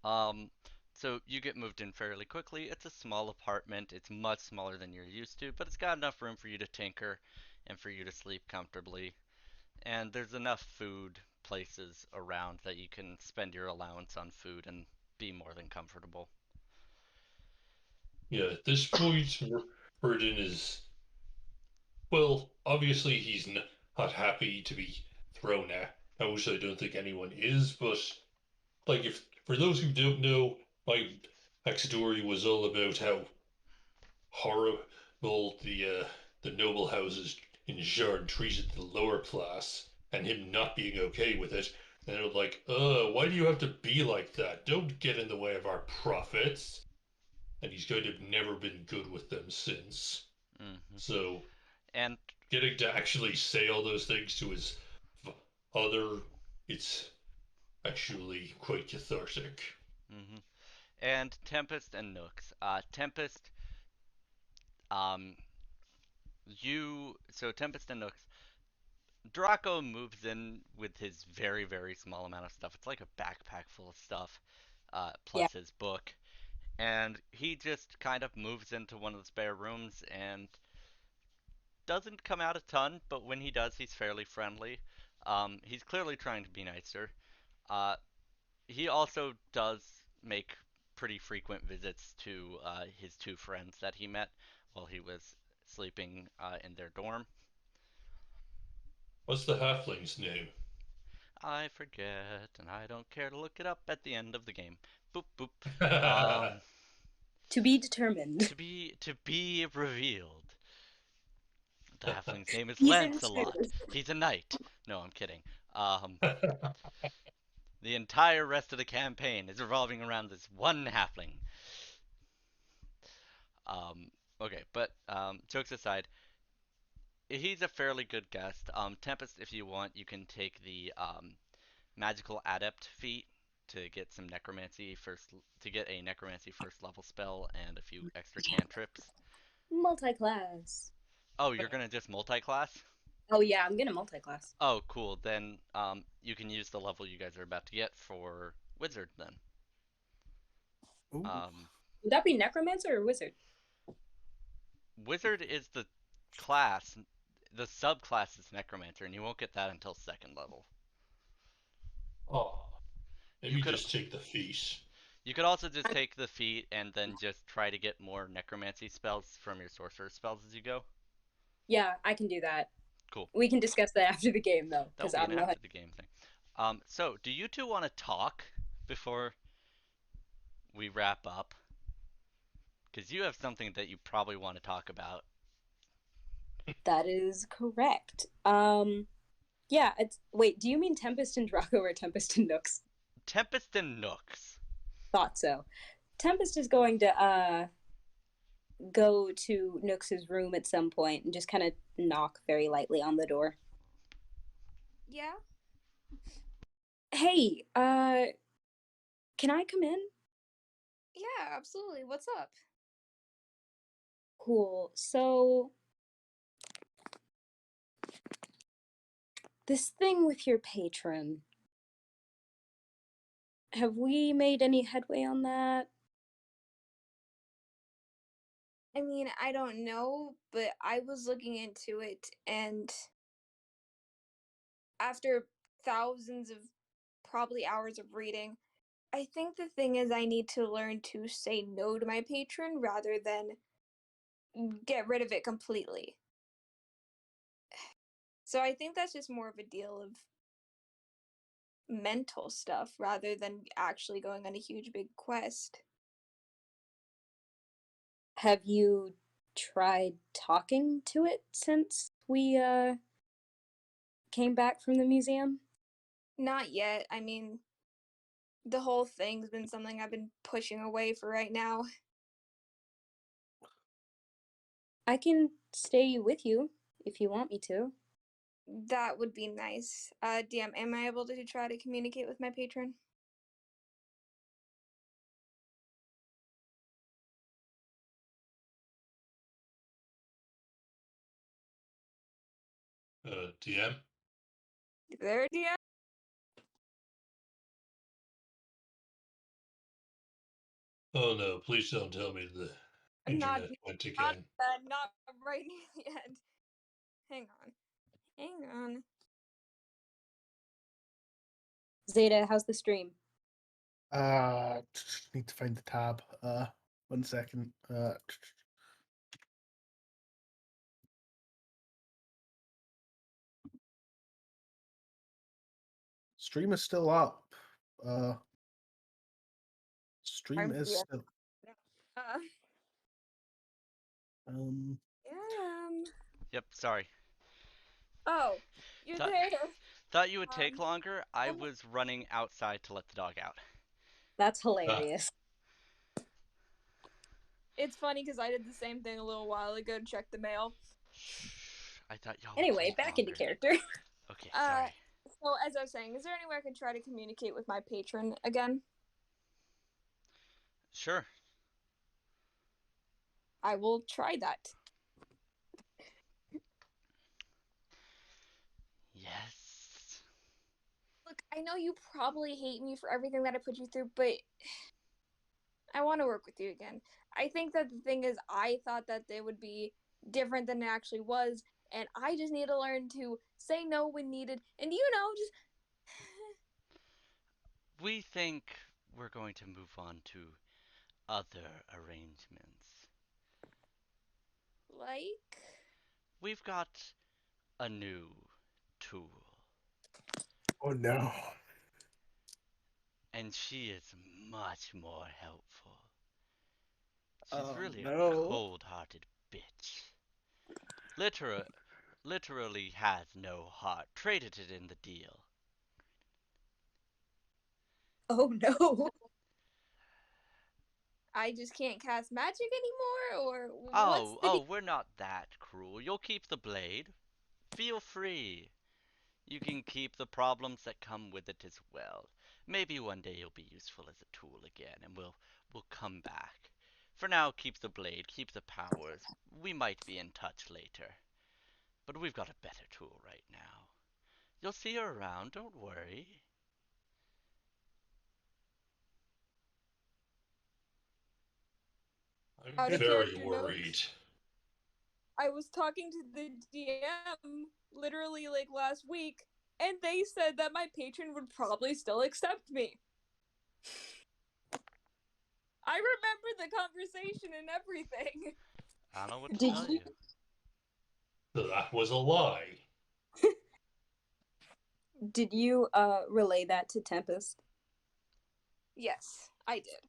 Um, So you get moved in fairly quickly. It's a small apartment. It's much smaller than you're used to, but it's got enough room for you to tinker and for you to sleep comfortably. And there's enough food places around that you can spend your allowance on food and be more than comfortable. Yeah, at this point, Murden is, well, obviously he's not happy to be thrown out. I don't think anyone is, but like if for those who don't know, my backstory was all about how horrible the noble houses in Sharn treated the lower class, and him not being okay with it. And I'm like, why do you have to be like that? Don't get in the way of our profits. And he's kind of never been good with them since. Hmm. So And getting to actually say all those things to his father, it's actually quite cathartic. hmm and Tempest and Nooks. Tempest, um, Tempest and Nooks. Draco moves in with his very small amount of stuff. It's like a backpack full of stuff, Yeah. plus his book, and he just kind of moves into one of the spare rooms and doesn't come out a ton, but when he does, he's fairly friendly. He's clearly trying to be nicer. Uh, he also does make pretty frequent visits to his two friends that he met while he was sleeping in their dorm. What's the halfling's name? I forget, and I don't care to look it up at the end of the game. Boop boop. What's Um, To be determined. to be revealed. The halfling's name is Season Lancelot. 2. He's a knight. No, I'm kidding. Um, the entire rest of the campaign is revolving around this one halfling. Um, okay, but jokes aside, he's a fairly good guest. Tempest, if you want, you can take the magical adept feat to get some necromancy first to get a necromancy first level spell and a few extra cantrips. Multi-class. Oh, you're gonna just multi-class? Oh yeah, I'm gonna multi-class. Oh, cool. Then you can use the level you guys are about to get for wizard then. Ooh. Um, Would that be necromancer or wizard? wizard is the class. The subclass is necromancer, and you won't get that until second level. Oh, You maybe could just take the feast. you could also just take the feat and then just try to get more necromancy spells from your sorcerer spells as you go. Yeah, I can do that. Cool. We can discuss that after the game though, That will because be I an don't know how. after the game thing. So do you two want to talk before we wrap up? Because you have something that you probably want to talk about. That is correct. Yeah. It's wait. Do you mean Tempest and Draco or Tempest and Nooks? Tempest and Nooks. Thought so. Tempest is going to go to Nooks's room at some point and just kind of knock very lightly on the door. Yeah? Hey, can I come in? Yeah, absolutely. What's up? Cool. So, this thing with your patron, have we made any headway on that? I mean, I don't know, but I was looking into it, and after thousands of probably hours of reading, I think the thing is I need to learn to say no to my patron rather than get rid of it completely. So I think that's just more of a deal of mental stuff rather than actually going on a huge big quest. Have you tried talking to it since we came back from the museum? Not yet. I mean, the whole thing's been something I've been pushing away for right now. I can stay with you if you want me to. That would be nice. DM, am I able to try to communicate with my patron? DM? There, DM? Oh no, please don't tell me the Not, internet went again. not right near the end. Hang on. Zeta, how's the stream? Need to find the tab. 1 second. Stream is still up. Stream is Yeah. still. Yeah. Yep, sorry. Oh, you're Thought, there. thought you would take Um, longer. I was running outside to let the dog out. That's hilarious. It's funny because I did the same thing a little while ago to check the mail. Shh. I thought y'all would Anyway, take back longer. into character. Okay, sorry. So as I was saying, is there any way I could try to communicate with my patron again? Sure. I will try that. Yes. Look, I know you probably hate me for everything that I put you through, but I want to work with you again. I think that the thing is, I thought that they would be different than it actually was, and I just need to learn to say no when needed, and just We think we're going to move on to other arrangements. like. We've got a new tool, Oh no. and she is much more helpful. She's Oh really a no. cold-hearted bitch. Literally has no heart. Traded it in the deal. Oh no. I just can't cast magic anymore, or what's the We're not that cruel. You'll keep the blade. Feel free. You can keep the problems that come with it as well. Maybe one day you'll be useful as a tool again, and we'll come back. For now, keep the blade, keep the powers. We might be in touch later. But we've got a better tool right now. You'll see her around, don't worry. I'm out of very character worried. notes? I was talking to the DM literally like last week, and they said that my patron would probably still accept me. I remember the conversation and everything. I don't know what to Did tell you you. So that was a lie. relay that to Tempest? Yes, I did.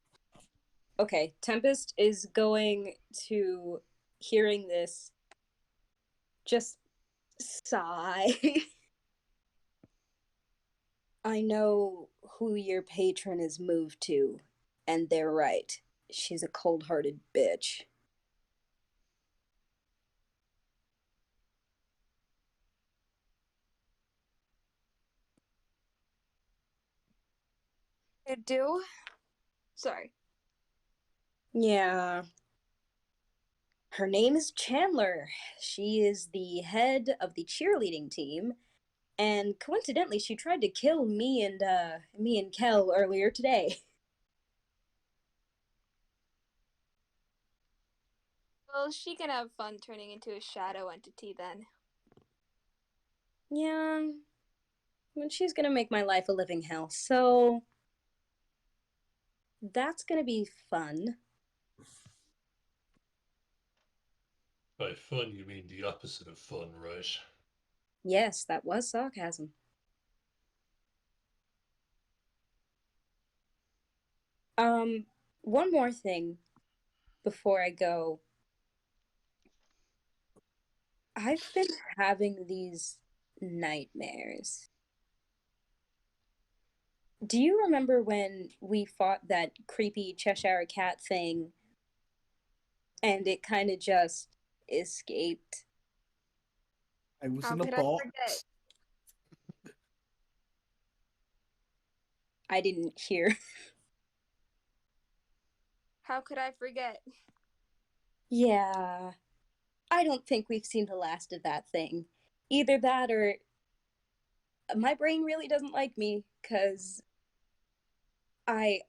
Okay, Tempest is going to, hearing this, just sigh. I know who your patron is moved to, and they're right. She's a cold-hearted bitch. I do? Sorry. Yeah. Her name is Chandler. She is the head of the cheerleading team, and coincidentally, she tried to kill me and Kel earlier today. Well, she can have fun turning into a shadow entity then. Yeah, and she's gonna make my life a living hell, so that's gonna be fun. By fun, you mean the opposite of fun, right? Yes, that was sarcasm. One more thing before I go. I've been having these nightmares. Do you remember when we fought that creepy Cheshire cat thing and it kind of just escaped? I was How in a could I box. forget? I didn't hear. How could I forget? Yeah, I don't think we've seen the last of that thing. Either that or my brain really doesn't like me because I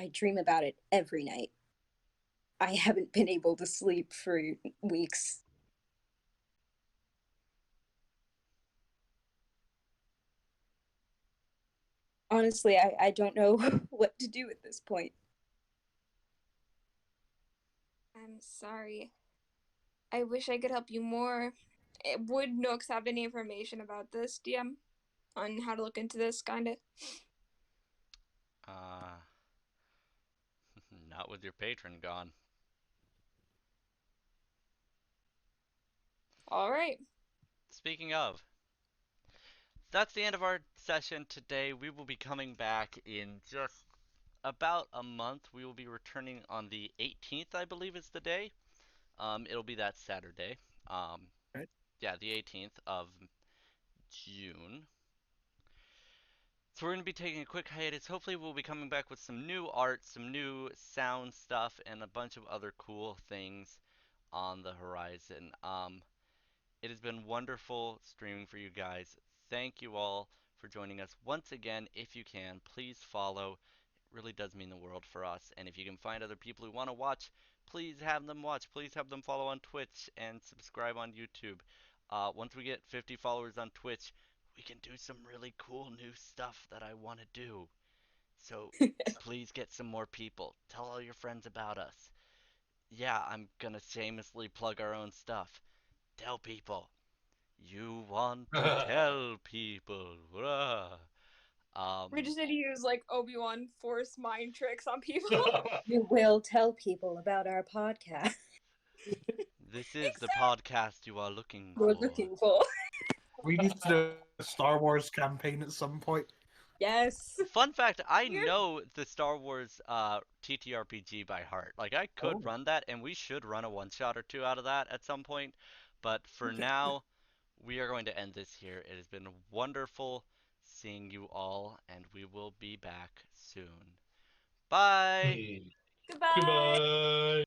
I dream about it every night. I haven't been able to sleep for weeks. Honestly, I don't know what to do at this point. I'm sorry. I wish I could help you more. Would Nooks have any information about this, DM? On how to look into this, kinda? Uh, not with your patron gone. Alright. Speaking of, that's the end of our session today. We will be coming back in just about a month. We will be returning on the 18th, I believe is the day. It'll be that Saturday. Um, Right. yeah, the 18th of June. So we're going to be taking a quick hiatus. Hopefully we'll be coming back with some new art, some new sound stuff, and a bunch of other cool things on the horizon. It has been wonderful streaming for you guys. Thank you all for joining us once again. If you can, please follow. It really does mean the world for us. And if you can find other people who want to watch, please have them watch. Please have them follow on Twitch and subscribe on YouTube. Once we get 50 followers on Twitch, we can do some really cool new stuff that I want to do. So please get some more people. Tell all your friends about us. Yeah, I'm gonna shamelessly plug our own stuff. Tell people. You want to tell people. We Um, just need to use like Obi-Wan force mind tricks on people. You will tell people about our podcast this is the Exactly. podcast you are looking we're for. looking for. We need to do a Star Wars campaign at some point. Yes. Fun fact, I We're know the Star Wars TTRPG by heart. Like, I could Oh, run that, and we should run a one shot or two out of that at some point. But for Okay. now, we are going to end this here. It has been wonderful seeing you all, and we will be back soon. Bye! Hmm. goodbye. Goodbye.